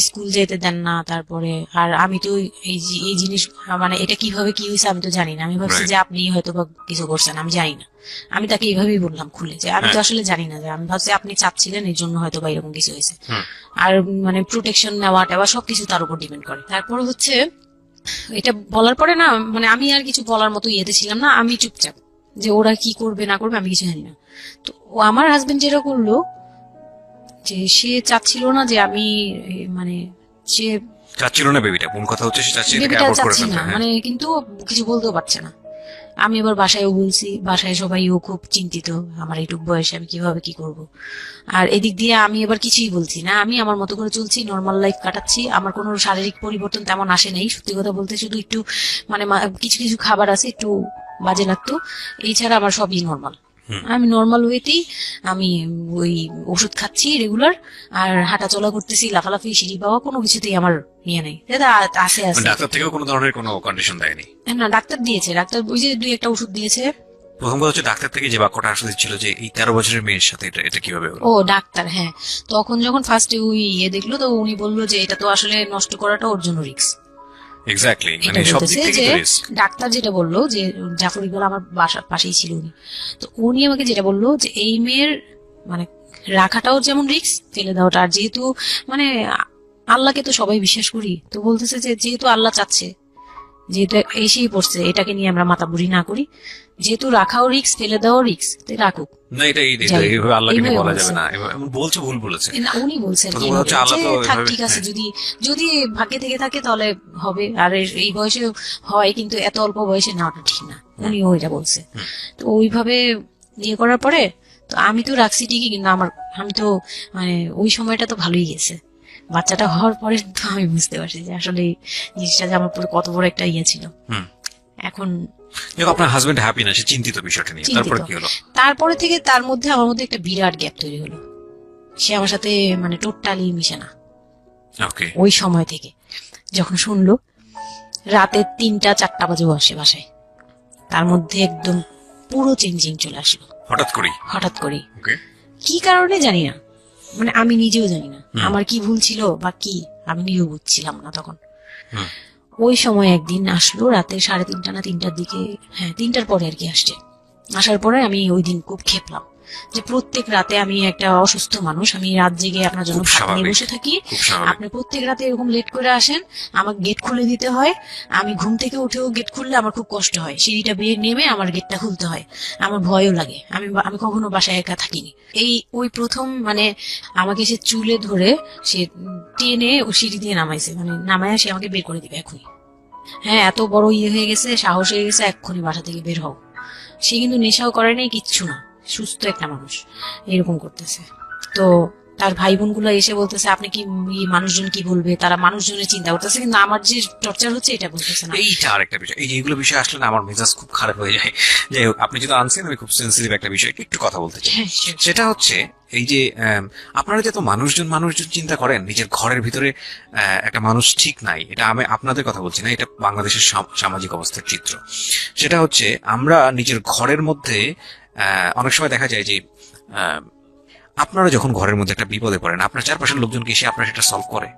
স্কুল যেতে দেন না, তারপরে আর আমি তো এই জিনিস মানে এটা কিভাবে কি হয়েছে আমি তো জানি না। আমি ভাবছি যে আপনি হয়তো বা কিছু করছেন, আমি জানি না। আমি তাকে এইভাবেই বললাম খুলে, যে আমি তো আসলে জানি না, যে আমি ভাবছি আপনি চাচ্ছিলেন এই জন্য হয়তো বা এরকম কিছু হয়েছে। আর মানে প্রোটেকশন নেওয়া টেওয়া সবকিছু তার উপর ডিপেন্ড করে। তারপরে হচ্ছে এটা বলার পরে না মানে আমি আর কিছু বলার মতো ইয়েতে ছিলাম না, আমি চুপচাপ, যে ওরা কি করবে না করবে আমি কিছু জানি না। তো ও আমার হাজবেন্ড যেটা করলো, যে সে চাচ্ছিল না যে আমি মানে সে চাচ্ছিল না বেবিটা, কোন কথা হচ্ছে, সে চাচ্ছিল এটাকে বেবিটা অ্যাভয়েড করে চাচ্ছি ফেলতে। না মানে, কিন্তু কিছু বলতেও পারছে না। আমি এবার বাসায়ও বলছি, বাসায় সবাইও খুব চিন্তিত আমার এইটুক বয়সে আমি কিভাবে কি করব। আর এদিক দিয়ে আমি এবার কিছুই বলছি না, আমি আমার মতো করে চলছি, নর্মাল লাইফ কাটাচ্ছি। আমার কোনো শারীরিক পরিবর্তন তেমন আসে নাই, সত্যি কথা বলতে। শুধু একটু মানে কিছু কিছু খাবার আছে একটু বাজে লাগতো, এছাড়া আমার সবই নর্মাল। আমি নর্মাল ওয়েতেই আমি ওই ওষুধ খাচ্ছি রেগুলার, আর হাঁটা চলা করতেছি, লাফালাফি সিঁড়ি পাওয়া কোনো কিছুতেই আমার নিয়ে নেই। দাদা আছে আছে। ডাক্তার থেকেও কোনো ধরনের কোনো কন্ডিশন দেয়নি? না ডাক্তার দিয়েছে, ডাক্তার ওই যে 2-1টা ওষুধ দিয়েছে। প্রথম কথা হচ্ছে ডাক্তার থেকে যে বাক্যটা আসলে ছিল যে এই 13 বছরের মেয়ের সাথে এটা এটা কিভাবে হলো? ও ডাক্তার, হ্যাঁ। তখন যখন ফার্স্টে ওই দেখলো, তো উনি বললো যে এটা তো আসলে নষ্ট করাটা ওর জন্য রিস্ক। এক্স্যাক্টলি, এটা মানে সব দিক বলতেছে থেকে যে তো রিস্ক। ডাক্তার যেটা বললো, যে জাফর ইকবাল আমার বাসার পাশেই ছিল উনি, তো উনি আমাকে যেটা বললো যে এই মেয়ের মানে রাখাটাও যেমন রিস্ক, ফেলে দেওয়াটা। আর যেহেতু মানে আল্লাহকে তো সবাই বিশ্বাস করি, তো বলতেছে যে যেহেতু আল্লাহ চাচ্ছে, যেহেতু এসেই পড়ছে, এটাকে নিয়ে আমরা মাথা বুড়ি না করি, যেহেতু রাখাও রিস্ক ফেলে দেওয়াও রিস্ক, তো রাখুক। না এটা যাই, এইভাবে আল্লাহকে নিয়ে এইভাবে বলা বলছে। যাবে না, এমন বলছে, ভুল বলেছে। না, উনি বলছেন প্রথম এইভাবে হচ্ছে আল্লাহ যে তো থাক এভাবে- ঠিক আছে, হ্যাঁ। যদি ভাগ্যে থেকে থাকে তাহলে হবে। আর এই বয়সে হয়, কিন্তু এত অল্প বয়সে নেওয়াটা ঠিক না, উনিও এটা বলছে। তো ওইভাবে ইয়ে করার পরে তো আমি তো রাখছি ঠিকই, কিন্তু আমি তো মানে ওই সময়টা তো ভালোই গেছে। বাচ্চাটা হওয়ার পরে তো আমি বুঝতে পারছি যে আসলে এই জিনিসটা যে আমার পুরো কত বড় একটা ইয়ে ছিল। হুম। এখন দেখো আপনার হাজবেন্ড হ্যাপি না, সে চিন্তিত বিষয়টা নিয়ে। চিন্তিত। তারপর কি হলো? তারপরে থেকে তার মধ্যে আমার মধ্যে একটা বিরাট গ্যাপ তৈরি হলো। সে আমার সাথে মানে টোটালি মিশে না ওকে। ওই সময় থেকে। যখন শুনলো রাতে 3টা-4টা বাজেও আসে বাসায়, তার মধ্যে একদম পুরো চেঞ্জিং চলে আসলো হঠাৎ করেই? হঠাৎ করে। ওকে। কি কারণে জানি না, মানে আমি নিজেও জানি না আমার কি ভুল ছিল বা কি, আমি নিজেও বুঝছিলাম না তখন। হুম। ওই সময় একদিন আসলো রাতে 3:30 না 3টার দিকে, হ্যাঁ 3টার পরে আর কি আসছে। আসার পরে আমি ওই দিন খুব খেপলাম যে প্রত্যেক রাতে আমি একটা অসুস্থ মানুষ, আমি রাত জেগে আপনার জন্য খুব ভাত নিয়ে স্বাভাবিক। বসে থাকি, খুব স্বাভাবিক। আপনি প্রত্যেক রাতে এরকম লেট করে আসেন, আমাকে গেট খুলে দিতে হয়, আমি ঘুম থেকে উঠেও গেট খুললে আমার খুব কষ্ট হয়, সিঁড়িটা বেয়ে নেমে আমার গেটটা খুলতে হয়, আমার ভয়ও লাগে, আমি কখনো বাসায় একা থাকিনি। ওই প্রথম মানে আমাকে সে চুলে ধরে সে টেনে ও সিঁড়ি দিয়ে নামাইছে, মানে নামায় সে আমাকে বের করে দিবে এখনই। হ্যাঁ এত বড় ইয়ে হয়ে গেছে, সাহস হয়ে গেছে, এক্ষুনি বাসা থেকে বের হও। সে কিন্তু নেশাও করে নাই, কিচ্ছু না, সুস্থ একটা মানুষ এরকম করতেছে। তো তার ভাই বোন গুলো এসে বলতেছে আপনি কি মানুষজন কি বলবে, তারা মানুষজনের চিন্তা করতেছে, কিন্তু আমার যে টর্চার হচ্ছে এটা বলতেছে না। এইটা আরেকটা বিষয়, এই যে এগুলো বিষয় আসলে না আমার মেজাজ খুব খারাপ হয়ে যায়। যাই হোক, আপনি যদি আনছেন, আমি খুব সেন্সিটিভ একটা বিষয় একটু কথা বলতে চাই। হ্যাঁ, sure. সেটা হচ্ছে এই যে আপনারা যে তো মানুষজন চিন্তা করেন, নিজের ঘরের ভিতরে একটা মানুষ ঠিক নাই, এটা আমি আপনাদের কথা বলছি না, এটা বাংলাদেশের সামাজিক অবস্থার চিত্র। সেটা হচ্ছে আমরা নিজের ঘরের মধ্যে অনেক সময় দেখা যায় যে আপনারা যখন ঘরের মধ্যে একটা বিপদে পড়েন, আপনার চারপাশের লোকজন কি এসে আপনার সেটা সলভ করে?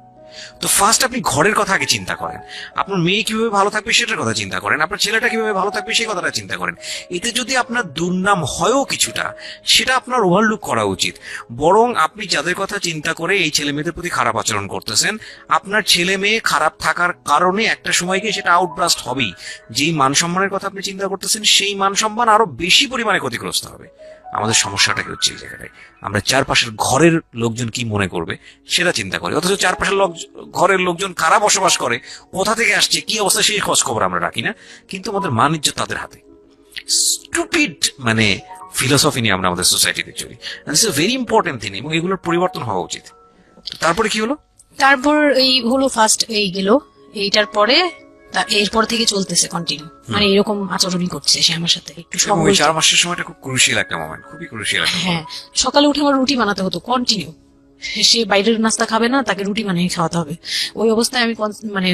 তো ফার্স্ট আপনি ঘরের কথা আগে চিন্তা করেন, আপনার মেয়ে কিভাবে ভালো থাকবে সেটার কথা চিন্তা করেন, আপনার ছেলেটা কিভাবে ভালো থাকবে সেই কথাটা চিন্তা করেন। এতে যদি আপনার দুর্নাম হয়ও কিছুটা, সেটা আপনার ওভারলুক করা উচিত। বরং আপনি যাদের কথা চিন্তা করে এই ছেলে মেয়েদের প্রতি খারাপ আচরণ করতেছেন, আপনার ছেলে মেয়ে খারাপ থাকার কারণে একটা সময় গিয়ে সেটা আউটব্রাস্ট হবেই। যেই মান সম্মানের কথা আপনি চিন্তা করতেছেন, সেই মান সম্মান আরো বেশি পরিমাণে ক্ষতিগ্রস্ত হবে। আমাদের সমস্যাটা কি হচ্ছে এই জায়গাটায়, আমরা চারপাশের ঘরের লোকজন কি মনে করবে সেটা চিন্তা করি, অথচ চারপাশের ঘরের লোকজন কারা বসবাস করে, কোথা থেকে আসছে, কি অবস্থা, সেই খোঁজ খবর আমরা রাখি না। কিন্তু আমাদের মান ইজ্জত তাদের হাতে। স্টুপিড মানে ফিলোসফি নিয়ে আমরা আমাদের সোসাইটিতে চলি। This is very important thing, এবং এগুলোর পরিবর্তন হওয়া উচিত। তারপরে কি হলো? তারপর এই হলো ফার্স্ট এই গেল, এইটার পরে এরপর থেকে চলতেছে কন্টিনিউ, মানে এরকম আচরণই করছে সে আমার সাথে। একটু এবং ওই 4 মাসের সময়টা খুব ক্রুশিয়াল একটা মোমেন্ট, খুবই ক্রুশিয়াল একটা হ্যাঁ, সকালে উঠে আমার রুটি বানাতে হতো কন্টিনিউ। সে বাইরের নাস্তা খাবে না, তাকে রুটি বানিয়ে খাওয়াতে হবে। ওই অবস্থায় আমি মানে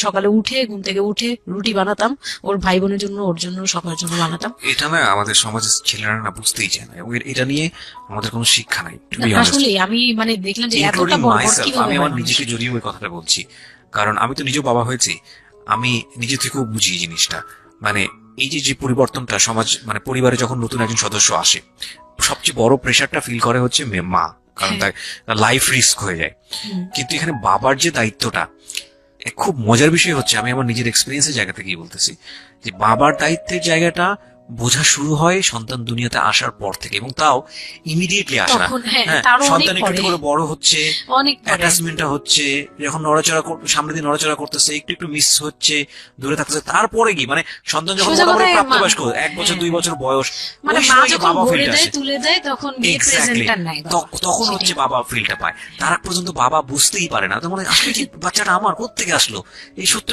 সকালে উঠে ঘুম থেকে উঠে রুটি বানাতাম, ওর ভাই বোনের জন্য, ওর জন্য, সবার জন্য বানাতাম। এটা না আমাদের সমাজের ছেলেরা না বুঝতেই চায় না, এবং এটা নিয়ে আমাদের কোনো শিক্ষা নাই। আসলে আমি মানে দেখলাম যে এতটা বড় কিভাবে আমি আমার নিজেকে জড়িয়ে ওই কথাটা বলছি, কারণ আমি তো নিজেও বাবা হয়েছি, আমি নিজে থেকেও বুঝি এই জিনিসটা। মানে এই যে পরিবর্তনটা সমাজ, মানে পরিবারে যখন নতুন একজন সদস্য আসে, সবচেয়ে বড় প্রেশারটা ফিল করে হচ্ছে মা, কারণ তার লাইফ রিস্ক হয়ে যায়। কিন্তু এখানে বাবার যে দায়িত্বটা, খুব মজার বিষয় হচ্ছে, আমি আমার নিজের এক্সপিরিয়েন্সের জায়গা থেকেই বলতেছি, যে বাবার দায়িত্বের জায়গাটা বোঝা শুরু হয় সন্তান দুনিয়াতে আসার পর থেকে, এবং তাও ইমিডিয়েটলি আসে না। সন্তান একটু একটু করে বড় হচ্ছে, অ্যাটাচমেন্টটা হচ্ছে, যখন নড়াচড়া সামনে দিয়ে নড়াচড়া করতেছে, একটু একটু মিস হচ্ছে, দূরে থাকতেছে, তারপরে কি মানে সন্তান যখন মোটামুটি প্রাপ্তবয়স্ক, 1 বছর 2 বছর বয়স, বাবা ফিলটা আসে, তখন হচ্ছে বাবা ফিলটা পায়। তার আগ পর্যন্ত বাবা বুঝতেই পারে না, তো মানে আসলে কি বাচ্চাটা আমার কোত্থেকে আসলো, এই সত্য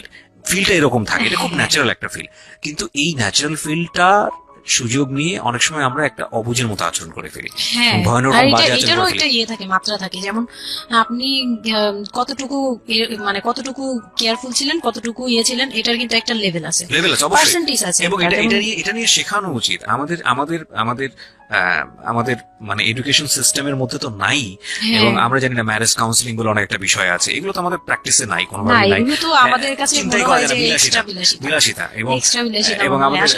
ফিলটা এরকম থাকে। এটা খুব ন্যাচারাল একটা ফিল, কিন্তু এই ন্যাচারাল ফিলটা সুযোগ নিয়ে অনেক সময় আমরা একটা অবুঝের মতো আচরণ করে ফেলি, ভয়ানক বাজে আচরণ করে ফেলি। ইয়ে থাকে, মাত্রা থাকে, যেমন আপনি কতটুকু কেয়ারফুল ছিলেন, কতটুকু ইয়ে ছিলেন, এটার কিন্তু একটা লেভেল আছে, পার্সেন্টেজ আছে, এবং এটা নিয়ে শেখানো উচিত। আমাদের মানে এডুকেশন সিস্টেমের মধ্যে তো নাই, এবং আমরা জানি না ম্যারেজ কাউন্সিলিং বলে অনেক একটা বিষয় আছে, এগুলো তো আমাদের প্র্যাকটিসে নাই, কোনোভাবে নাই, তো আমাদের কাছে চিন্তাই করা যায় না, বিলাসিতা। এবং আমাদের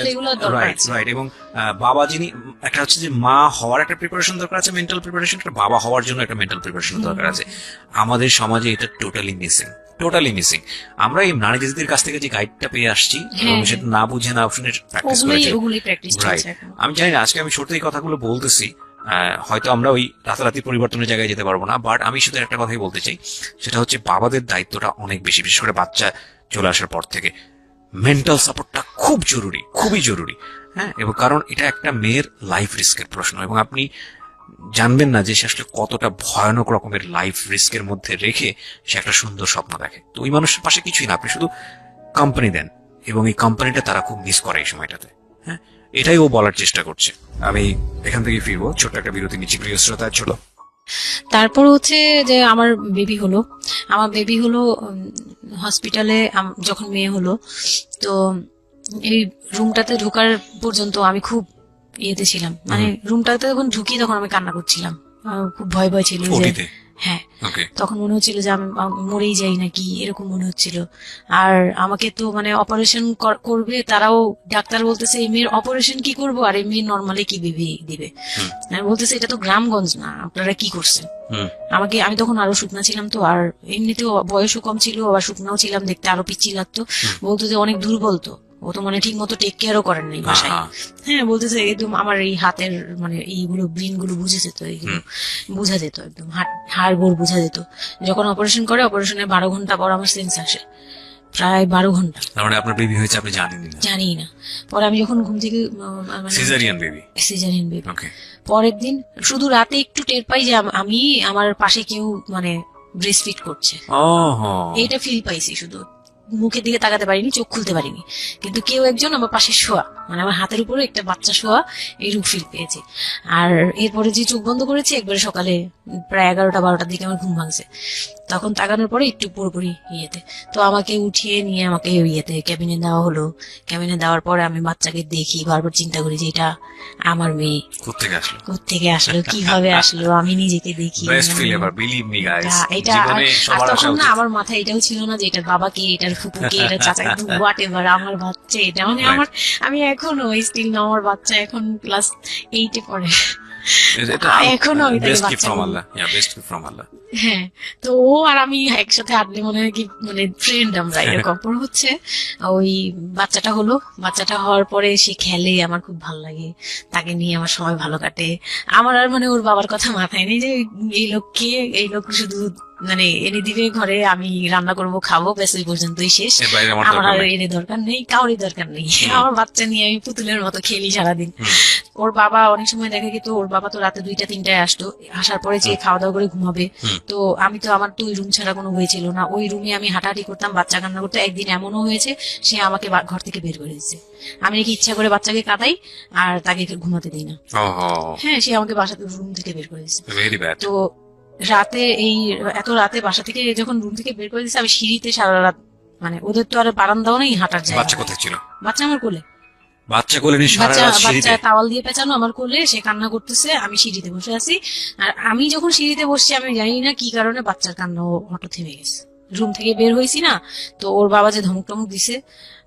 রাইট, এবং বাবা যিনি, একটা হচ্ছে যে মা হওয়ার একটা প্রিপারেশন দরকার আছে, মেন্টাল প্রিপারেশন, একটা বাবা হওয়ার জন্য একটা মেন্টাল প্রিপারেশন দরকার আছে। আমাদের সমাজে এটা টোটালি মিসিং। আমরা এই নারী দিদিদের কাছ থেকে যে গাইডটা পেয়ে আসছি, এবং সেটা না বুঝে না শুনে প্র্যাকটিস করেছি। আমি জানি না, আজকে আমি ছোট এই কথাগুলো বলতেছি, হয়তো আমরা ওই রাতারাতি পরিবর্তনের জায়গায় যেতে পারবো না, বাট আমি শুধু একটা কথাই বলতে চাই, সেটা হচ্ছে বাবাদের দায়িত্বটা অনেক বেশি, বিশেষ করে বাচ্চা চলে আসার পর থেকে মেন্টাল সাপোর্টটা খুব জরুরি, খুবই জরুরি। হ্যাঁ, এবং কারণ এটা একটা মেয়ের লাইফ রিস্কের প্রশ্ন, এবং আপনি জানবেন না যে সে আসলে কতটা ভয়ানক রকমের লাইফ রিস্কের মধ্যে রেখে সে একটা সুন্দর স্বপ্ন দেখে। তো ওই মানুষের পাশে কিছুই না, আপনি শুধু কোম্পানি দেন, এবং এই কোম্পানিটা তারা খুব মিস করে এই সময়টাতে। হ্যাঁ, এটাই ও বলার চেষ্টা করছে। আমি এখান থেকে ফিরবো, ছোট্ট একটা বিরতি নিচ্ছি প্রিয় শ্রোতা। চলো, তারপর হচ্ছে যে আমার বেবি হলো হসপিটালে, যখন মেয়ে হলো, তো এই রুমটাতে ঢোকার পর্যন্ত আমি খুব ইয়েতে ছিলাম, মানে রুমটাতে যখন ঢুকি তখন আমি কান্না করছিলাম, খুব ভয় ছিল যে, হ্যাঁ, তখন মনে হচ্ছিল যে আমি মরেই যাই নাকি, এরকম মনে হচ্ছিল। আর আমাকে তো মানে অপারেশন করবে, তারাও ডাক্তার বলতেছে এই মেয়ের অপারেশন কি করবো, আর এই মেয়ে নর্মালি কি বেবি দিবে। বলতেছে এটা তো গ্রামগঞ্জ না, আপনারা কি করছেন। আমি তখন আরো শুকনা ছিলাম, তো আর এমনিতেও বয়সও কম ছিল, আবার শুকনাও ছিলাম, দেখতে আরো পিচ্ছি লাগতো। বলতো যে অনেক দুর্বল, তো ও তো মানে ঠিক মতো টেক কেয়ারও করেন নাই বাসায়। হ্যাঁ, বলতেছে একদম আমার এই হাতের মানে এইগুলো ব্রেন গুলো বুঝে যেত, এইগুলো বোঝা যেত, একদম হাড় গোড় বোঝা যেত। যখন অপারেশন করে, অপারেশনের 12 ঘন্টা পর আমার সেন্স আসে, প্রায় 12 ঘন্টা। মানে আপনার বেবি হয়েছে আপনি জানি না? পরে আমি যখন ঘুম থেকে, সিজারিয়ান বেবি, পরের দিন শুধু রাতে একটু টের পাই যে আমি আমার পাশে কেউ মানে ব্রেস্ট ফিড করছে, এটা ফিল পাইছি। শুধু মুখের দিকে তাকাতে পারিনি, চোখ খুলতে পারিনি, কিন্তু কেউ একজন আমার পাশে শোয়া, মানে আমার হাতের উপরে একটা বাচ্চা শোয়া, এইরূপ ফিল পেয়েছি। আর এরপরে যে চোখ বন্ধ করেছি, একবারে সকালে প্রায় 11টা 12টার দিকে আমার ঘুম ভাঙছে। তখন তাকানোর পরে একটু পুরোপুরি ইয়েতে, তো আমাকে উঠিয়ে নিয়ে আমাকে ইয়েতে ক্যাবিনে দেওয়া হলো। ক্যাবিনে দেওয়ার পরে আমি বাচ্চাকে দেখি, বারবার চিন্তা করি যে এটা আমার মেয়ে, কোত্থেকে আসলো, কোত্থেকে আসলো, কিভাবে আসলো। আমি নিজেকে দেখি, best feel ever, believe me guys, এটা জীবনে আর সবার আসা তখন না উচিত। আমার মাথায় এটাও ছিল না যে এটার বাবা কে, এটার ফুপু কে, এটার চাচা, হোয়াট এভার, আমার বাচ্চা এটা। মানে Right. আমার, আমি এখনো স্টিল না, আমার বাচ্চা এখন ক্লাস 8-এ পড়ে। এখনো আমি তাকে বেস্ট গিফট বাচ্চা ফ্রম বলি। আল্লাহ, বেস্ট গিফট ফ্রম আল্লাহ। হ্যাঁ, তো ও আর আমি একসাথে হাঁটলে মনে হয় কি, মানে ফ্রেন্ড আমরা এরকম। পরে হচ্ছে ওই বাচ্চাটা হলো, বাচ্চাটা হওয়ার পরে সে খেলে, আমার খুব ভালো লাগে, তাকে নিয়ে আমার সময় ভালো কাটে। আমার আর মানে ওর বাবার কথা মাথায় নেই যে এই লোককে, এই লোক শুধু মানে এনে দিবে ঘরে, আমি রান্না করব, খাবো, ব্যাস ওই পর্যন্তই শেষ। এর বাইরে আমার আমার দরকার আর নেই। এনে দরকার নেই, কাউরই দরকার নেই। আমার বাচ্চা নিয়ে আমি পুতুলের মতো খেলি সারাদিন। হুম। ওর বাবা অনেক সময় দেখা গেত, ওর বাবা তো রাতে 2টা-3টায় আসতো, আসার পরে যে খাওয়া দাওয়া করে ঘুমাবে। হুম। তো আমি তো, আমার তো ওই রুম ছাড়া কোনো ওয়ে ছিল না, ওই রুমে আমি হাঁটাহাঁটি করতাম, বাচ্চা কান্না করতো। একদিন এমনও হয়েছে সে আমাকে ঘর থেকে বের করে দিচ্ছে। আমি নাকি ইচ্ছা করে বাচ্চাকে কাঁদাই আর তাকে ঘুমাতে দিই না। হ্যাঁ, সে আমাকে বাসা রুম থেকে বের করে দিচ্ছে। Very bad. তো রাতে, এই এত রাতে বাসা থেকে যখন রুম থেকে বের করে দিচ্ছে, আমি সিঁড়িতে সারা রাত, মানে ওদের তো আর বারান্দাও নেই হাঁটার জায়গা। বাচ্চা কোথায় ছিল? বাচ্চা আমার কোলে, বাচ্চা কোলে নিয়ে সারা বাচ্চা রাত সিঁড়িতে? বাচ্চা তাওয়াল দিয়ে পেঁচানো আমার কোলে, সে কান্না করতেছে, আমি সিঁড়িতে বসে আছি। আর আমি যখন সিঁড়িতে বসছি, আমি জানি না কি কারণে বাচ্চার কান্না অটো থেমে গেছে। রুম থেকে বের হয়েছি না, তো ওর বাবা যে ধমক টমক দিছে,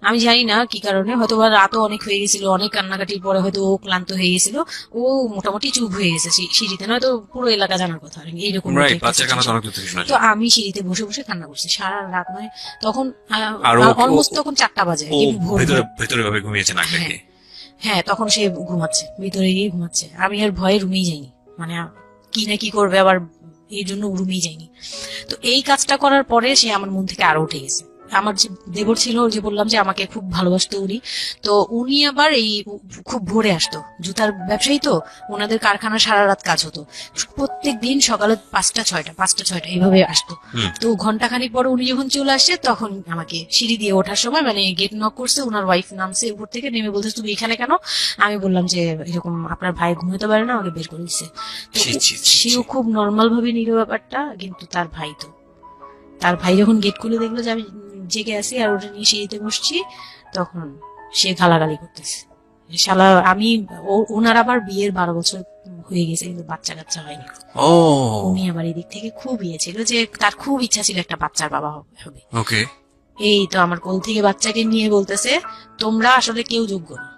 আমি জানি না কি কারণে, হয়তো বা রাতও অনেক হয়ে গেছিল, অনেক কান্নাকাটির পরে হয়তো ও ক্লান্ত হয়ে গেছিল, ও মোটামুটি চুপ হয়ে গেছে সিঁড়িতে, নয়তো পুরো এলাকা জানার কথা এইরকম রাইট, একটা বাচ্চার কান্না তো situation। অনেক দূর থেকে শোনা তো যায়। আমি সিঁড়িতে বসে বসে কান্না করছি সারা রাত, মানে তখন আর অলমোস্ট তখন 4টা বাজে, ও কিন্তু ভোর ভেতরে ভোর। ভেতরে ভাবে ঘুমিয়েছে নাক ডেকে? হ্যাঁ, তখন সে ঘুমাচ্ছে, ভিতরে গিয়ে ঘুমাচ্ছে। আমি আর ভয়ে রুমেই যাইনি, মানে কি না কি করবে আবার, এই জন্য রুমেই যাইনি। তো এই কাজটা করার পরে সে আমার মন থেকে আরো উঠে গেছে। আমার যে দেবর ছিল, যে বললাম যে আমাকে খুব ভালোবাসতো উনি, তো উনি আবার এই খুব ভোরে আসতো, জুতার ব্যবসায়ী তো, ওনাদের কারখানা সারা রাত কাজ হতো, প্রত্যেক দিন সকালে 5টা 6টা এইভাবে আসতো। হুম। তো ঘন্টাখানিক পরে উনি যখন চলে আসছে, তখন আমাকে সিঁড়ি দিয়ে ওঠার সময়, মানে গেট নক করছে, ওনার ওয়াইফ নামছে উপর থেকে, নেমে বলছে তুমি এখানে কেন? আমি বললাম যে এরকম আপনার ভাই ঘুমাতে পারে না, আমাকে বের করে দিচ্ছে। তো ছি, ছি, ছি, সেও ছি। খুব নর্মাল ভাবে নিল ব্যাপারটা, কিন্তু তার ভাই তো, তার ভাই যখন গেট খুলে দেখলো যে আমি জেগে আছি আর ওটা নিয়ে সিঁড়িতে বসছি, তখন সে গালাগালি করতেছে, শালা আমি, ওনার আবার বিয়ের 12 বছর হয়ে গেছে, কিন্তু বাচ্চা কাচ্চা হয়নি। ও উনি আমার এই দিক থেকে খুব ইয়ে ছিল, যে তার খুব ইচ্ছা ছিল একটা বাচ্চার বাবা হবে। ওকে। এই তো আমার কোল থেকে বাচ্চাকে নিয়ে বলতেছে, তোমরা আসলে কেউ যোগ্য না,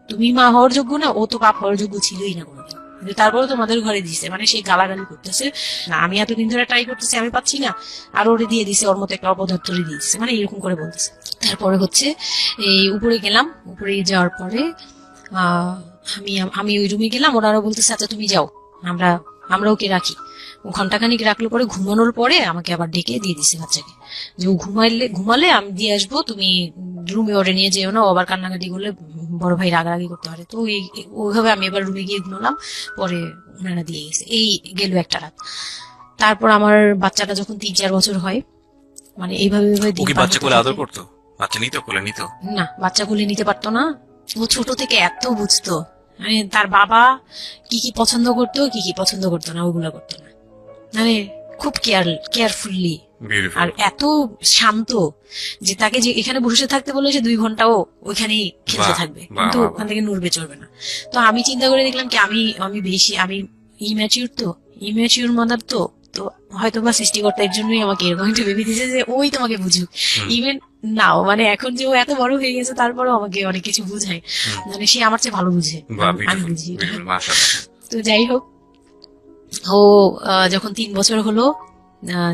তুমি মা হওয়ার যোগ্য না, ও তো বাপ হওয়ার যোগ্য ছিলই না কোনোদিন, কিন্তু তারপরে তোমাদের ঘরে দিছে। মানে সেই গালাগালি করতেছে, না আমি এতদিন ধরে ট্রাই করতেছি, আমি পাচ্ছি না, আর ওরে দিয়ে দিছে, ওর মতো একটা অপদার্থরে দিয়ে দিছে, মানে এরকম করে বলতেছে। তারপরে হচ্ছে এই উপরে গেলাম, উপরে যাওয়ার পরে আমি আমি ওই রুমে গেলাম, ওরা আরো বলতেছে আচ্ছা তুমি যাও, আমরা ওকে রাখি। ও ঘন্টাখানিক রাখলো, পরে ঘুমানোর পরে আমাকে আবার ডেকে দিয়ে দিছে বাচ্চাকে, যে ও ঘুমালে আমি দিয়ে আসবো, তুমি রুমে ওরে নিয়ে যেও না, ও আবার কান্নাকাটি করলে বড় ভাই রাগারাগি করতে পারে। তো ওইভাবে আমি এবার রুমে গিয়ে ঘুমালাম, পরে ওনারা দিয়ে গেছে। এই গেল একটা রাত। তারপর আমার বাচ্চাটা যখন 3-4 বছর হয়, মানে এইভাবে ও কি দিন পার বাচ্চা হতে কোলে আদর থাকে। করতো? বাচ্চা নিত, কোলে নিত? না, বাচ্চা কোলে নিতে পারতো না। ও ছোট থেকে এত বুঝতো, মানে তার বাবা কি কি পছন্দ করতো, কি কি পছন্দ করতো না, ওগুলা করতো না, মানে খুব কেয়ারফুলি, Beautiful. আর এত শান্ত যে তাকে যে এখানে বসে থাকতে বলে সে 2 ঘন্টাও ওইখানেই খেলতে বাহ, থাকবে, বাহ, কিন্তু বাহ, ওখান থেকে নড়বে চড়বে না। তো আমি চিন্তা করে দেখলাম কি, আমি বেশি, আমি ইম্যাচিউর মাদার, তো হয়তো বা সৃষ্টিকর্তা এর জন্যই আমাকে এরকম একটা ভেবে দিয়েছে যে ওই তোমাকে বুঝুক। হুম। ইভেন নাও, মানে এখন যে ও এত বড় হয়ে গেছে, তারপরেও আমাকে অনেক কিছু বুঝায়, হুম। মানে সে আমার চেয়ে ভালো বুঝে, বাহ, আমি beautiful, বুঝি এটা। beautiful, মাশাআল্লাহ। তো যাই হোক, ও যখন 3 বছর হলো,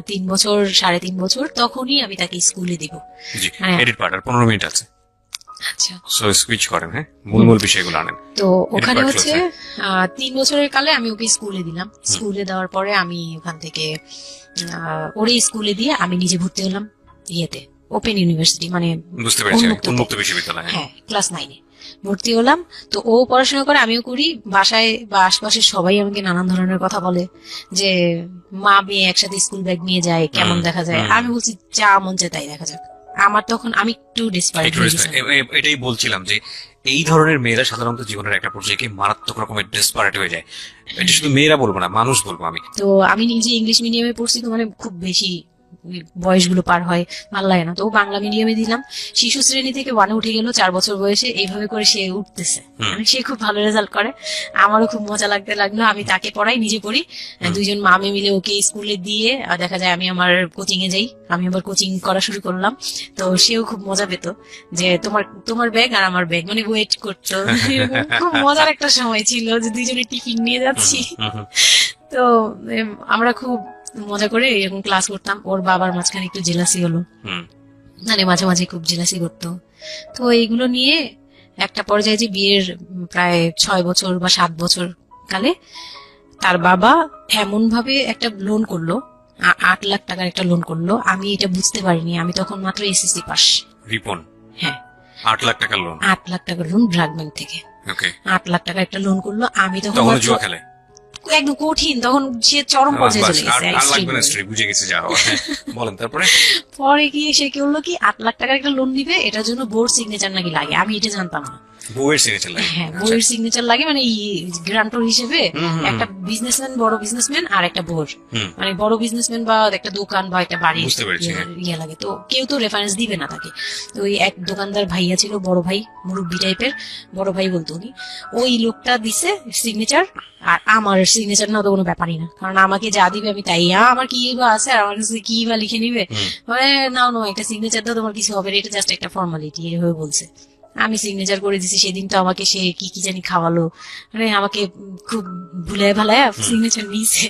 3 বছর 3.5 বছর, তখনই আমি তাকে স্কুলে দিব। জি, হ্যাঁ। এডিট পার্ট, আর 15 মিনিট আছে, আচ্ছা, সো সুইচ করেন, হ্যাঁ, মূল বিষয়গুলো আনেন। তো ওখানে part হচ্ছে close, 3 বছরের কালে আমি ওকে স্কুলে দিলাম। স্কুলে দেওয়ার পরে আমি ওখান থেকে ওরে স্কুলে দিয়ে আমি নিজে ভর্তি হলাম ইয়েতে, ওপেন ইউনিভার্সিটি, মানে বুঝতে পেরেছি, উন্মুক্ত উন্মুক্ত বিশ্ববিদ্যালয়। হ্যাঁ। হ্যাঁ, ক্লাস 9-এ ভর্তি হলাম। তো ও পড়াশোনা করে, আমিও করি। বাসায় বা আশপাশের সবাই আমাকে নানান ধরনের কথা বলে, যে মা মেয়ে একসাথে স্কুল ব্যাগ নিয়ে যায়, কেমন দেখা যায়। আমি বলছি যা মন চায় তাই দেখা যাক। আমার তখন, আমি একটু ডেসপারেট একটু হয়ে respect, গেছিলাম। এটাই বলছিলাম যে এই ধরনের মেয়েরা সাধারণত জীবনের একটা পর্যায়ে গিয়ে মারাত্মক রকমের ডেসপারেট হয়ে যায়। এটা শুধু মেয়েরা বলবো না, মানুষ বলবো আমি। তো আমি নিজে ইংলিশ মিডিয়ামে পড়ছি, তো মানে খুব বেশি ওই বয়সগুলো পার হয়, ভালো লাগে না। তো ও বাংলা মিডিয়ামে দিলাম, শিশু শ্রেণী থেকে 1-এ উঠে গেল 4 বছর বয়সে। এইভাবে করে সে উঠতেছে, মানে সে খুব ভালো রেজাল্ট করে। আমারও খুব মজা লাগতে লাগলো, আমি তাকে পড়াই, নিজে পড়ি। দুইজন মামে মিলে ওকে স্কুলে দিয়ে দেখা যায় আমি আমার কোচিং এ যাই, আমি আবার কোচিং করা শুরু করলাম। তো সেও খুব মজা পেত যে তোমার ব্যাগ আর আমার ব্যাগ, মানে ওয়েট করতো। খুব মজার একটা সময় ছিল যে দুইজনে টিফিন নিয়ে যাচ্ছি। তো আমরা খুব মজা করে এরকম ক্লাস করতাম। ওর বাবার মাঝখানে একটু জেলাসি হলো, মানে মাঝে মাঝে খুব জেলাসি করতো। তো এইগুলো নিয়ে একটা পর্যায়ে যে বিয়ের প্রায় 6 বছর বা 7 বছর কালে তার বাবা এমন ভাবে একটা লোন করলো, 8 লাখ টাকার একটা লোন করলো। আমি এটা বুঝতে পারিনি, আমি তখন মাত্র এসএসসি পাস। রিপন? হ্যাঁ, 8 লাখ টাকার লোন। 8 লাখ টাকার লোন ব্র্যাক ব্যাংক থেকে। ওকে। 8 লাখ টাকা একটা লোন করলো। আমি তখন জুয়া খেলে একদম কঠিন, তখন সে চরম পর্যায়ে চলে গেছে। বুঝে গেছে যা হওয়ার। বলেন তারপরে? পরে গিয়ে সে কি হলো কি, 8 লাখ টাকার একটা লোন নিবে, এটার জন্য বোর্ড সিগনেচার নাকি লাগে, আমি এটা জানতাম না। বউয়ের সিগনেচার লাগে? হ্যাঁ, বউয়ের সিগনেচার লাগে, মানে গ্রান্টর হিসেবে একটা বিজনেসম্যান, বড় বিজনেসম্যান আর একটা বউর, মানে বড় বিজনেসম্যান বা একটা দোকান বা একটা বাড়ি ইয়ে লাগে। তো কেউ তো রেফারেন্স দিবে না তাকে। তো ওই এক দোকানদার ভাইয়া ছিল, বড় ভাই, মুরব্বী টাইপের, বড় ভাই বলতো উনি। ওই লোকটা দিছে সিগনেচার, আর আমার সিগনেচার না তো কোনো ব্যাপারই না, কারণ আমাকে যা দিবে আমি তাই, আমার কি বা আছে আর আমার কাছে কি বা লিখে নিবে, মানে নাও একটা সিগনেচার দাও, তোমার কিছু হবে না, এটা জাস্ট একটা ফর্মালিটি, এভাবে বলছে। আমি সিগনেচার করে দিছি। সেদিন তো আমাকে সে কি জানি খাওয়ালো, মানে আমাকে খুব ভুলে ভালায় সিগনেচার নিয়েছে।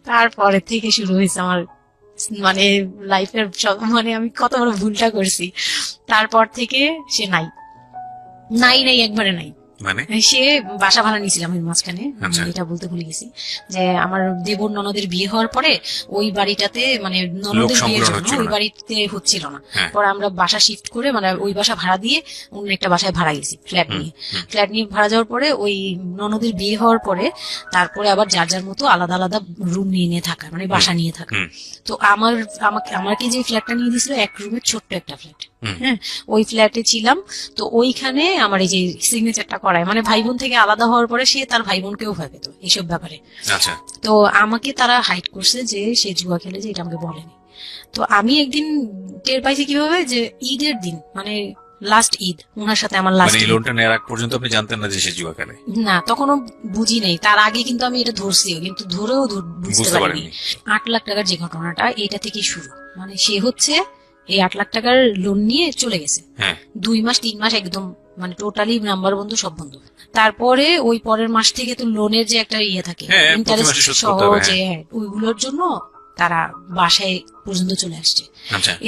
তারপরে থেকে শুরু হয়েছে আমার মানে লাইফের সব, মানে আমি কত বড় ভুলটা করছি। তারপর থেকে সে নাই, একবারে নাই। মানে সে বাসা ভাড়া নিয়েছিলাম এর মাঝখানে, এটা বলতে ভুলে গেছি যে আমার দেবর ননদের বিয়ে হওয়ার পরে ওই বাড়িটাতে, মানে ননদের বিয়ের জন্য ওই বাড়িতে হচ্ছিল না। পরে আমরা বাসা শিফট করে, মানে ওই বাসা ভাড়া দিয়ে অন্য একটা বাসায় ভাড়া গেছি, ফ্ল্যাট নিয়ে ভাড়া যাওয়ার পরে ওই ননদের বিয়ে হওয়ার পরে তারপরে আবার যার যার মতো আলাদা আলাদা রুম নিয়ে থাকা, মানে বাসা নিয়ে থাকা। তো আমাকে যে ফ্ল্যাটটা নিয়ে দিয়েছিল, এক রুমের ছোট্ট একটা ফ্ল্যাট, হ্যাঁ, ওই ফ্ল্যাটে ছিলাম। তো ওইখানে আমার এই যে সিগনেচারটা করায়, মানে ভাই বোন থেকে আলাদা হওয়ার পরে সে তার ভাই বোনকেও ভয় পেত এইসব ব্যাপারে। তো আমাকে তারা হাইড করছে যে সে জুয়া খেলে, যে এটা আমাকে বলেনি। তো আমি একদিন টের পাইছি কিভাবে, যে ঈদের দিন, মানে লাস্ট ঈদ, ওনার সাথে আমার লাস্ট লোনটা নেওয়ার আগ পর্যন্ত আপনি জানতেন না যে সে জুয়া খেলে? না, তখনও বুঝি নাই। তার আগে কিন্তু আমি এটা ধরছিও, কিন্তু ধরেও বুঝতে পারিনি। 8 লাখ টাকার যে ঘটনাটা, এটা থেকে শুরু। মানে সে হচ্ছে এই 8 লাখ টাকার লোন নিয়ে চলে গেছে, 2 মাস 3 মাস একদম, মানে টোটালি নাম্বার বন্ধ, সব বন্ধ। তারপরে ওই পরের মাস থেকে তো লোনের যে একটা ইয়ে থাকে, ইন্টারেস্ট সহ, যে ওইগুলোর জন্য তারা বাসায় পর্যন্ত চলে আসছে।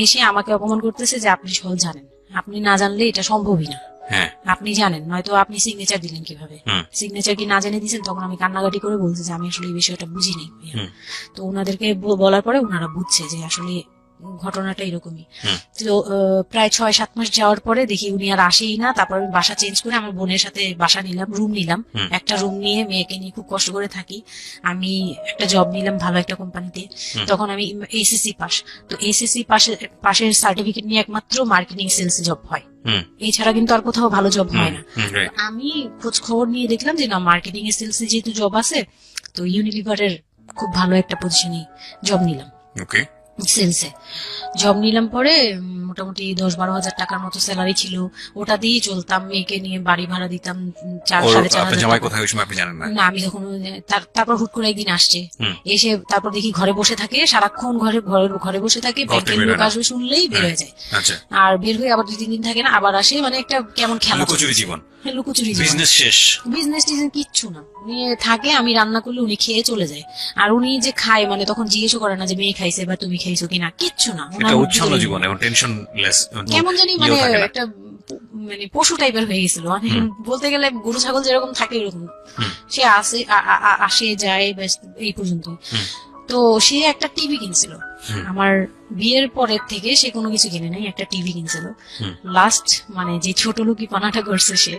এসে আমাকে অপমান করতেছে যে আপনি সব জানেন, আপনি না জানলে এটা সম্ভবই না, আপনি জানেন, নয়তো আপনি সিগনেচার দিলেন কিভাবে, সিগনেচার কি না জেনে দিয়েছেন। তখন আমি কান্নাকাটি করে বলছি যে আমি আসলে এই বিষয়টা বুঝি নাই। তো ওনাদেরকে বলার পরে ওনারা বুঝছে যে আসলে ঘটনাটা এরকমই। তো প্রায় 6-7 মাস যাওয়ার পরে দেখি উনি আর আসেই না। তারপর আমি বাসা চেঞ্জ করে আমার বোনের সাথে বাসা নিলাম, রুম নিলাম। একটা রুম নিয়ে মেয়েকে নিয়ে খুব কষ্ট করে থাকি। আমি একটা জব নিলাম ভালো একটা কোম্পানিতে। তখন আমি এসএসসি পাস। তো এসএসসি পাশের সার্টিফিকেট নিয়ে একমাত্র মার্কেটিং সেলস জব হয়, এছাড়া কিন্তু আর কোথাও ভালো জব হয় না। আমি খোঁজ খবর নিয়ে দেখলাম যে না, মার্কেটিং এ সেলস এ যেহেতু জব আছে, তো ইউনিলিভারের খুব ভালো একটা পজিশনে জব নিলাম। সেলসে জব নিলাম। পরে মোটামুটি 10-12 হাজার টাকার মতো স্যালারি ছিল, ওটা দিয়ে চলতাম। মেয়েকে নিয়ে বাড়ি ভাড়া দিতাম 4-4.5 হাজার। না, আমি যখন তারপর হুট করে একদিন আসছে, এসে তারপর দেখি ঘরে বসে থাকে, সারাক্ষণ ঘরে বসে থাকে। ব্যাংকের লোক আসবে শুনলেই বের হয়ে যায়, আর বের হয়ে আবার 2-3 দিন থাকে না, আবার আসে। মানে একটা কেমন খেলা, লুকোচুরি জীবন, বিজনেস কিচ্ছু না। নিয়ে থাকে, আমি রান্না করলে উনি খেয়ে চলে যায়। আর উনি যে খায়, মানে তখন জিজ্ঞেসও করে না যে মেয়ে খাইছে বা তুমি খাইছো কিনা, কিচ্ছু না। কেমন জানি মানে একটা মানে পশু টাইপের হয়ে গেছিল, মানে বলতে গেলে গরু ছাগল যেরকম থাকে এরকম। সে আসে যায়, এই পর্যন্ত। তো সে একটা টিভি কিনছিল আমার বিয়ের পরের থেকে, সে কোনো কিছু কিনে নাই, একটা টিভি কিনছিল। লাস্ট মানে যে ছোট লোকি পানাটা করছে সে,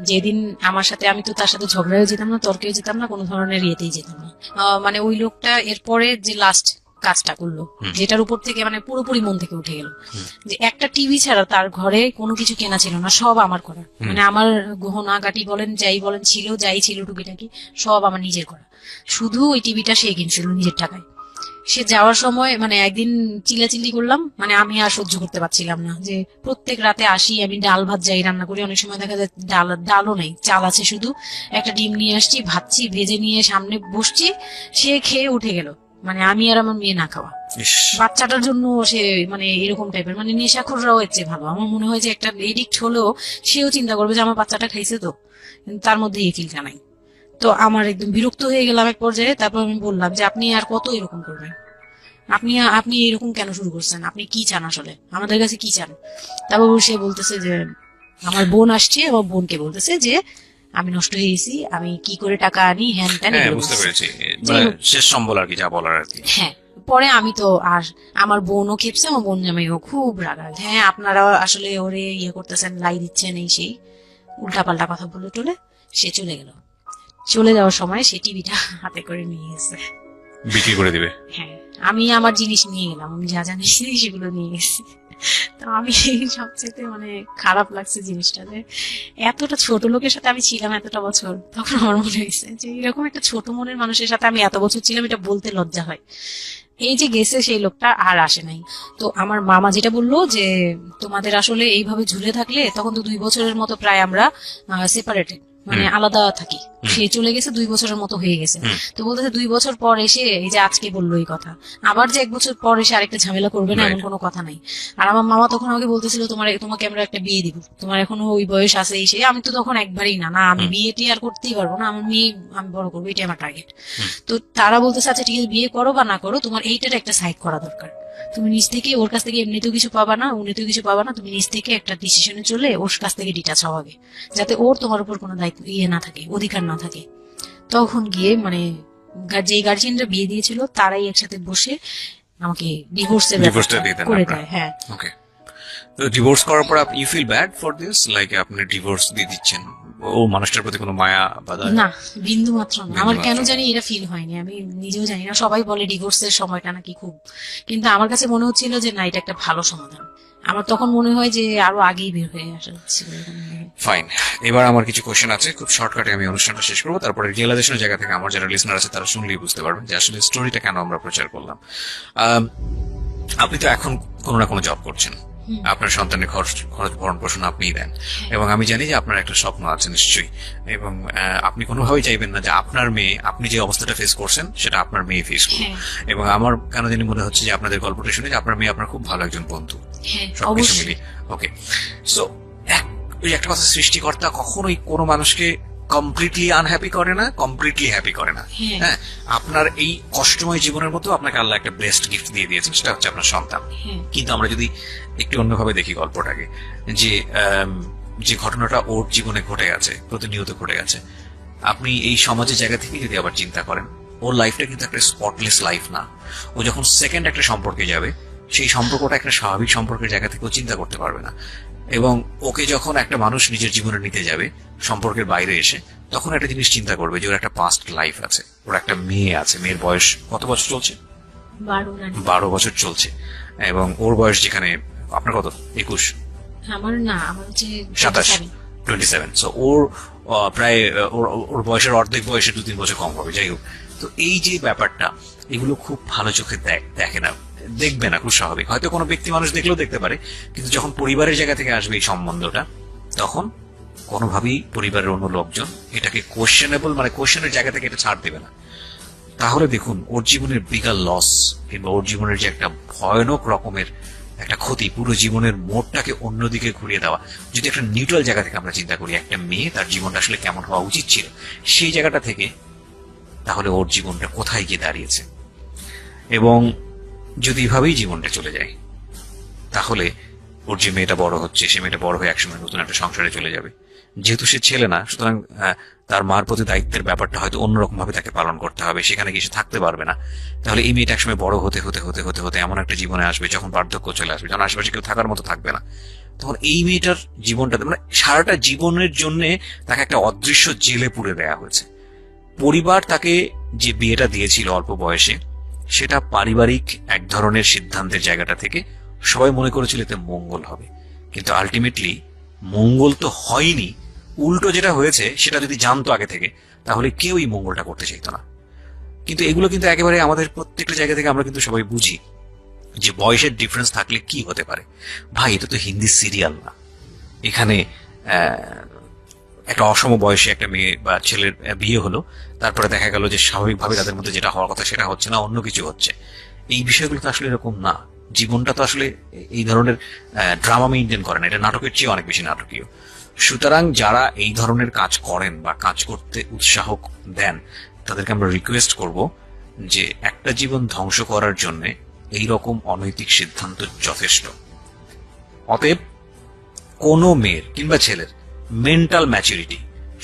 যেদিন আমার সাথে, আমি তো তার সাথে ঝগড়াও যেতাম না, তর্কেও যেতাম না, কোনো ধরনের ইয়েতেই যেতাম না। মানে ওই লোকটা এরপরে যে লাস্ট কাজটা করলো, যেটার উপর থেকে মানে পুরোপুরি মন থেকে উঠে গেল, যে একটা টিভি ছাড়া তার ঘরে কোনো কিছু কেনা ছিল না, সব আমার করা। মানে আমার গহনা গাটি বলেন, যাই বলেন ছিল, যাই ছিল টুকিটাকি সব আমার নিজের করা। শুধু ওই টিভিটা সে কিনছিল নিজের টাকায়। সে যাওয়ার সময় মানে একদিন চিল্লাচিল্লি করলাম, মানে আমি আর সহ্য করতে পারছিলাম না, যে প্রত্যেক রাতে আসি আমি ডাল ভাত যাই রান্না করি, অনেক সময় দেখা যায় ডালও নেই, চাল আছে শুধু, একটা ডিম নিয়ে আসছি, ভাজছি, ভেজে নিয়ে সামনে বসছি, সে খেয়ে উঠে গেল, মানে আমি আর আমার মেয়ে না খাওয়া। ইস, বাচ্চাটার জন্য সে মানে এরকম টাইপের, মানে নেশাখোররাও এর চেয়ে ভালো। আমার মনে হয় যে একটা এডিক্ট হলেও সেও চিন্তা করবে যে আমার বাচ্চাটা খাইছে তো, কিন্তু তার মধ্যে এই ফিলটা নাই। তো আমার একদম বিরক্ত হয়ে গেলাম এক পর্যায়ে। তারপর আমি বললাম যে আপনি আর কত এরকম করবেন, আপনি আপনি এরকম কেন শুরু করছেন, আপনি কি চান আসলে, আমাদের কাছে কি চান? তারপর সে বলতেছে যে আমার বোন আসছে, আমার বোনকে বলতেছে যে আমি নষ্ট হয়ে গেছি, আমি কি করে টাকা আনি, হ্যান ত্যান, হ্যাঁ এগুলো বুঝতে বলতেছে। পেরেছি, যাই মানে হোক, শেষ সম্বল আর কি, যা বলার আর কি। হ্যাঁ, পরে আমি তো আর আমার বোনও খেপছে, আমার বোন জামাইও খুব রাগাল, হ্যাঁ আপনারা আসলে ওরে ইয়ে করতেছেন, লাই দিচ্ছেন, এই সেই উল্টাপাল্টা কথা বলে টলে সে চলে গেল। চলে যাওয়ার সময় সে টিভিটা হাতে করে নিয়ে গেছে। বিক্রি করে দিবে। হ্যাঁ, আমি আমার জিনিস নিয়ে গেলাম, আমি যা যা নিয়েছি সেগুলো নিয়ে গেছি। তো আমি সবচেয়ে মানে খারাপ লাগছে জিনিসটা, যে এতটা ছোট লোকের সাথে আমি ছিলাম এতটা বছর, তখন আমার মনে হয়েছে যে এরকম একটা ছোট মনের মানুষের সাথে আমি এত বছর ছিলাম, এটা বলতে লজ্জা হয়। এই যে গেছে সেই লোকটা আর আসে নাই। তো আমার মামা যেটা বললো যে তোমাদের আসলে এইভাবে ঝুলে থাকলে তখন তো 2 বছরের মতো প্রায় আমরা সেপারেটেড, মানে আলাদা থাকি। সে চলে গেছে 2 বছরের মতো হয়ে গেছে। তো বলতেছে 2 বছর পর এসে এই যে আজকে বললো এই কথা, আবার যে 1 বছর পর এসে আরেকটা ঝামেলা করবে না, এমন কোনো কথা নাই। আর আমার মামা তখন আমাকে বলতেছিল তোমাকে আমরা একটা বিয়ে দিব, তোমার এখনো ওই বয়স আছে এই সেই। আমি তো তখন একবারই না না আমি বিয়েটি আর করতেই পারবো না, আমার মেয়ে আমি বড় করবো, এটাই আমার টার্গেট। তো তারা বলতেছে আচ্ছা ঠিক আছে, বিয়ে করো বা না করো, তোমার এইটার একটা সাইড করা দরকার। তুমি নিজ থেকে ওর কাছ থেকে এমনিতেও কিছু পাবা না, উনিতেও কিছু পাবা না, তুমি নিজ থেকে একটা ডিসিশনে চলে ওর কাছ থেকে ডিটাচ হওয়া হবে, যাতে ওর তোমার উপর কোনো দায়িত্ব না থাকে, অধিকার না থাকে। তখন গিয়ে মানে যে গার্জিয়ানরা বিয়ে দিয়েছিল তারাই একসাথে বসে আমাকে ডিভোর্সের ডিভোর্সটা ব্যবস্থা দিয়ে দেন করে আপনারা? দেয়। হ্যাঁ, ওকে। তো ডিভোর্স করার পর আপনি you feel bad for this, like আপনি ডিভোর্স দিয়ে দিচ্ছেন, ও মানুষটার প্রতি কোনো মায়া বা দয়া? না, বিন্দু মাত্র না। বিন্দু আমার কেন মাত্র? জানি এটা ফিল হয়নি, আমি নিজেও জানি না। সবাই বলে ডিভোর্সের সময়টা নাকি খুব, কিন্তু আমার কাছে মনে হচ্ছিল যে না, এটা একটা ভালো সমাধান। আমার তখন মনে হয় যে আরো আগেই বের হয়ে আসা ছিল। ফাইন, এবার আমার কিছু কোশ্চেন আছে, খুব শর্টকাটে আমি অনুষ্ঠানটা শেষ করবো, তারপরে রিয়েলাইজেশনের জায়গা থেকে আমার যারা লিসনার আছে তারা শুনলেই বুঝতে পারবেন যে আসলে স্টোরিটা কেন আমরা প্রচার করলাম। আপনি তো এখন কোনো না কোনো জব করছেন, আপনার সন্তানের খরচ ভরণ পোষণ আপনিই দেন, এবং আমি জানি যে আপনার একটা স্বপ্ন আছে নিশ্চয়ই, এবং আপনি কোনোভাবেই চাইবেন না যে আপনার মেয়ে, আপনি যে অবস্থাটা ফেস করছেন সেটা আপনার মেয়ে ফেস করুন। এবং আমার কেন জানি মনে হচ্ছে যে আপনাদের গল্পটা শুনে যে আপনার মেয়ে আপনার খুব ভালো একজন বন্ধু, সবকিছু মিলিয়ে। ওকে, সো ওই একটা কথা, সৃষ্টিকর্তা কখনোই কোনো মানুষকে কমপ্লিটলি আনহ্যাপি করে না, কমপ্লিটলি হ্যাপি করে না। হ্যাঁ, আপনার এই কষ্টময় জীবনের মতো আপনাকে আল্লাহ একটা বেস্ট গিফট দিয়ে দিয়েছেন, সেটা হচ্ছে আপনার সন্তান। কিন্তু আমরা যদি একটু অন্যভাবে দেখি গল্পটাকে, যে যে ঘটনাটা ওর জীবনে ঘটে গেছে, প্রতিনিয়ত ঘটে গেছে, আপনি এই সমাজের জায়গা থেকে যদি আবার চিন্তা করেন, ওর লাইফটা কিন্তু একটা স্পটলেস লাইফ না। ও যখন সেকেন্ড একটা সম্পর্কে যাবে, সেই সম্পর্কটা একটা স্বাভাবিক সম্পর্কের জায়গা থেকে ও চিন্তা করতে পারবে না। এবং ওকে যখন একটা মানুষ নিজের জীবনে নিতে যাবে সম্পর্কের বাইরে এসে, তখন একটা জিনিস চিন্তা করবে যে ওর একটা পাস্ট লাইফ আছে, ওর একটা মেয়ে আছে, মেয়ের বয়স কত বছর চলছে? 12 বছর চলছে। এবং ওর বয়স যেখানে, আপনার কত? 21? আমার না, আমার হচ্ছে 27। সো ওর প্রায় ওর বয়সের অর্ধেক বয়সে 2-3 বছর কম হবে। যাই হোক, তো এই যে ব্যাপারটা, এগুলো খুব ভালো চোখে দেখে না, দেখবে না, খুব স্বাভাবিক। হয়তো কোনো ব্যক্তি মানুষ দেখলেও দেখতে পারে, কিন্তু যখন পরিবারের জায়গা থেকে আসবে এই সম্বন্ধটা, তখন কোনোভাবেই পরিবারের অন্য লোকজন এটাকে কোশ্চেনেবল, মানে কোশ্চেনের জায়গা থেকে এটা ছাড় দেবে না। তাহলে দেখুন, ওর জীবনের বিগার লস কিংবা ওর জীবনের যে একটা ভয়ানক রকমের একটা ক্ষতি, পুরো জীবনের মোড়টাকে অন্যদিকে ঘুরিয়ে দেওয়া। যদি একটা নিউট্রাল জায়গা থেকে আমরা চিন্তা করি, একটা মেয়ে তার জীবনটা আসলে কেমন হওয়া উচিত ছিল, সেই জায়গাটা থেকে, তাহলে ওর জীবনটা কোথায় গিয়ে দাঁড়িয়েছে। এবং যদি এভাবেই জীবনটা চলে যায়, তাহলে ওর যে মেয়েটা বড় হচ্ছে, সে মেয়েটা বড় হয়ে একসময় নতুন একটা সংসারে চলে যাবে। যেহেতু সে ছেলে না, সুতরাং তার মার প্রতি দায়িত্বের ব্যাপারটা হয়তো অন্যরকম ভাবে তাকে পালন করতে হবে, সেখানে গিয়ে সে থাকতে পারবে না। তাহলে এই মেয়েটা একসময় বড় হতে হতে হতে হতে হতে এমন একটা জীবনে আসবে যখন বার্ধক্য চলে আসবে, যখন আশেপাশে কেউ থাকার মতো থাকবে না। তখন এই মেয়েটার জীবনটাতে, মানে সারাটা জীবনের জন্য তাকে একটা অদৃশ্য জেলে পুরে দেয়া হয়েছে। পরিবার তাকে যে বিয়েটা দিয়েছিল অল্প বয়সে, সেটা পারিবারিক এক ধরনের সিদ্ধান্তের জায়গাটা থেকে সবাই মনে করেছিল এতে মঙ্গল হবে, কিন্তু আলটিমেটলি মঙ্গল তো হয়নি। উল্টো যেটা হয়েছে সেটা যদি জানতো আগে থেকে, তাহলে কেউই মঙ্গলটা করতে চাইতো না। কিন্তু এগুলো কিন্তু একেবারে আমাদের প্রত্যেকটা জায়গা থেকে আমরা কিন্তু সবাই বুঝি যে বয়সের ডিফারেন্স থাকলে কি হতে পারে। ভাই, এটা তো হিন্দি সিরিয়াল না। এখানে একটা অসম বয়সে একটা মেয়ে বা ছেলের বিয়ে হলো, তারপরে দেখা গেল যে স্বাভাবিকভাবে তাদের মধ্যে যেটা হওয়ার কথা সেটা হচ্ছে না, অন্য কিছু হচ্ছে। এই বিষয়গুলো তো আসলে এরকম না। জীবনটা তো আসলে এই ধরনের ড্রামা মেনটেন করে না, এটা নাটকের চেয়ে অনেক বেশি নাটকীয়। সুতরাং যারা এই ধরনের কাজ করেন বা কাজ করতে উৎসাহ দেন, তাদেরকে আমরা রিকোয়েস্ট করব যে একটা জীবন ধ্বংস করার জন্য এই রকম অনৈতিক সিদ্ধান্ত যথেষ্ট। অতএব কোনো মেয়ের কিংবা ছেলের মেন্টাল ম্যাচুরিটি,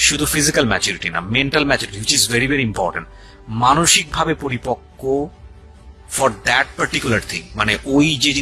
শুধু ফিজিক্যাল ম্যাচুরিটি না, mental maturity which is very very important, মানসিকভাবে পরিপক্ক ফর দ্যাট পার্টিকুলার থিং, মানে ওই যে